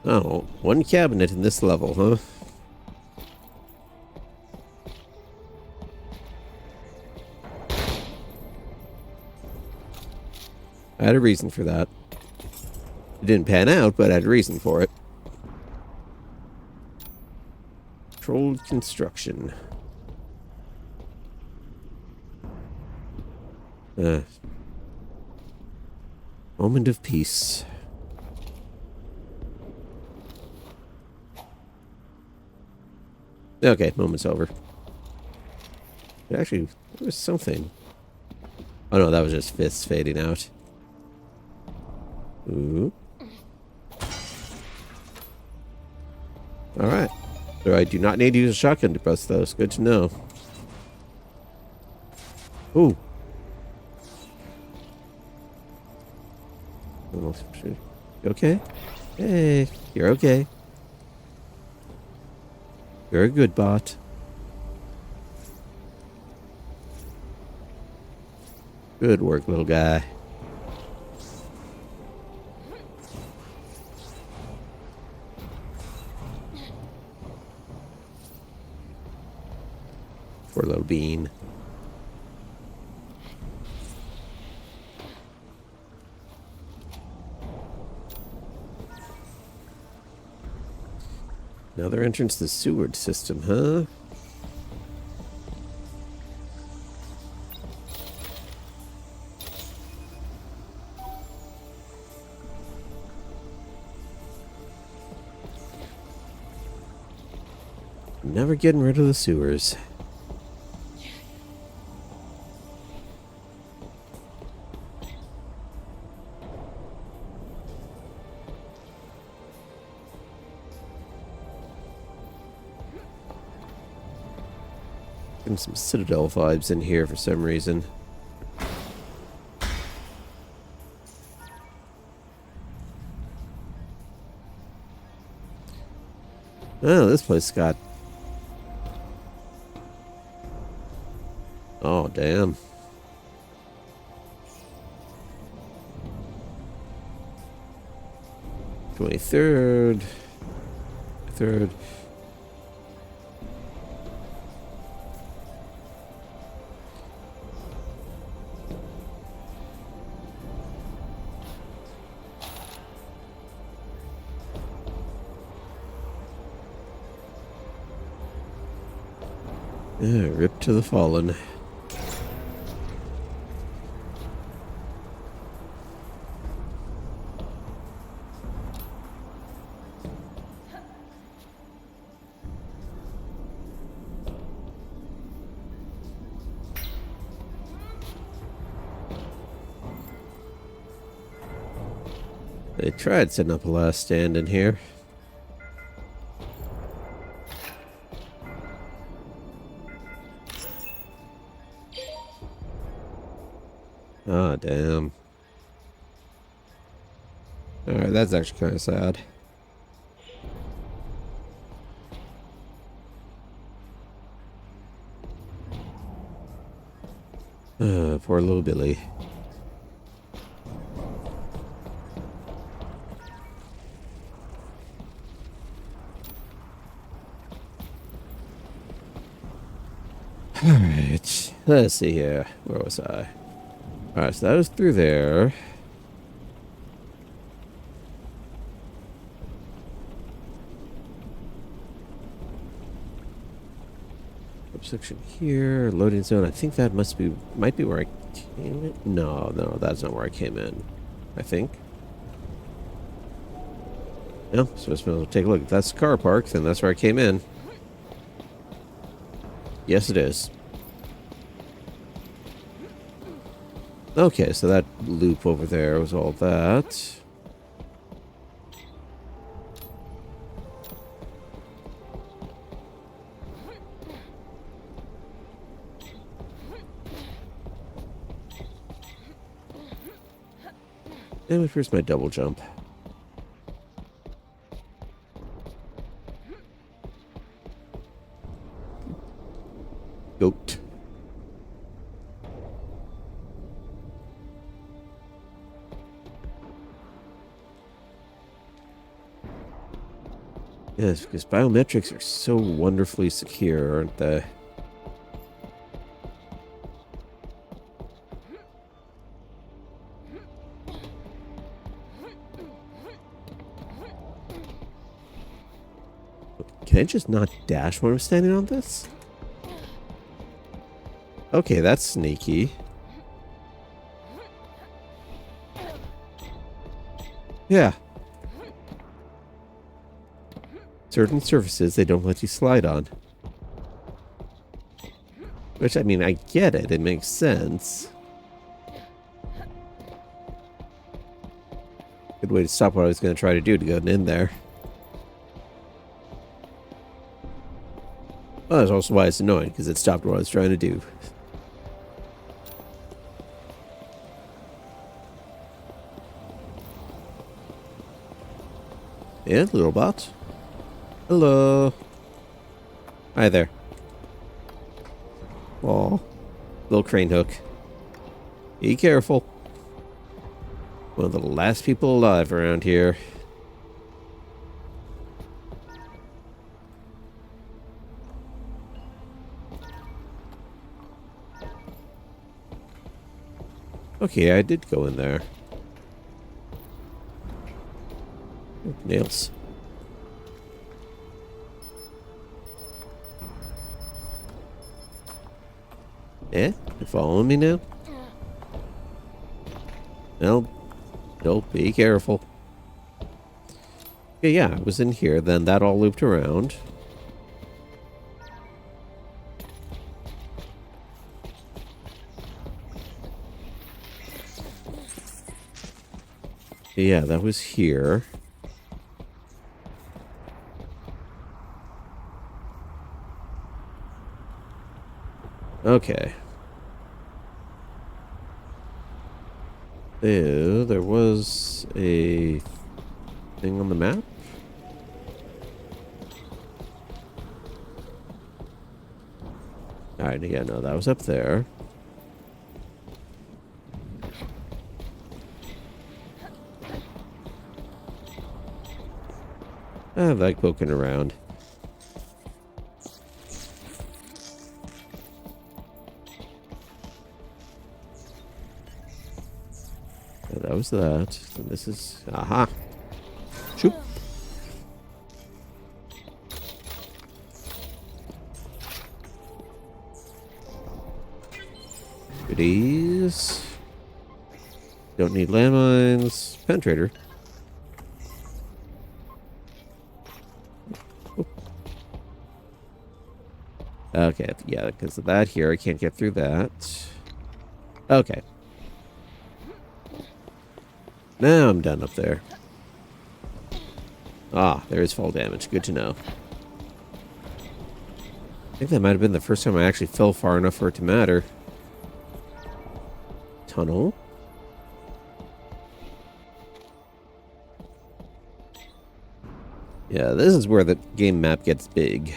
Oh, one cabinet in this level, huh? I had a reason for that. It didn't pan out, but I had a reason for it. Controlled construction. Moment of peace. Okay, moment's over. Actually, there was something. Oh no, that was just fists fading out. Ooh. Alright. So I do not need to use a shotgun to press those. Good to know. Ooh. You okay? Hey, you're okay. You're a good bot. Good work, little guy. Poor little bean. Another entrance to the sewage system, huh? Never getting rid of the sewers. Getting some Citadel vibes in here for some reason. Oh, this place got damn. Third. Rip to the fallen. They tried setting up a last stand in here. Ah, damn. Alright, that's actually kind of sad. Poor little Billy. Alright, let's see here. Where was I? Alright, so that was through there. Section here, loading zone. I think that might be where I came in. No, that's not where I came in. I think. No, so let's take a look. If that's the car park, then that's where I came in. Yes, it is. Okay, so that loop over there was all that. And here's my double jump. Goat. Yes, because biometrics are so wonderfully secure, aren't they? Can I just not dash when I'm standing on this? Okay, that's sneaky. Yeah. Certain surfaces they don't let you slide on. Which, I mean, I get it. It makes sense. Good way to stop what I was going to try to do to go in there. Well, that's also why it's annoying, because it stopped what I was trying to do. Yeah, little bot. Hello. Hi there. Aw. Little crane hook. Be careful. One of the last people alive around here. Okay, I did go in there. Nails. Eh? You following me now? No. Nope, be careful. Okay, yeah, I was in here, then that all looped around. Yeah, that was here. Okay. Ew, there was a thing on the map? Alright, yeah, no, that was up there. I like poking around. So that was that. So this is... Aha! Shoop! Goodies. Don't need landmines. Penetrator. Okay, yeah, because of that here, I can't get through that. Okay. Now I'm done up there. Ah, there is fall damage. Good to know. I think that might have been the first time I actually fell far enough for it to matter. Tunnel. Yeah, this is where the game map gets big.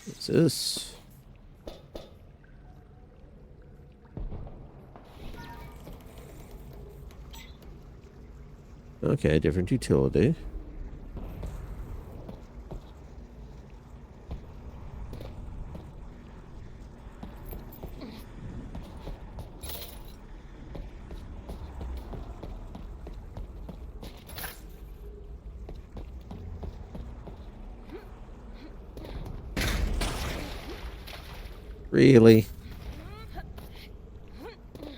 What's this? Okay, different utility. Really?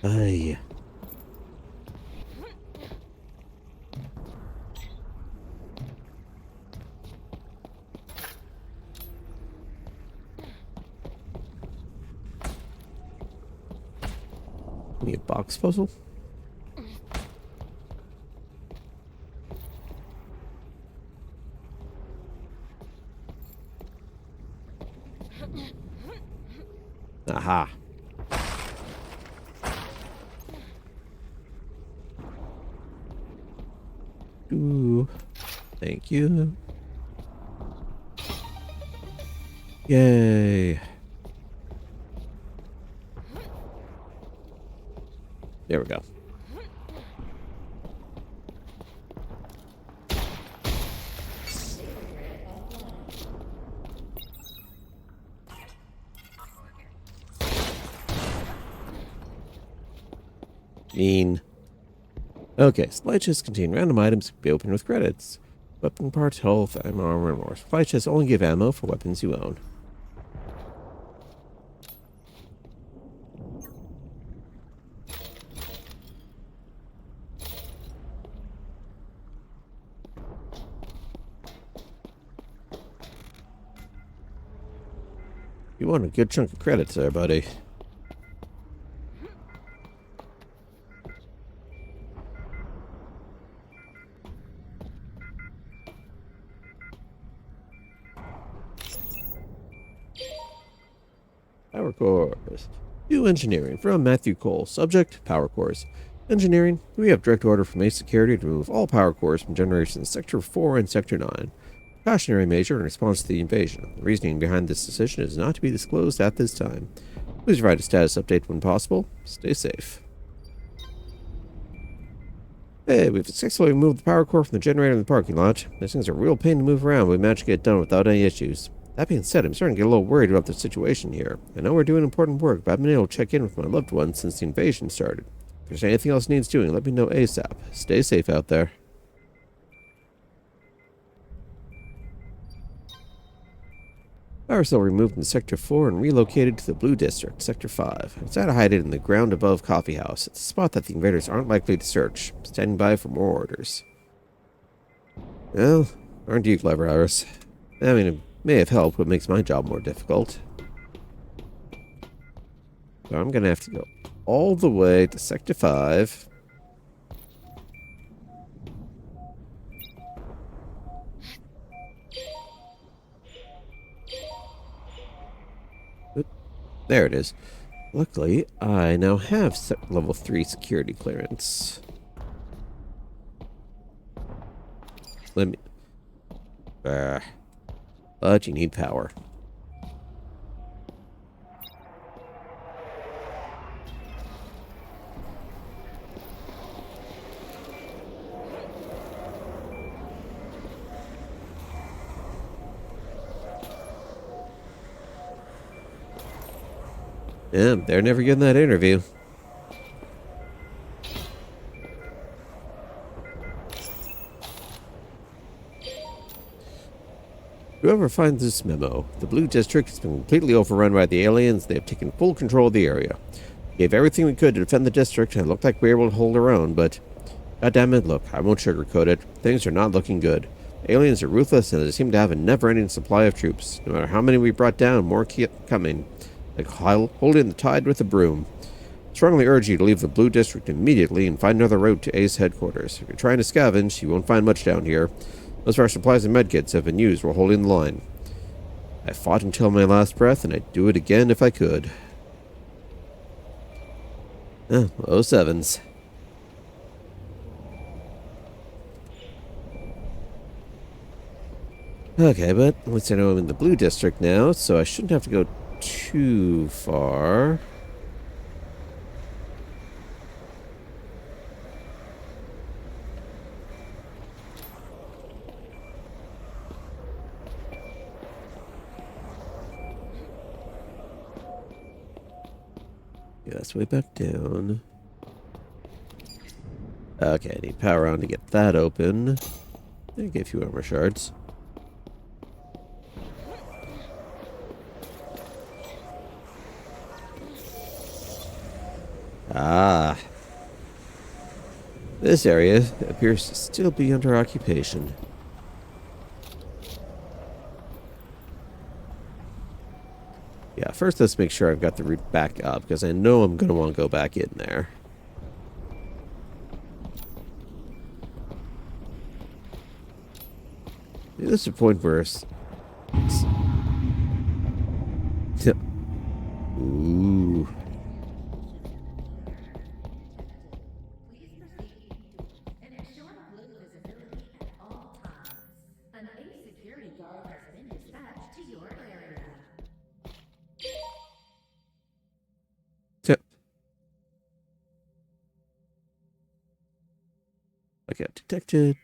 Ay. Give me a box puzzle? Aha. Ooh. Thank you. Yay. There we go. Mean. Okay, supply chests contain random items to be opened with credits. Weapon parts, health, ammo, armor, and more. Supply chests only give ammo for weapons you own. You want a good chunk of credits there, buddy. Power cores. New engineering from Matthew Cole. Subject, power cores. Engineering, we have direct order from Ace Security to remove all power cores from generations Sector 4 and Sector 9. Cautionary measure in response to the invasion. The reasoning behind this decision is not to be disclosed at this time. Please provide a status update when possible. Stay safe. Hey, we've successfully removed the power core from the generator in the parking lot. These things are a real pain to move around, but we managed to get it done without any issues. That being said, I'm starting to get a little worried about the situation here. I know we're doing important work, but I've been able to check in with my loved ones since the invasion started. If there's anything else needs doing, let me know ASAP. Stay safe out there. Power cell removed in Sector 4 and relocated to the Blue District, Sector 5. I decided to hide it in the ground above Coffee House. It's a spot that the invaders aren't likely to search. Standing by for more orders. Well, aren't you clever, Iris? I mean, it may have helped, but makes my job more difficult. So I'm gonna have to go all the way to Sector 5. There it is. Luckily, I now have level 3 security clearance. Let me... but you need power. Yeah, they're never getting that interview. Whoever finds this memo, the Blue District has been completely overrun by the aliens. They have taken full control of the area. We gave everything we could to defend the district, and it looked like we were able to hold our own, but... Goddammit, look, I won't sugarcoat it. Things are not looking good. Aliens are ruthless, and they seem to have a never-ending supply of troops. No matter how many we brought down, more keep coming. Like holding the tide with a broom. Strongly urge you to leave the Blue District immediately and find another route to Ace headquarters. If you're trying to scavenge, you won't find much down here. Most of our supplies and medkits have been used while holding the line. I fought until my last breath, and I'd do it again if I could. Low sevens. Okay, but at least I know I'm in the Blue District now, so I shouldn't have to go too far. Yeah, that's way back down. Okay, I need power on to get that open. There, get a few armor shards. Ah. This area appears to still be under occupation. Yeah, first let's make sure I've got the route back up, because I know I'm going to want to go back in there. This is a point where ooh. Please proceed and ensure blue visibility at all times. An ACE security guard has been dispatched to your area. Tip. I got detected.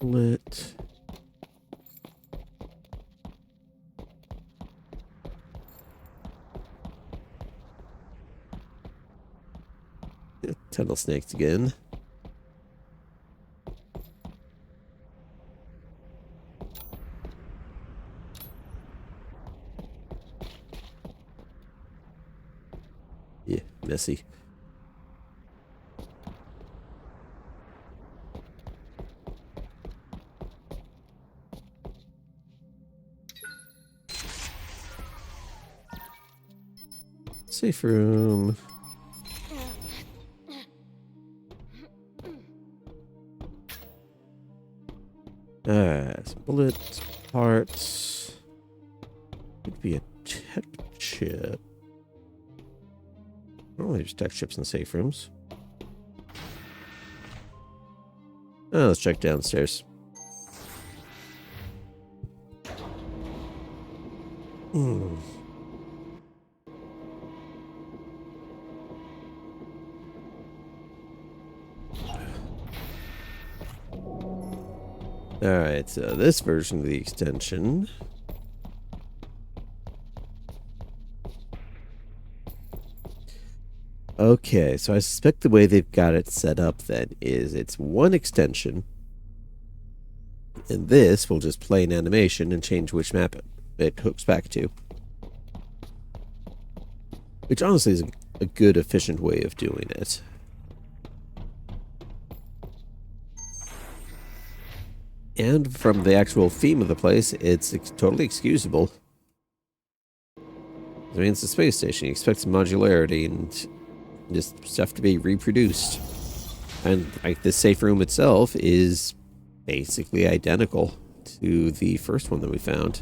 Lit. Tunnel snakes again. Yeah, messy. Safe room. Some bullet parts. Could be a tech chip. Oh, there's tech chips in the safe rooms. Let's check downstairs. Alright, so this version of the extension. Okay, so I suspect the way they've got it set up then is it's one extension, and this will just play an animation and change which map it hooks back to. Which honestly is a good, efficient way of doing it. And from the actual theme of the place, it's totally excusable. I mean, it's a space station. You expect some modularity and just stuff to be reproduced. And like the safe room itself is basically identical to the first one that we found.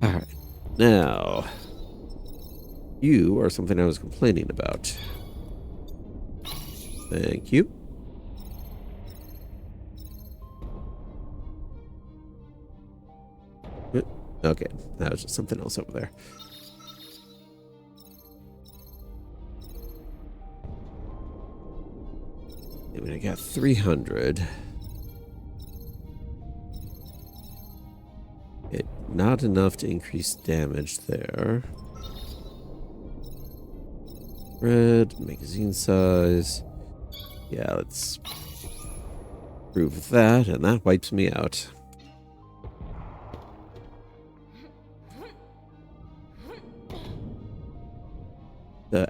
Alright. Now, you are something I was complaining about. Thank you. Okay, that was just something else over there. I mean, I got 300. Okay, not enough to increase damage there. Red, magazine size. Yeah, let's prove that, and that wipes me out.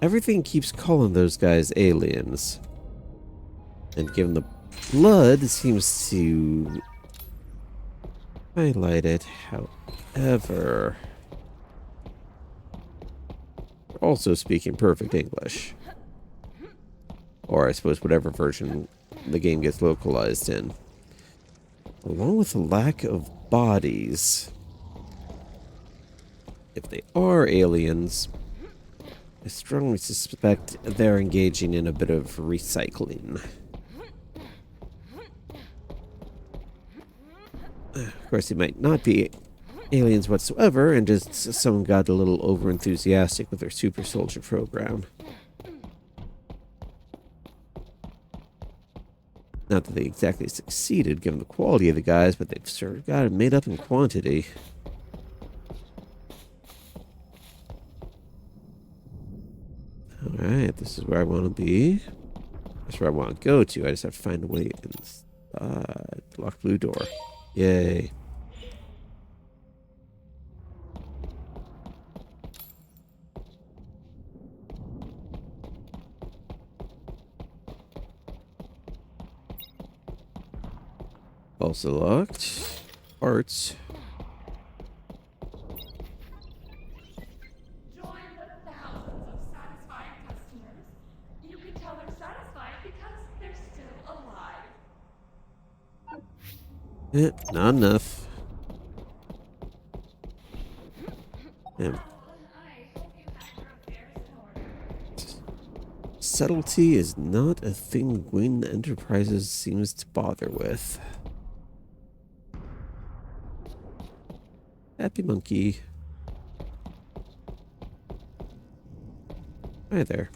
Everything keeps calling those guys aliens. And given the blood, it seems to highlight it. However, they're also speaking perfect English. Or I suppose whatever version the game gets localized in. Along with the lack of bodies, if they are aliens, I strongly suspect they're engaging in a bit of recycling. Of course, they might not be aliens whatsoever, and just someone got a little over-enthusiastic with their super soldier program. Not that they exactly succeeded, given the quality of the guys, but they've sort of got it made up in quantity. Alright, this is where I want to be. That's where I want to go to. I just have to find a way inside. Locked blue door. Yay. Also locked. Parts. Join the thousands of satisfied customers. You can tell they're satisfied because they're still alive. Not enough. Damn. I hope you have your affairs in order. Subtlety is not a thing Gwyn Enterprises seems to bother with. Happy monkey. Hi there.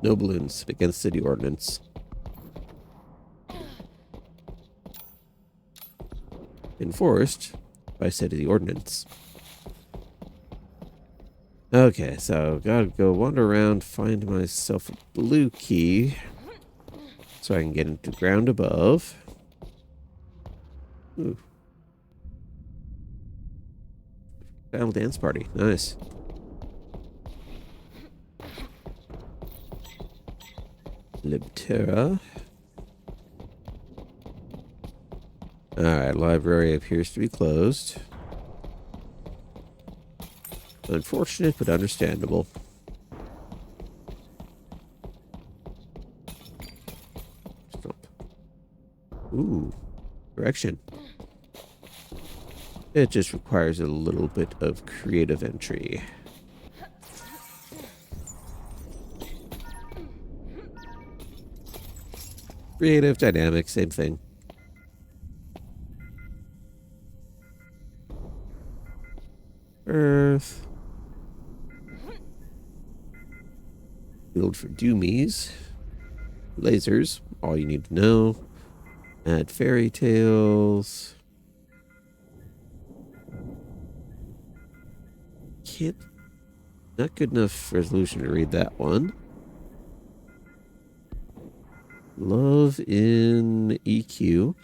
No balloons against city ordinance. Enforced by city ordinance. Okay, so gotta go wander around, find myself a blue key so I can get into ground above. Ooh. Final dance party. Nice. Libterra. Alright, library appears to be closed. Unfortunate, but understandable. Stop. Ooh, correction. It just requires a little bit of creative entry. Creative, dynamic, same thing. Earth. Build for doomies. Lasers, all you need to know. Add fairy tales. Can't. Not good enough resolution to read that one. Love in EQ.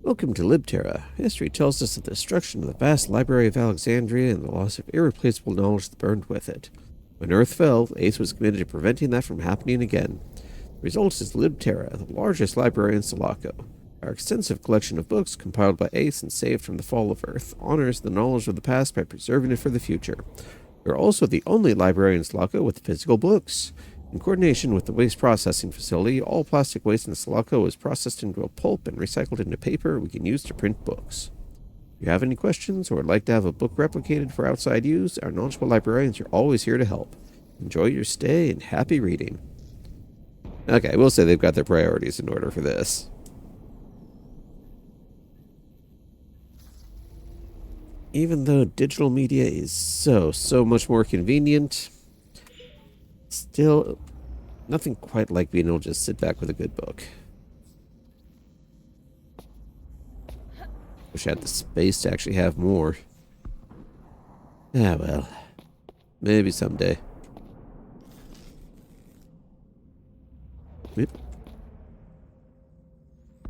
Welcome to Libterra. History tells us of the destruction of the vast Library of Alexandria and the loss of irreplaceable knowledge that burned with it. When Earth fell, Ace was committed to preventing that from happening again. The result is Libterra, the largest library in Selaco. Our extensive collection of books, compiled by Ace and saved from the fall of Earth, honors the knowledge of the past by preserving it for the future. We are also the only library in Selaco with physical books. In coordination with the waste processing facility, all plastic waste in Selaco is processed into a pulp and recycled into paper we can use to print books. If you have any questions or would like to have a book replicated for outside use, our knowledgeable librarians are always here to help. Enjoy your stay and happy reading. Okay, I will say they've got their priorities in order for this. Even though digital media is so much more convenient, still nothing quite like being able to just sit back with a good book. Wish I had the space to actually have more. Ah, well. Maybe someday. Oop.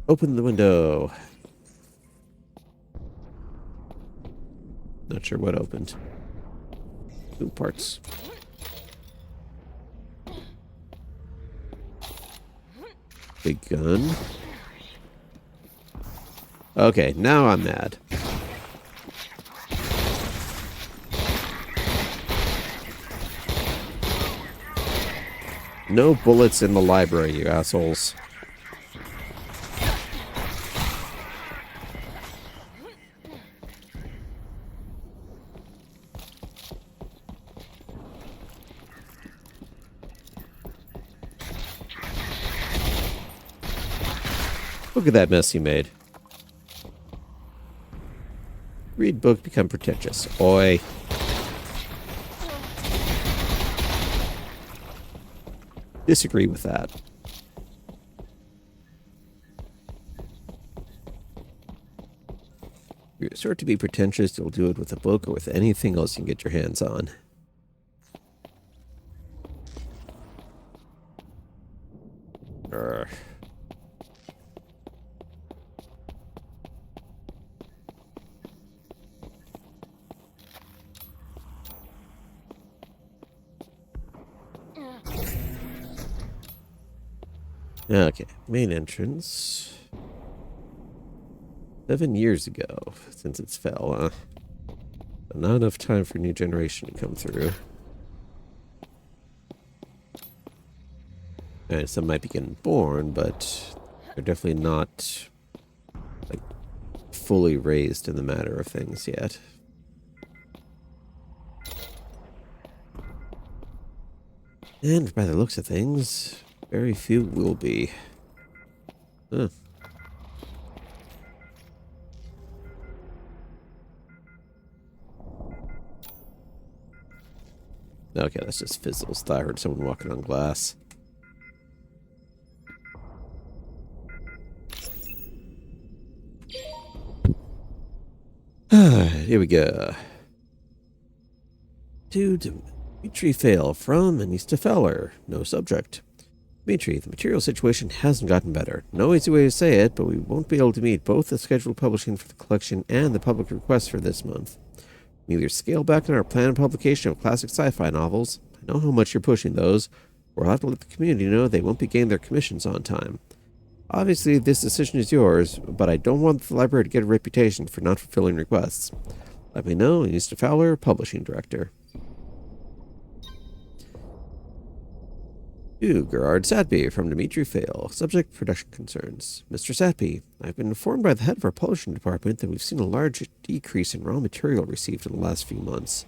Open the window. Not sure what opened. Ooh, parts. Big gun. Okay, now I'm mad. No bullets in the library, you assholes. Look at that mess you made. Read book, become pretentious. Oi. Disagree with that. If you're sort to be pretentious, you'll do it with a book or with anything else you can get your hands on. Urgh. Okay, main entrance. 7 years ago, since it's fell, huh? Not enough time for a new generation to come through. And some might be getting born, but they're definitely not, like, fully raised in the matter of things yet. And by the looks of things, very few will be. Huh. Okay, that's just fizzles. I heard someone walking on glass. Here we go. To Dimitri Fail from Anista Feller. No subject. Dimitri, the material situation hasn't gotten better. No easy way to say it, but we won't be able to meet both the scheduled publishing for the collection and the public requests for this month. We either scale back on our planned publication of classic sci-fi novels, I know how much you're pushing those, or I'll have to let the community know they won't be getting their commissions on time. Obviously, this decision is yours, but I don't want the library to get a reputation for not fulfilling requests. Let me know, Anista Fowler, Publishing Director. To Gerard Satby from Dimitri Fail. Subject, production concerns. Mr. Satby, I've been informed by the head of our publishing department that we've seen a large decrease in raw material received in the last few months.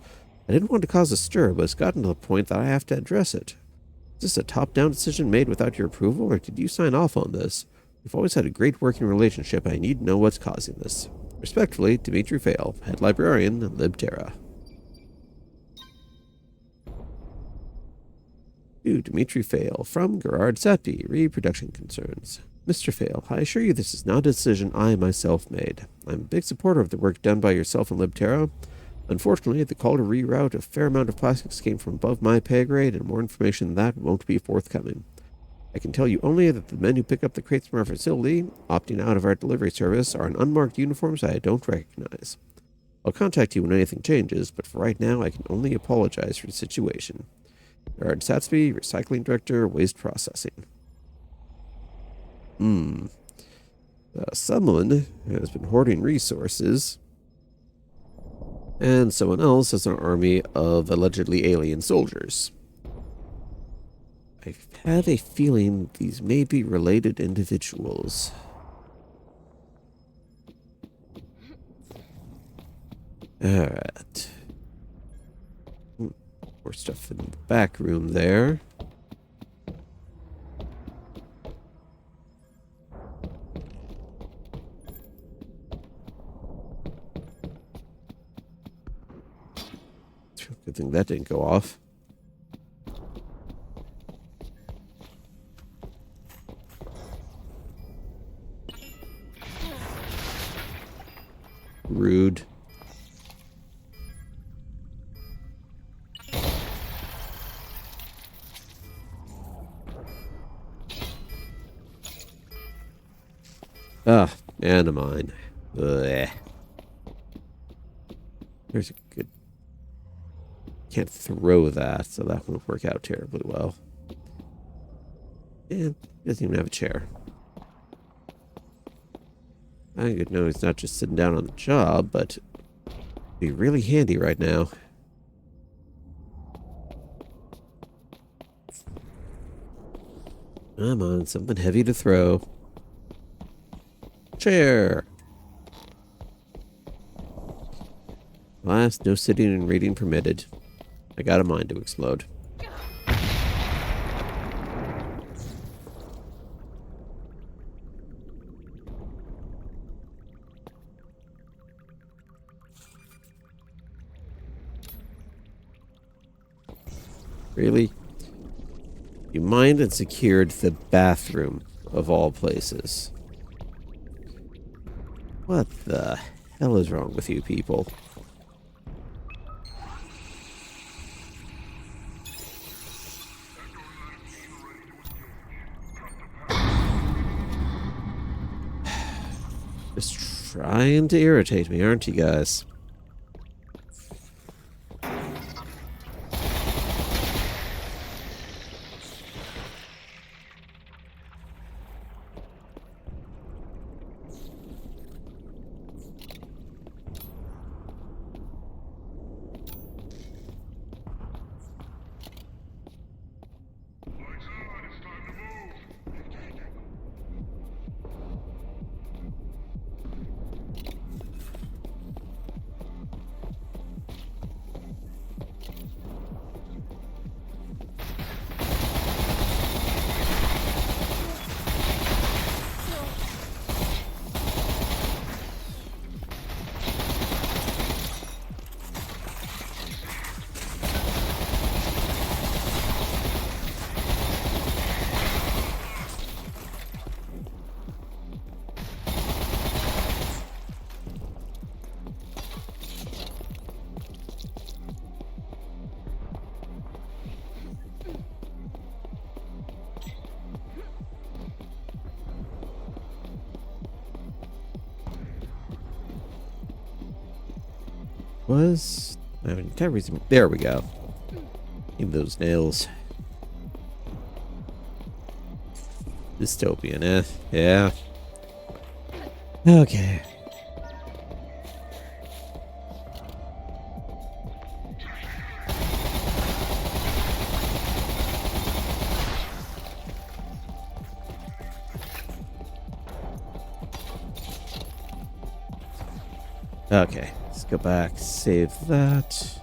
I didn't want to cause a stir, but it's gotten to the point that I have to address it. Is this a top-down decision made without your approval, or did you sign off on this? We've always had a great working relationship, and I need to know what's causing this. Respectfully, Dimitri Fail, Head Librarian, Libterra. To Dimitri Fail from Gerard Satby, reproduction concerns. Mr. Fail, I assure you this is not a decision I myself made. I'm a big supporter of the work done by yourself and Libterra. Unfortunately, the call to reroute a fair amount of plastics came from above my pay grade, and more information than that won't be forthcoming. I can tell you only that the men who pick up the crates from our facility, opting out of our delivery service, are in unmarked uniforms I don't recognize. I'll contact you when anything changes, but for right now, I can only apologize for the situation. Gerard Satsby, Recycling Director, Waste Processing. Someone has been hoarding resources, and someone else has an army of allegedly alien soldiers. I have a feeling these may be related individuals. Alright. More stuff in the back room there. Good thing that didn't go off. Rude. Ah, Anamine. Ugh. There's a good... Can't throw that, so that won't work out terribly well. And he doesn't even have a chair. I could know he's not just sitting down on the job, but it'd be really handy right now. Come on, something heavy to throw. Chair! Last, no sitting and reading permitted. I got a mind to explode. Really? You mined and secured the bathroom of all places. What the hell is wrong with you people? Just trying to irritate me, aren't you guys? I mean, can't reason. There we go. Give those nails. Dystopian, eh? Yeah. Okay. Okay, let's go back, save that.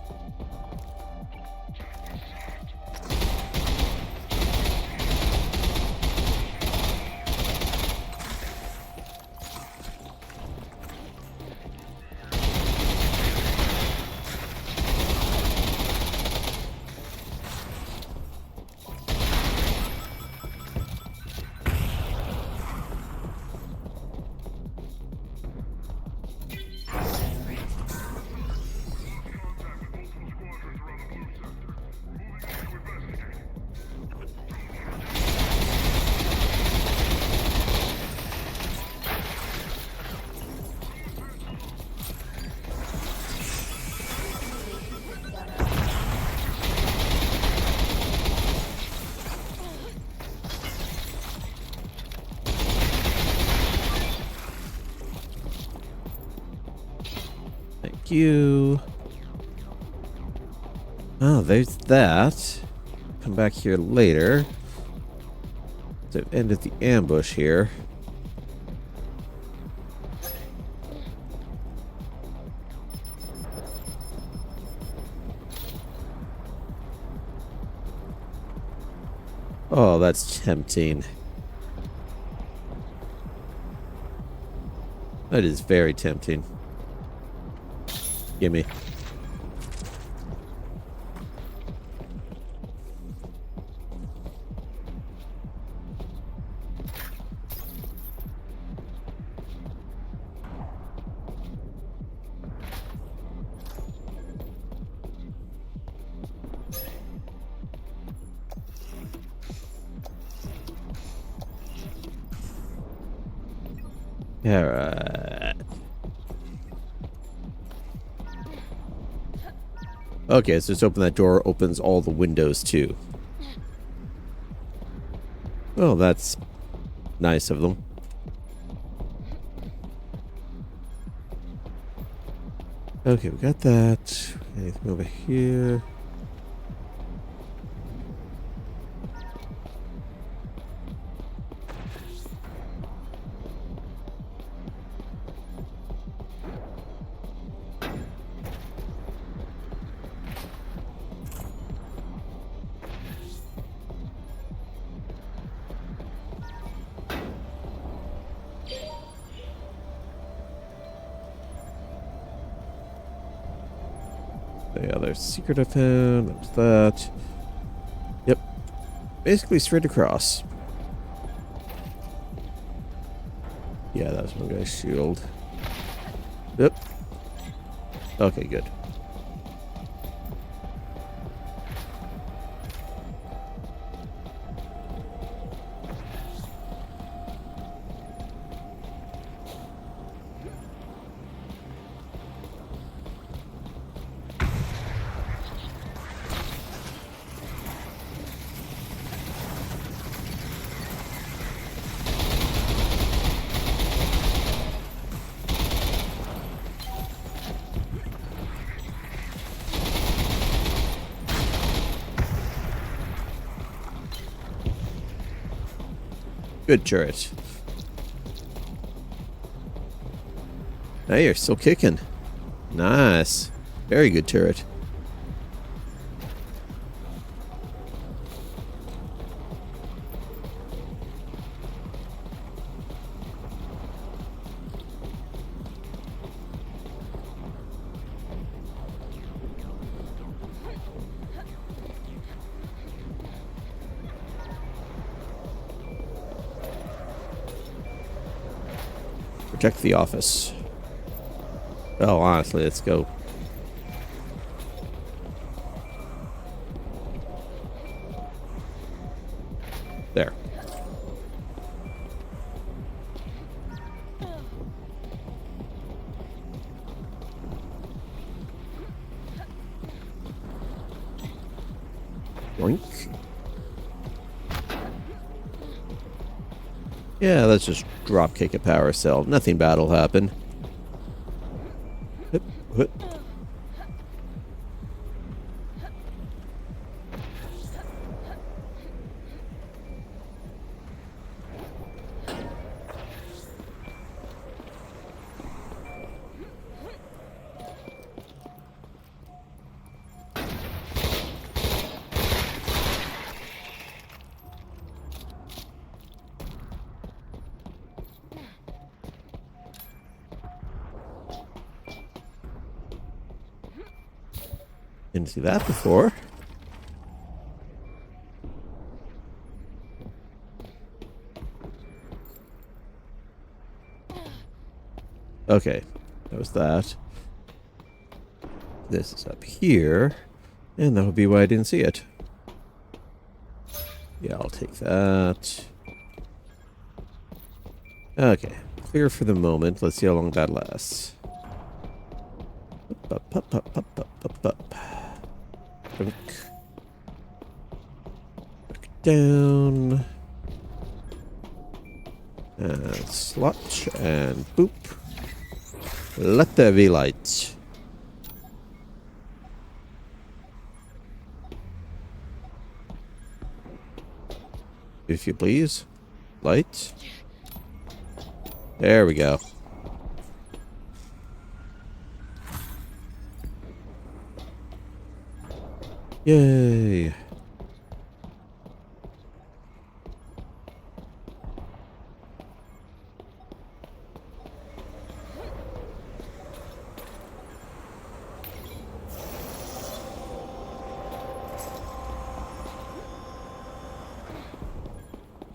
you. Oh, there's that. Come back here later. So I've ended the ambush here. Oh, that's tempting. That is very tempting. Gimme. Alright. Okay, so just open that door, opens all the windows too. Oh, that's nice of them. Okay, we got that. Anything over here? The other secret I found. There's that. Yep. Basically straight across. Yeah, that was one guy's shield. Yep. Okay, good. Good turret. Hey, you're still kicking. Nice. Very good turret. Protect the office. Oh, honestly, let's go. There. Boink. Yeah, let's just drop kick a power cell. Nothing bad will happen. Hup, hup. Didn't see that before. Okay, that was that. This is up here, and that would be why I didn't see it. Yeah, I'll take that. Okay, clear for the moment. Let's see how long that lasts. Up, up, up, up, up, up, up. Dunk. Back down. And slot and boop. Let there be light. If you please. Light. There we go. Yay.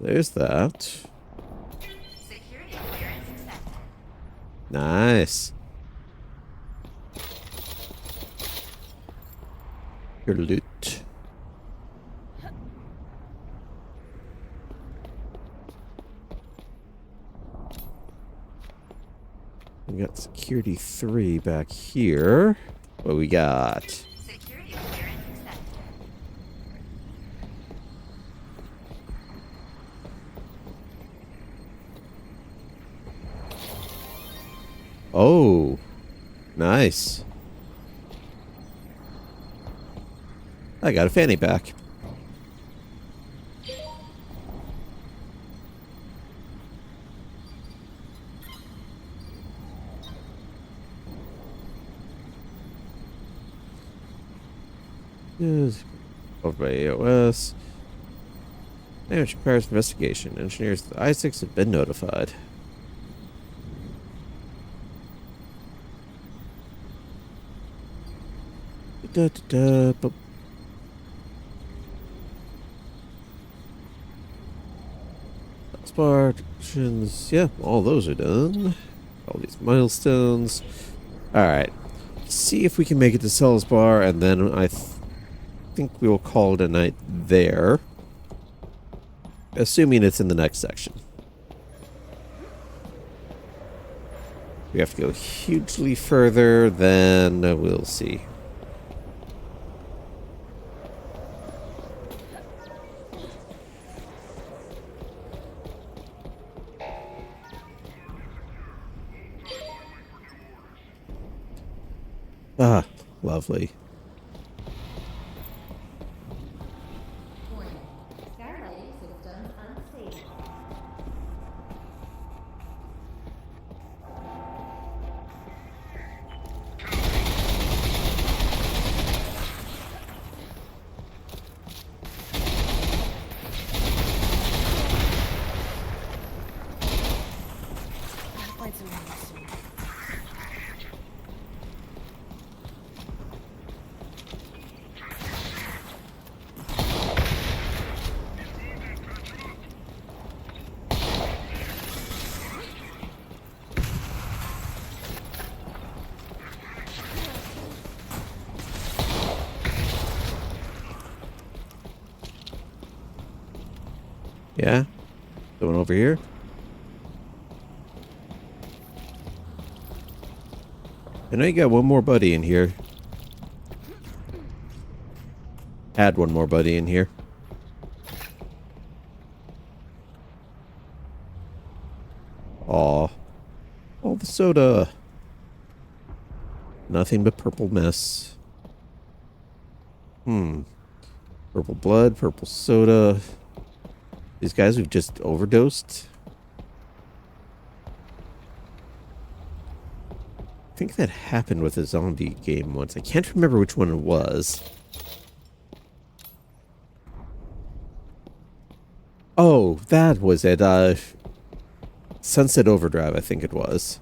There's that. Security clearance accepted. Nice. Your loot. We got security 3 back here. What we got? Security clearance accepted. Oh, nice. I got a fanny pack. Yes. Over by AOS. Damage requires investigation. Engineers at the I-6 have been notified. Da, da, da, bu- Spartans. Yeah, all those are done. All these milestones. Alright. See if we can make it to Selsbar, and then I think we will call it a night there. Assuming it's in the next section. We have to go hugely further, then we'll see. Ah, lovely. Warning. Skylighting systems unstable. Find some answers. Yeah? Going over here? I know you got one more buddy in here. Add one more buddy in here. Aw. All the soda. Nothing but purple mess. Purple blood, purple soda. These guys who've just overdosed. I think that happened with a zombie game once. I can't remember which one it was. Oh, that was it. Sunset Overdrive, I think it was.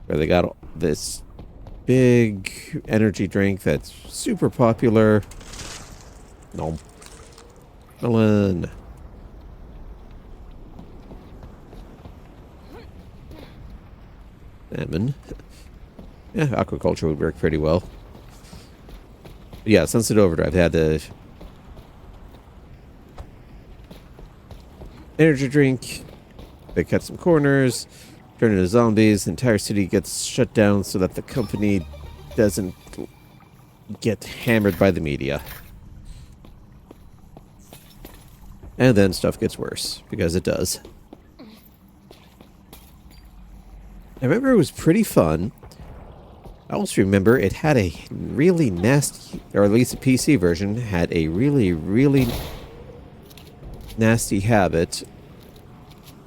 Where they got this big energy drink that's super popular. No. Melon. Salmon. Yeah, aquaculture would work pretty well. But yeah, Sunset Overdrive had the energy drink. They cut some corners, turn into zombies. The entire city gets shut down so that the company doesn't get hammered by the media. And then stuff gets worse, because it does. I remember it was pretty fun. I also remember it had a really nasty, or at least the PC version, had a really, really nasty habit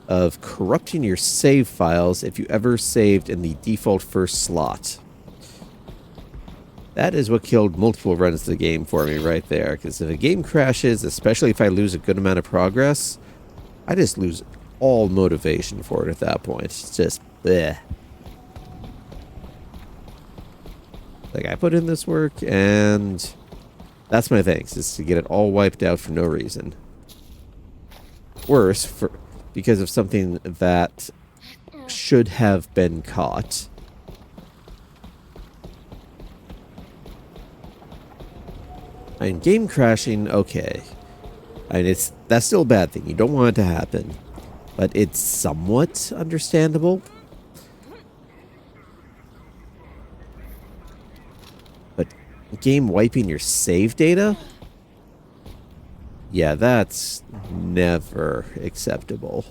of corrupting your save files if you ever saved in the default first slot. That is what killed multiple runs of the game for me right there. Because if a game crashes, especially if I lose a good amount of progress, I just lose all motivation for it at that point. It's just, bleh. Like, I put in this work, and that's my thanks, is to get it all wiped out for no reason. Worse, because of something that should have been caught. I mean, game crashing, okay. I mean, that's still a bad thing. You don't want it to happen. But it's somewhat understandable. But game wiping your save data? Yeah, that's never acceptable.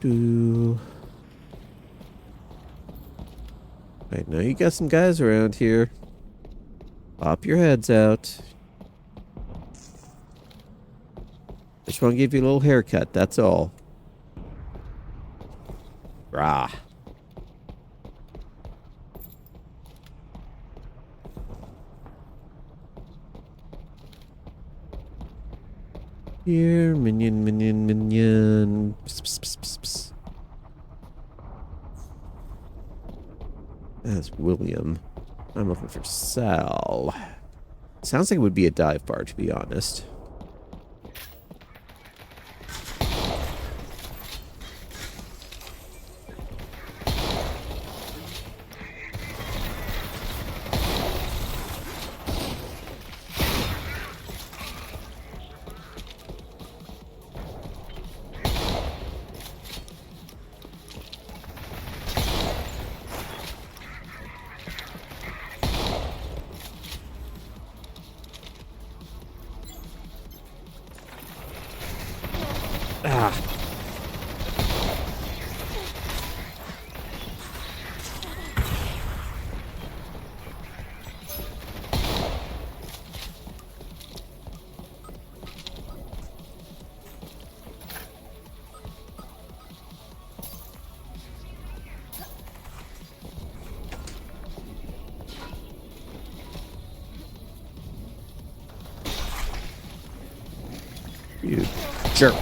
I know you got some guys around here. Pop your heads out. Just want to give you a little haircut, that's all. Rah. Here, minion, minion, minion. Psst, psst, psst, psst, psst. That's William. I'm looking for Sal. Sounds like it would be a dive bar, to be honest. Ah. You jerk.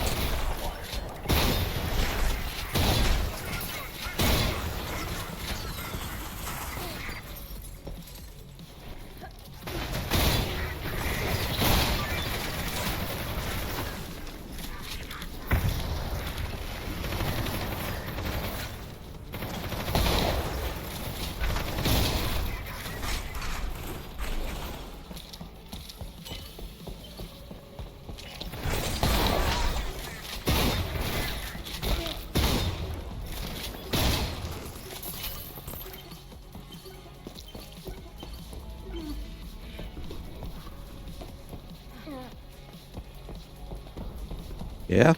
Yeah?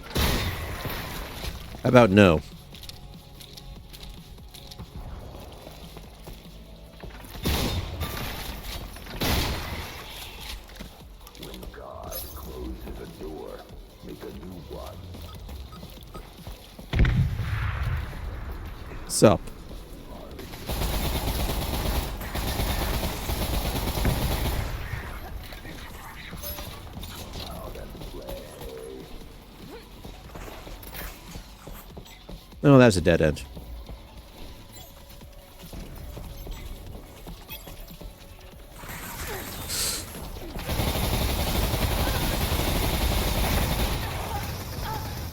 How about no? When God closes a door, make a new one. Sup? No, that's a dead end.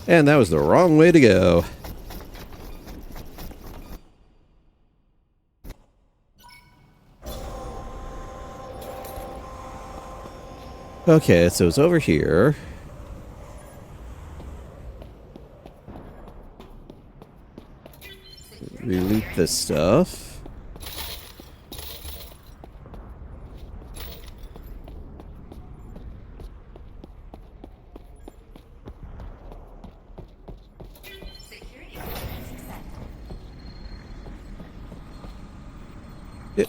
And that was the wrong way to go. Okay, so it's over here. Reloot this stuff. It.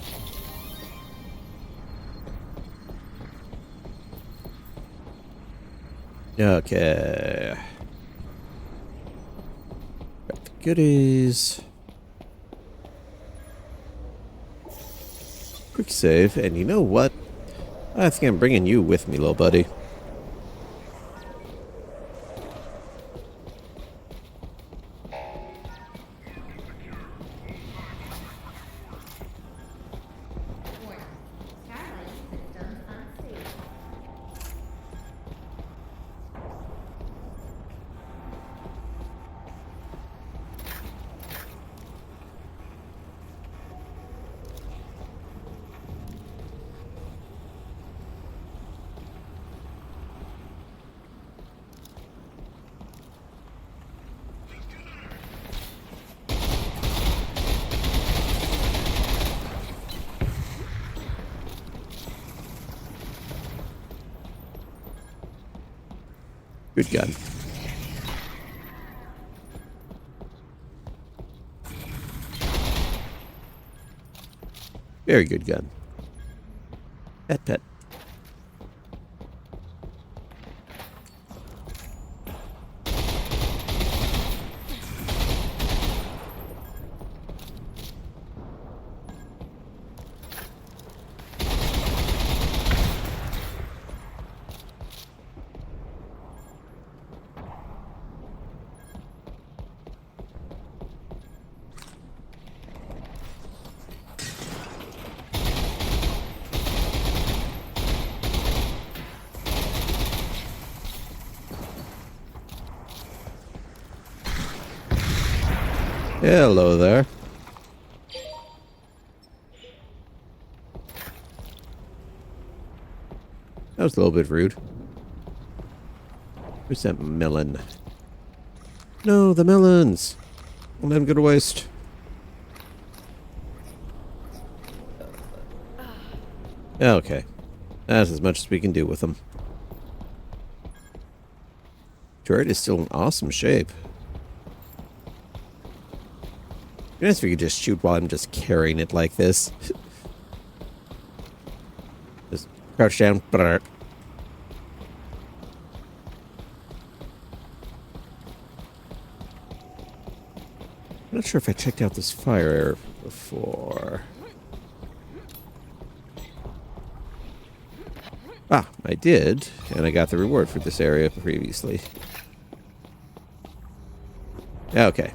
Okay. Got the goodies. Quick save, and you know what? I think I'm bringing you with me, little buddy. Warning. Skylight systems unstable. Good gun. Very good gun. Pet pet. Hello there. That was a little bit rude. Where's that melon? No, the melons! Don't let them go to waste. Okay. That's as much as we can do with them. Turret is still in awesome shape. It'd be nice if we could just shoot while I'm just carrying it like this. Just crouch down. Brr. I'm not sure if I checked out this fire area before. Ah, I did, and I got the reward for this area previously. Okay.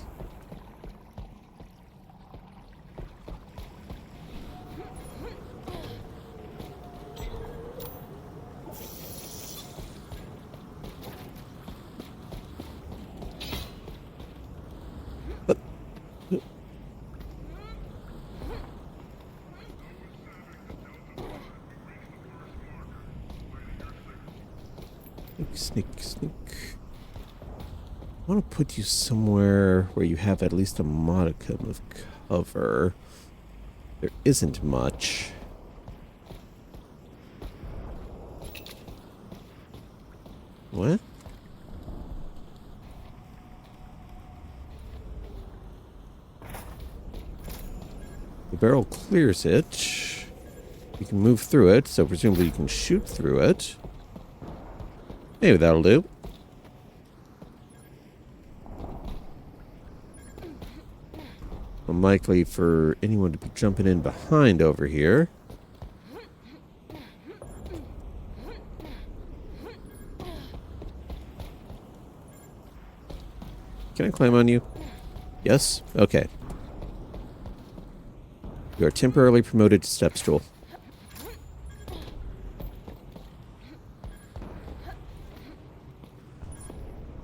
Sneak, sneak. I want to put you somewhere where you have at least a modicum of cover. There isn't much. What? The barrel clears it. You can move through it, so presumably you can shoot through it. Maybe that'll do. Unlikely for anyone to be jumping in behind over here. Can I climb on you? Yes? Okay. You are temporarily promoted to step stool.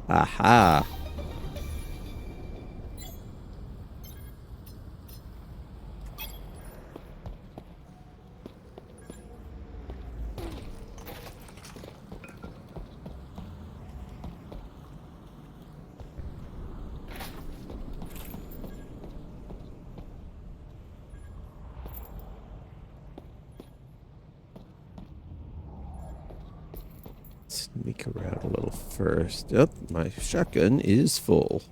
Aha. Sneak around a little first. Yep, my shotgun is full.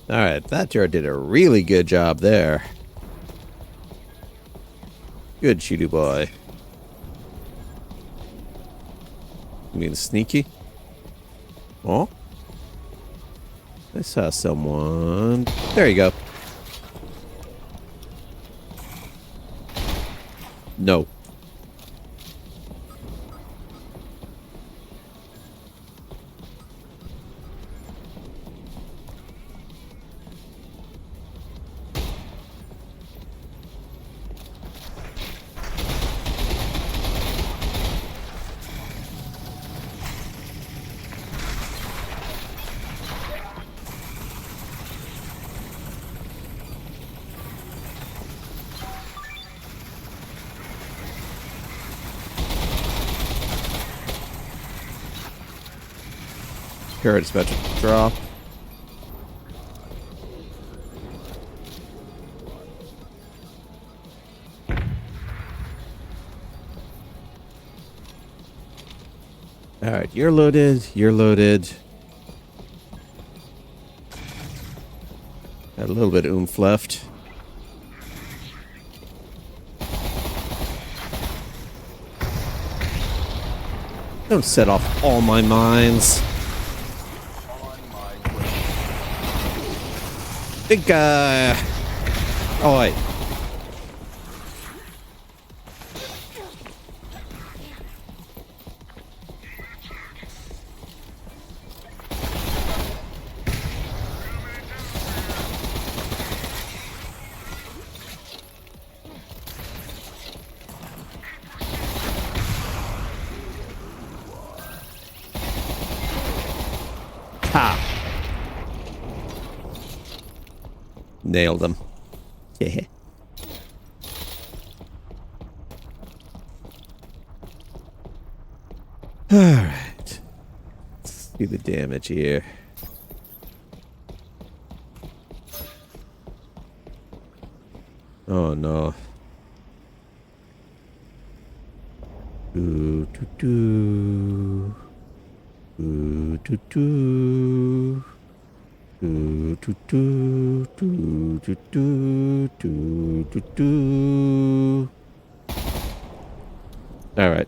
Alright, that turret did a really good job there. Good shooty boy. You mean sneaky? Oh? I saw someone. There you go. No. Turret's about to drop. Alright, you're loaded. You're loaded. Got a little bit of oomph left. Don't set off all my mines. Big guy. Oh, wait. Ha! Nailed him. Yeah. Alright. Let's do the damage here. Oh no. Ooh, doo, doo. Ooh, doo, doo. Do do do do do do do do do. All right.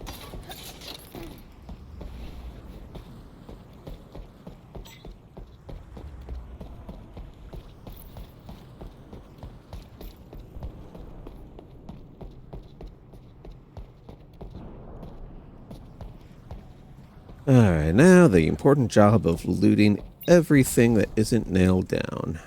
All right. Now the important job of looting everything that isn't nailed down.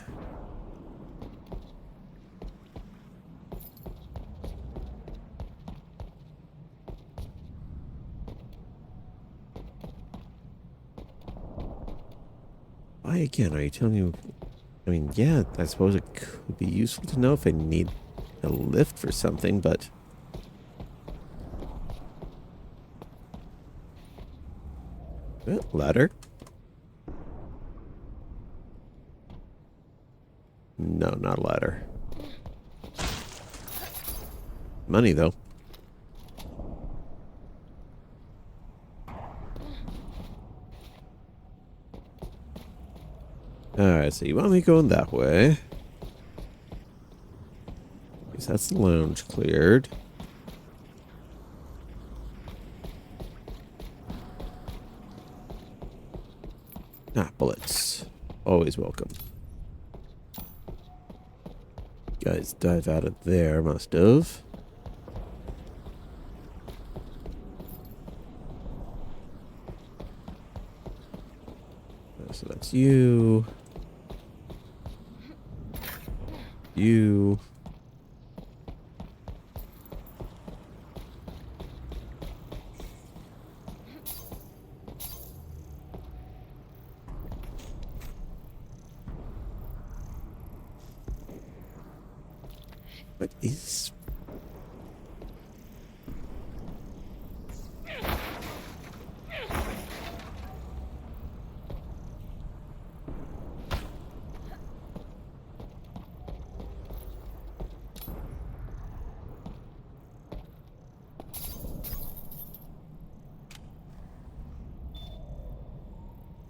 Why again? Are you telling me? I mean, yeah, I suppose it could be useful to know if I need a lift for something, but... ladder? No, not a ladder. Money, though. Alright, so you want me going that way. Guess that's the lounge cleared. Ah, bullets. Always welcome. Guys dive out of there, must have. So that's you. You. What is...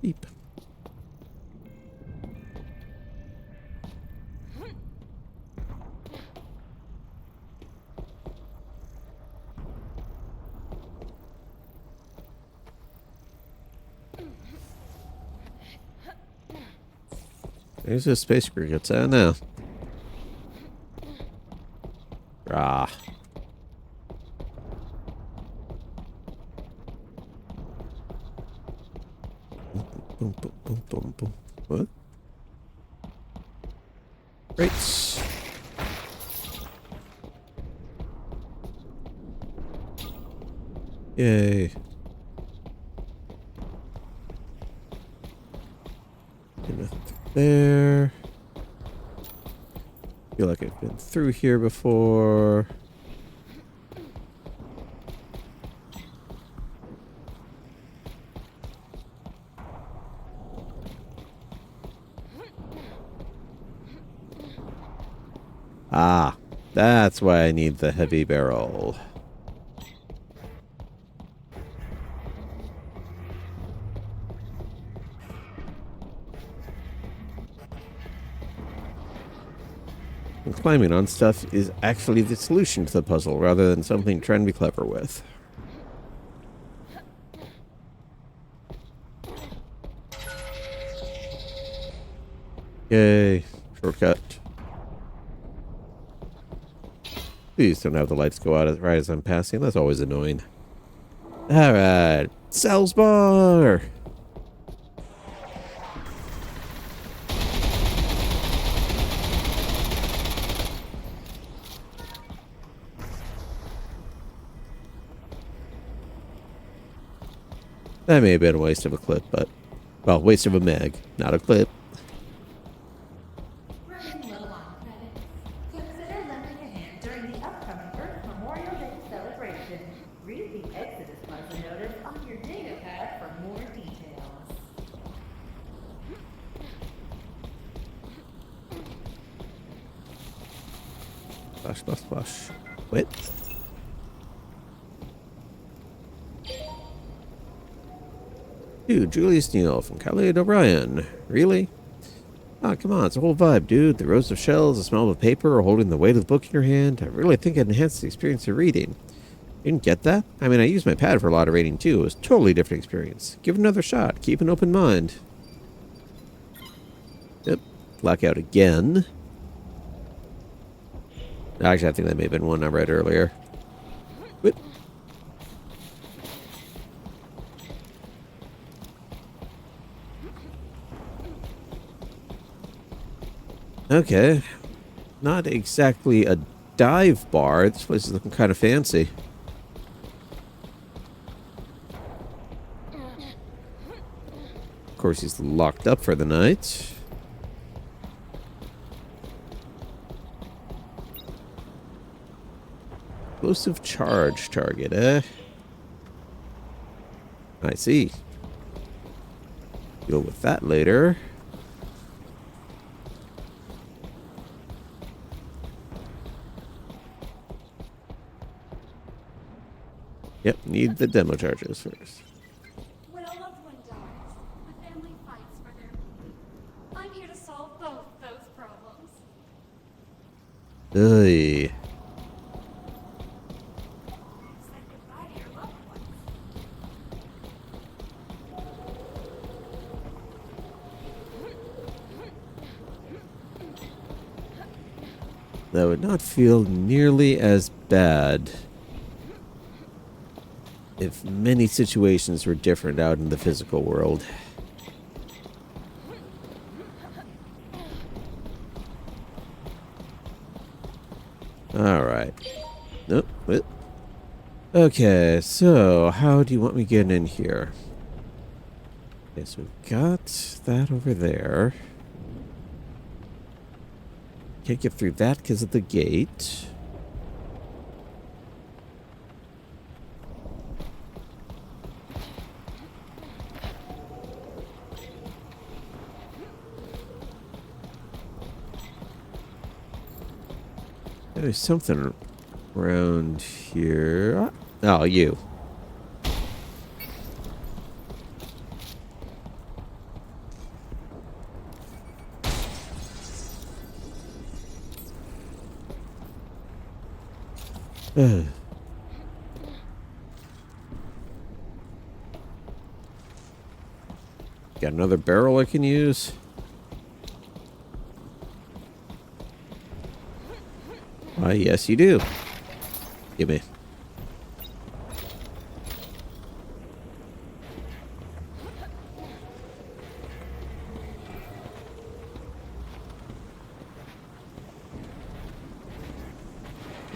Beep. There's the space crickets. I don't know. Ah. Boom, boom, boom, boom, boom. What? Great. Yay. Nothing there. Feel like I've been through here before. Ah, that's why I need the heavy barrel. And climbing on stuff is actually the solution to the puzzle rather than something trying to be clever with. Yay, shortcut. Please don't have the lights go out right as I'm passing. That's always annoying. Alright, Sal's Bar! That may have been a waste of a clip, but... Well, waste of a meg, not a clip. Running low on credits. Consider lending a hand during the upcoming Earth Memorial Day celebration. Read the Exodus Plaza notice on your data pad for more details. Splash, splash, splash. Wait. Dude, Julius Neal from Khaled O'Brien. Really? Ah, come on, it's a whole vibe, dude. The rows of shells, the smell of paper, or holding the weight of the book in your hand. I really think it enhanced the experience of reading. You didn't get that? I mean, I used my pad for a lot of reading, too. It was a totally different experience. Give it another shot. Keep an open mind. Yep. Black out again. Actually, I think that may have been one I read earlier. Whip. Okay. Not exactly a dive bar. This place is looking kind of fancy. Of course, he's locked up for the night. Explosive charge target, eh? I see. Deal with that later. Yep, need the demo charges first. When a loved one dies, the family fights for their meaning. I'm here to solve both those problems. Ugh. Say goodbye to your loved ones. That would not feel nearly as bad if many situations were different out in the physical world. Alright. Nope. Wait. Okay, so how do you want me getting in here? Okay, so we've got that over there. Can't get through that because of the gate. There's something around here. Oh, you. Ugh. Got another barrel I can use. Why, yes, you do. Give me.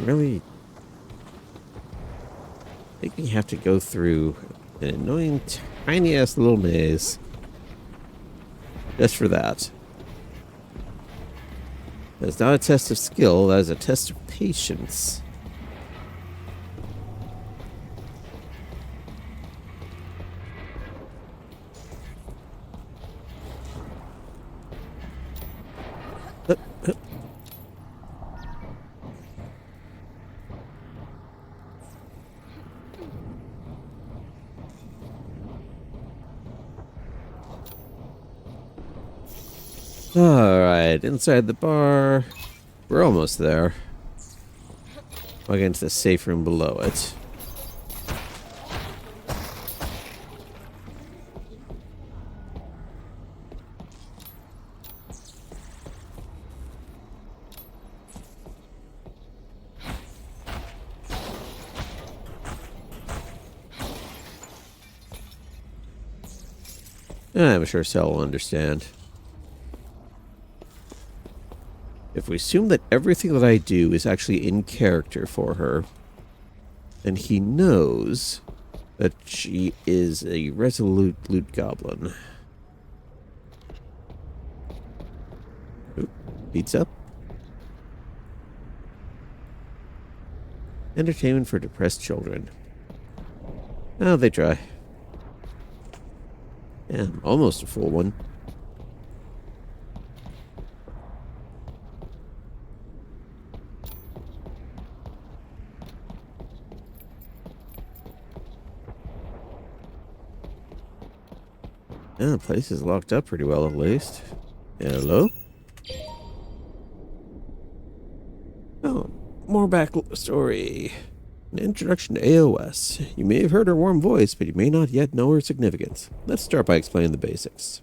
Really make me have to go through an annoying tiny ass little maze just for that. That's not a test of skill, that is a test of patience. Alright, inside the bar. We're almost there. I'll get into the safe room below it. I'm sure Sel will understand. If we assume that everything that I do is actually in character for her, then he knows that she is a resolute loot goblin. Oop, pizza. Entertainment for depressed children. Oh, they try. Yeah, almost a full one. Yeah, the place is locked up pretty well, at least. Hello? Oh, more backstory. An introduction to AOS. You may have heard her warm voice, but you may not yet know her significance. Let's start by explaining the basics.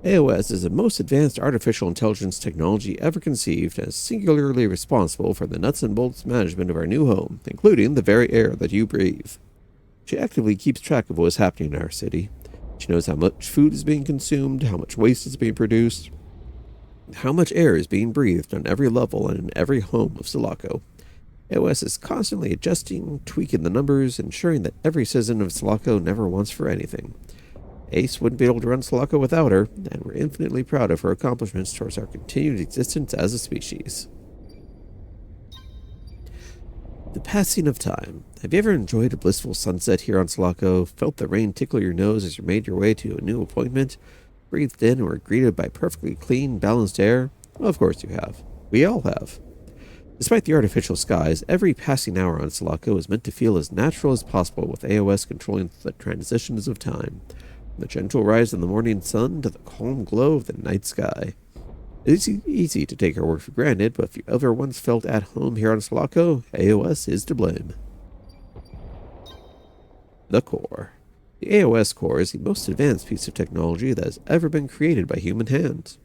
AOS is the most advanced artificial intelligence technology ever conceived and is singularly responsible for the nuts and bolts management of our new home, including the very air that you breathe. She actively keeps track of what is happening in our city. She knows how much food is being consumed, how much waste is being produced, how much air is being breathed on every level and in every home of Selaco. AOS is constantly adjusting, tweaking the numbers, ensuring that every citizen of Selaco never wants for anything. Ace wouldn't be able to run Selaco without her, and we're infinitely proud of her accomplishments towards our continued existence as a species. The passing of time. Have you ever enjoyed a blissful sunset here on Selaco, felt the rain tickle your nose as you made your way to a new appointment, breathed in and were greeted by perfectly clean, balanced air? Well, of course you have. We all have. Despite the artificial skies, every passing hour on Selaco is meant to feel as natural as possible, with AOS controlling the transitions of time, from the gentle rise of the morning sun to the calm glow of the night sky. It's easy to take our work for granted, but if you ever once felt at home here on Selaco, AOS is to blame. The core. The AOS core is the most advanced piece of technology that has ever been created by human hands.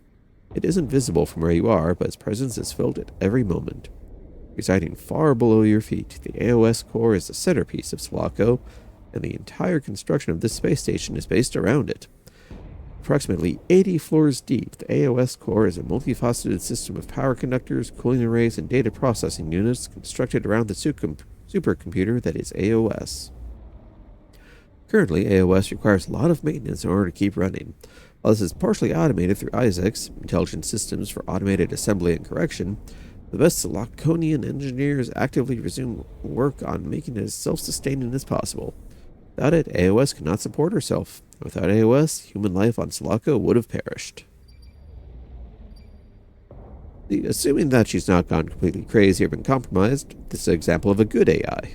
It isn't visible from where you are, but its presence is felt at every moment. Residing far below your feet, the AOS core is the centerpiece of Selaco, and the entire construction of this space station is based around it. Approximately 80 floors deep, the AOS core is a multifaceted system of power conductors, cooling arrays, and data processing units constructed around the supercomputer that is AOS. Currently, AOS requires a lot of maintenance in order to keep running. While this is partially automated through ISACs, Intelligent Systems for Automated Assembly and Correction, the best Laconian engineers actively resume work on making it as self-sustaining as possible. Without it, AOS could not support herself. Without AOS, human life on Selaco would have perished. Assuming that she's not gone completely crazy or been compromised, this is an example of a good AI.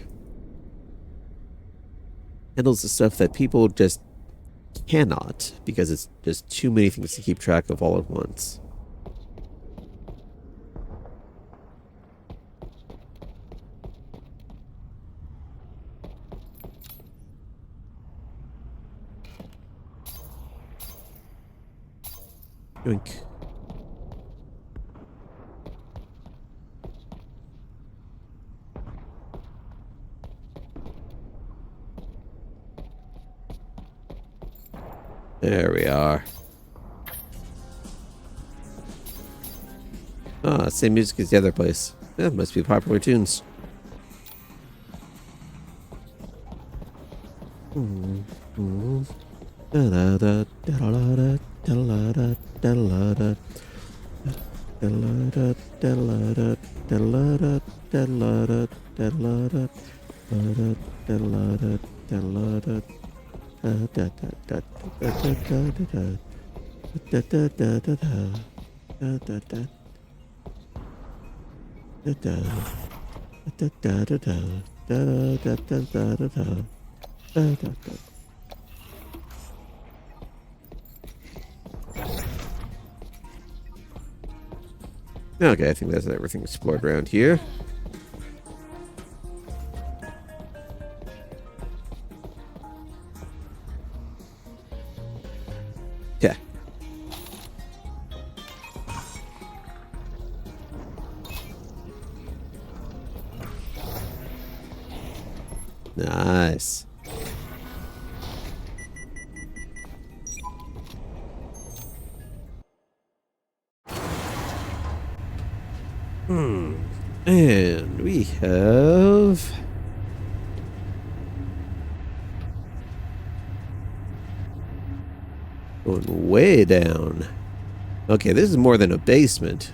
Handles the stuff that people just cannot, because it's just too many things to keep track of all at once. Yoink. There we are. Ah, same music as the other place. That must be popular tunes. Okay, I think that's everything explored around here. Yeah. Nice. And we have... Going way down. Okay, this is more than a basement.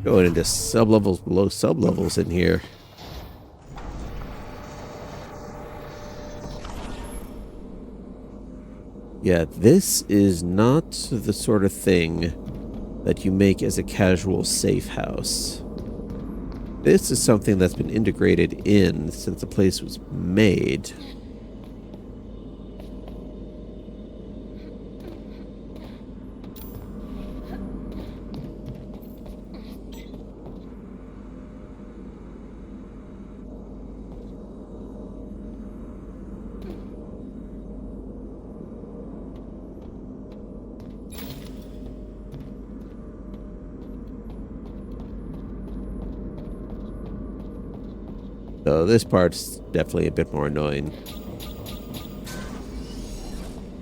Going into sublevels below sublevels in here. Yeah, this is not the sort of thing that you make as a casual safe house. This is something that's been integrated in since the place was made. So this part's definitely a bit more annoying.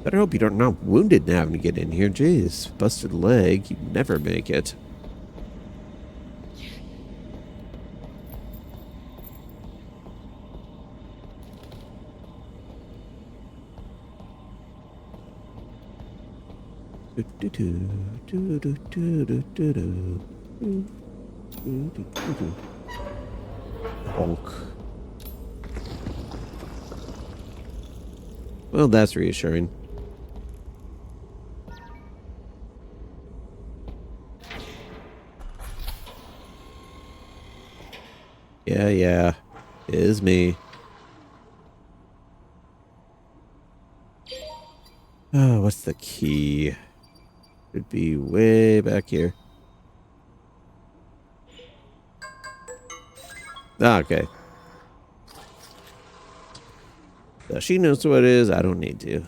Better hope you're not wounded and having to get in here. Jeez, busted leg, you'd never make it. Honk. Well, that's reassuring. Yeah. It is me. Oh, what's the key? Should be way back here. Ah, okay. So she knows what it is. I don't need to.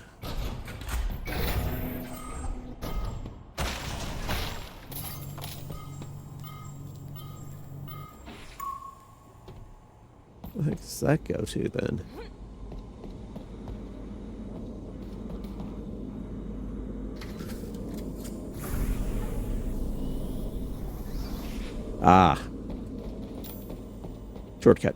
What the heck does that go to then? Ah. Shortcut.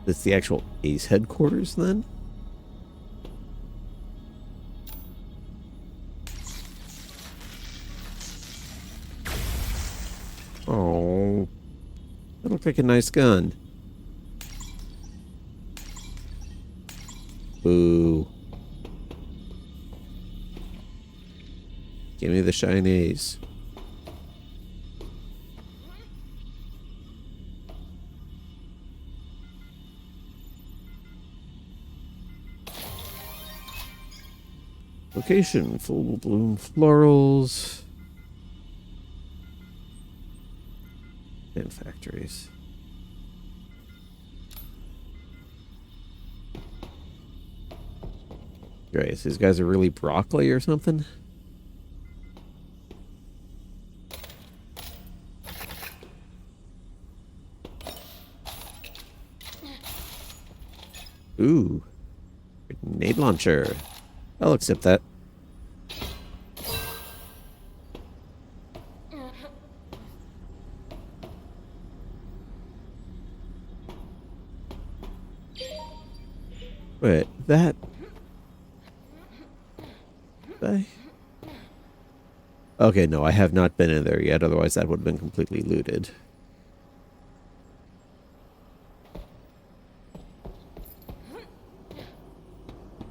That's the actual Ace headquarters then? Oh. That looked like a nice gun. Boo. Give me the shinies. Location, full bloom florals. And factories. Great, so these guys are really broccoli or something? Ooh, grenade launcher. I'll accept that. Wait, that... Okay, no, I have not been in there yet, otherwise that would have been completely looted.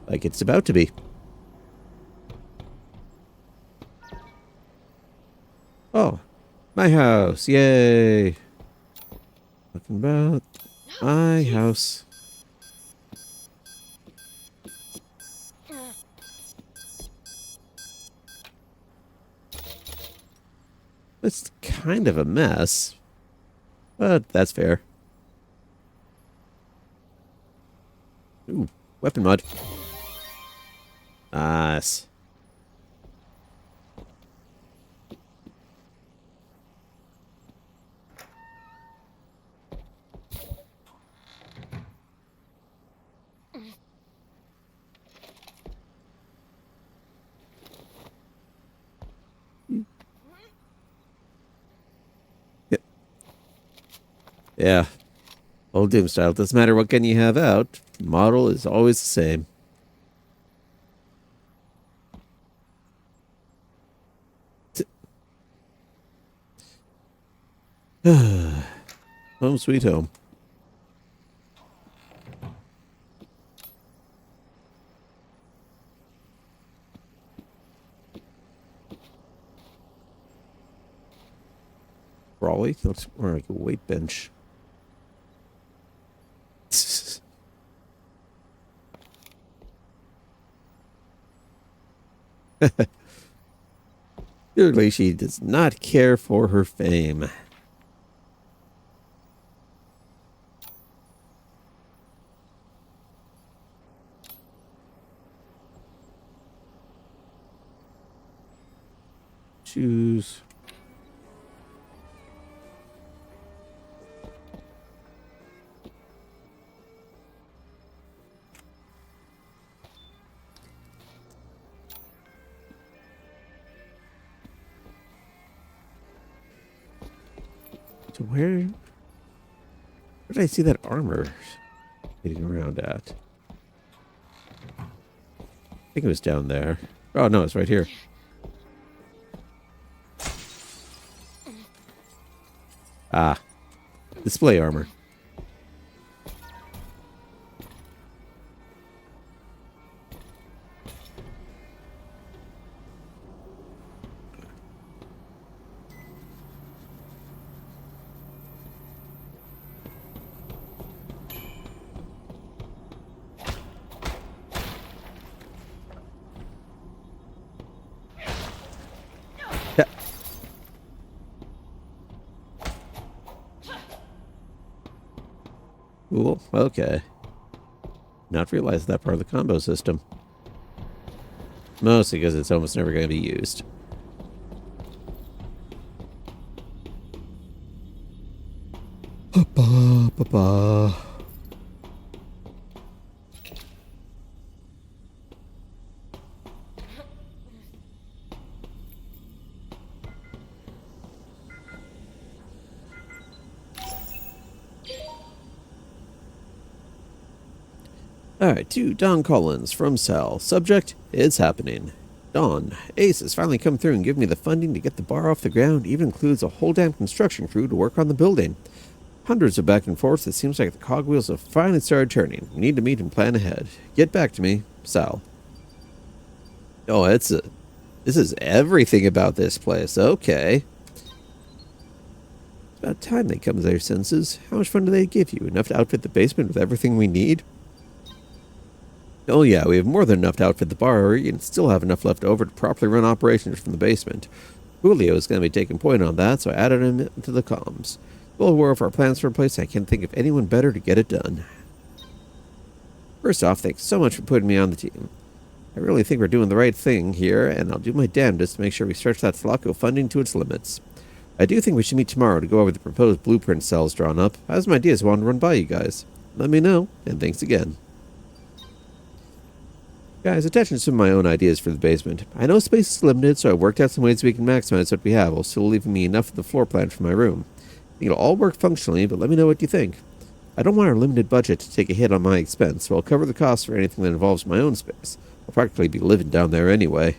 Like it's about to be. Oh, my house, yay! Talking about my house. It's kind of a mess, but that's fair. Ooh, weapon mod. Nice. Yep. Yeah. Old Doom style. Doesn't matter what gun you have out. The model is always the same. Home sweet home. Brawley looks more like a weight bench. Clearly, she does not care for her fame. Choose. So where did I see that armor hitting around at? I think it was down there. Oh no, it's right here. Ah, display armor. Yeah. Cool. Okay. Not realized that part of the combo system. Mostly because it's almost never going to be used. Ba-ba, ba-ba. Alright, to Don Collins from Sal. Subject, it's happening. Don, Ace has finally come through and given me the funding to get the bar off the ground. Even includes a whole damn construction crew to work on the building. Hundreds of back and forths. It seems like the cogwheels have finally started turning. We need to meet and plan ahead. Get back to me, Sal. Oh, this is everything about this place. Okay. It's about time they come to their senses. How much fun do they give you? Enough to outfit the basement with everything we need? Oh yeah, we have more than enough to outfit the bar, and still have enough left over to properly run operations from the basement. Julio is going to be taking point on that, so I added him to the comms. Well aware of our plans for a place, I can't think of anyone better to get it done. First off, thanks so much for putting me on the team. I really think we're doing the right thing here, and I'll do my damnedest to make sure we stretch that Selaco funding to its limits. I do think we should meet tomorrow to go over the proposed blueprint cells drawn up. I have some ideas I want to run by you guys. Let me know, and thanks again. Guys, attention to some of my own ideas for the basement. I know space is limited, so I worked out some ways we can maximize what we have while still leaving me enough of the floor plan for my room. It'll all work functionally, but let me know what you think. I don't want our limited budget to take a hit on my expense, so I'll cover the costs for anything that involves my own space. I'll practically be living down there anyway.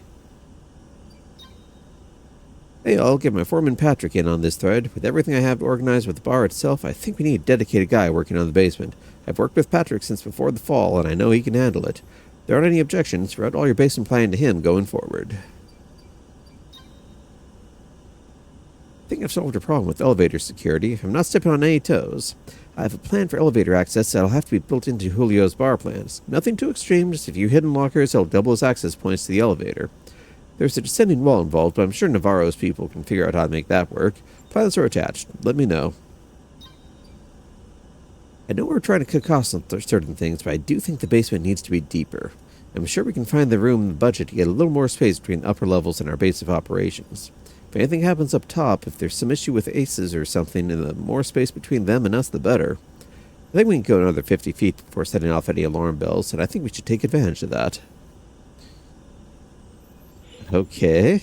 Hey, I'll get my foreman Patrick in on this thread. With everything I have organized with the bar itself, I think we need a dedicated guy working on the basement. I've worked with Patrick since before the fall, and I know he can handle it. If there aren't any objections, route all your basement plan to him going forward. I think I've solved your problem with elevator security. I'm not stepping on any toes. I have a plan for elevator access that'll have to be built into Julio's bar plans. Nothing too extreme, just a few hidden lockers that'll double as access points to the elevator. There's a descending wall involved, but I'm sure Navarro's people can figure out how to make that work. Plans are attached. Let me know. I know we're trying to cut costs on certain things, but I do think the basement needs to be deeper. I'm sure we can find the room and the budget to get a little more space between upper levels and our base of operations. If anything happens up top, if there's some issue with aces or something, and the more space between them and us, the better. I think we can go another 50 feet before setting off any alarm bells, and I think we should take advantage of that. Okay.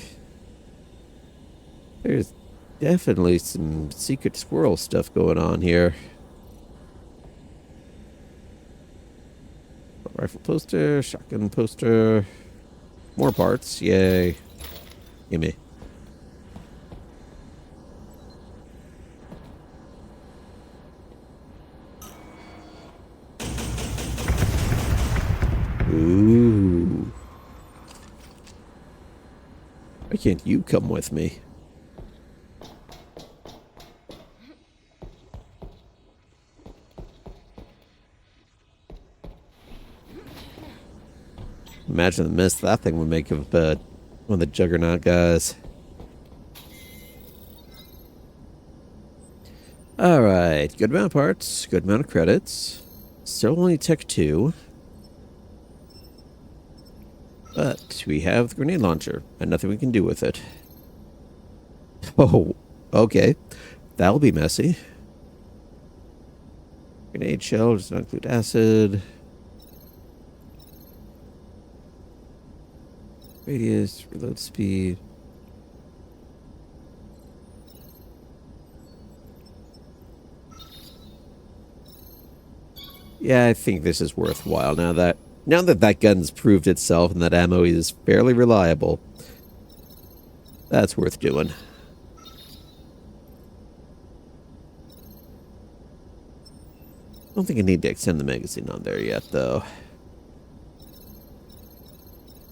There's definitely some secret squirrel stuff going on here. Rifle poster, shotgun poster, more parts, yay. Gimme. Ooh. Why can't you come with me? Imagine the mess that thing would make of one of the Juggernaut guys. Alright, good amount of parts, good amount of credits. Still only Tech 2. But we have the grenade launcher, and nothing we can do with it. Oh, okay. That'll be messy. Grenade shell does not include acid. Radius, reload speed. Yeah, I think this is worthwhile now that that gun's proved itself and that ammo is fairly reliable. That's worth doing. I don't think I need to extend the magazine on there yet, though.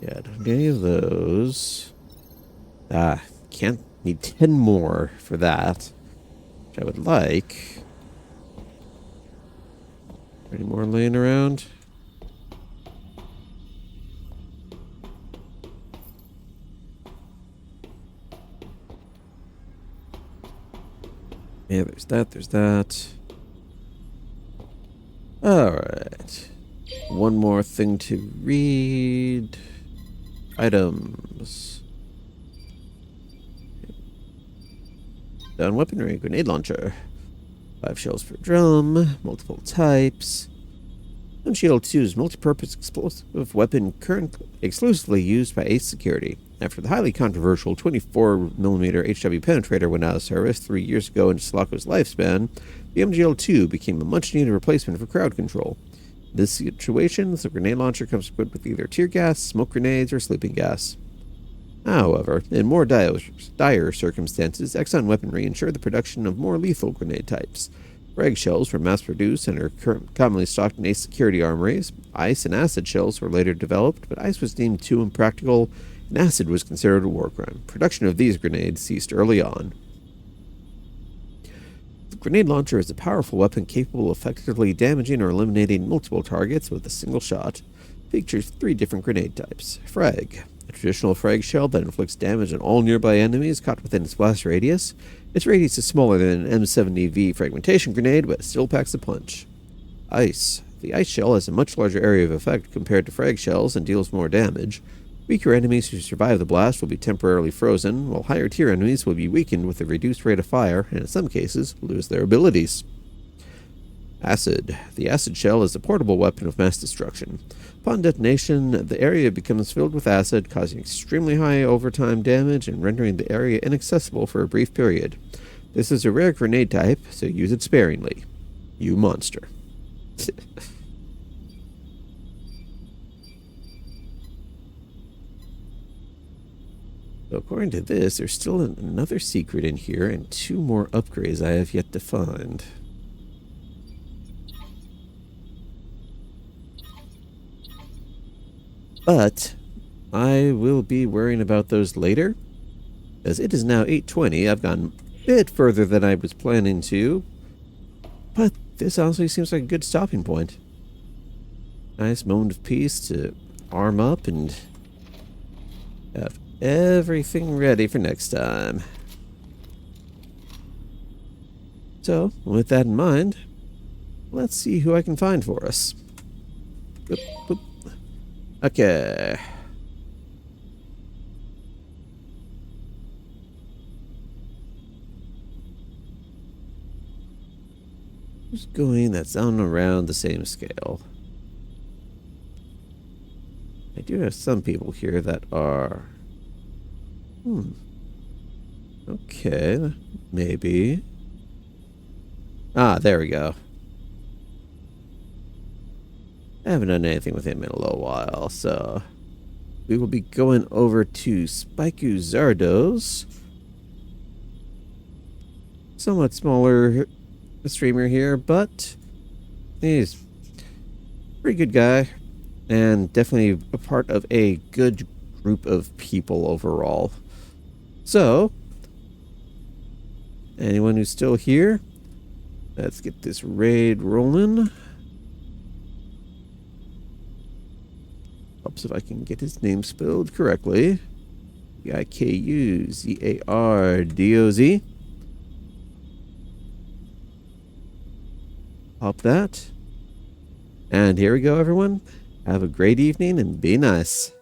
Yeah, don't get any of those. Can't need 10 more for that. Which I would like. Any more laying around? Yeah, there's that. Alright. One more thing to read. Items. Down weaponry, grenade launcher. 5 shells per drum, multiple types. Shield 2's multi-purpose explosive weapon currently exclusively used by Ace Security. After the highly controversial 24mm HW penetrator went out of service 3 years ago into Selaco's lifespan, the MGL-2 became a much-needed replacement for crowd control. In this situation, the grenade launcher comes equipped with either tear gas, smoke grenades, or sleeping gas. However, in more dire circumstances, Exxon Weaponry ensured the production of more lethal grenade types. Frag shells were mass-produced and are commonly stocked in Ace Security armories. Ice and acid shells were later developed, but ice was deemed too impractical, and acid was considered a war crime. Production of these grenades ceased early on. The grenade launcher is a powerful weapon capable of effectively damaging or eliminating multiple targets with a single shot. It features 3 different grenade types. Frag. A traditional frag shell that inflicts damage on all nearby enemies caught within its blast radius. Its radius is smaller than an M70V fragmentation grenade, but it still packs a punch. Ice. The ice shell has a much larger area of effect compared to frag shells and deals more damage. Weaker enemies who survive the blast will be temporarily frozen, while higher tier enemies will be weakened with a reduced rate of fire, and in some cases, lose their abilities. Acid. The acid shell is a portable weapon of mass destruction. Upon detonation, the area becomes filled with acid, causing extremely high overtime damage and rendering the area inaccessible for a brief period. This is a rare grenade type, so use it sparingly. You monster. So according to this, there's still another secret in here and 2 more upgrades I have yet to find. But I will be worrying about those later, as it is now 8:20. I've gone a bit further than I was planning to, but this honestly seems like a good stopping point. Nice moment of peace to arm up and have everything ready for next time. So, with that in mind, let's see who I can find for us. Boop, boop. Okay. Who's going that's on around the same scale? I do have some people here that are... Okay, maybe. Ah, there we go. I haven't done anything with him in a little while, so... We will be going over to Spiku Zardos. Somewhat smaller streamer here, but... he's a pretty good guy. And definitely a part of a good group of people overall. So, anyone who's still here, let's get this raid rolling. Helps if I can get his name spelled correctly. Ikurzaardoz. Pop that. And here we go, everyone. Have a great evening and be nice.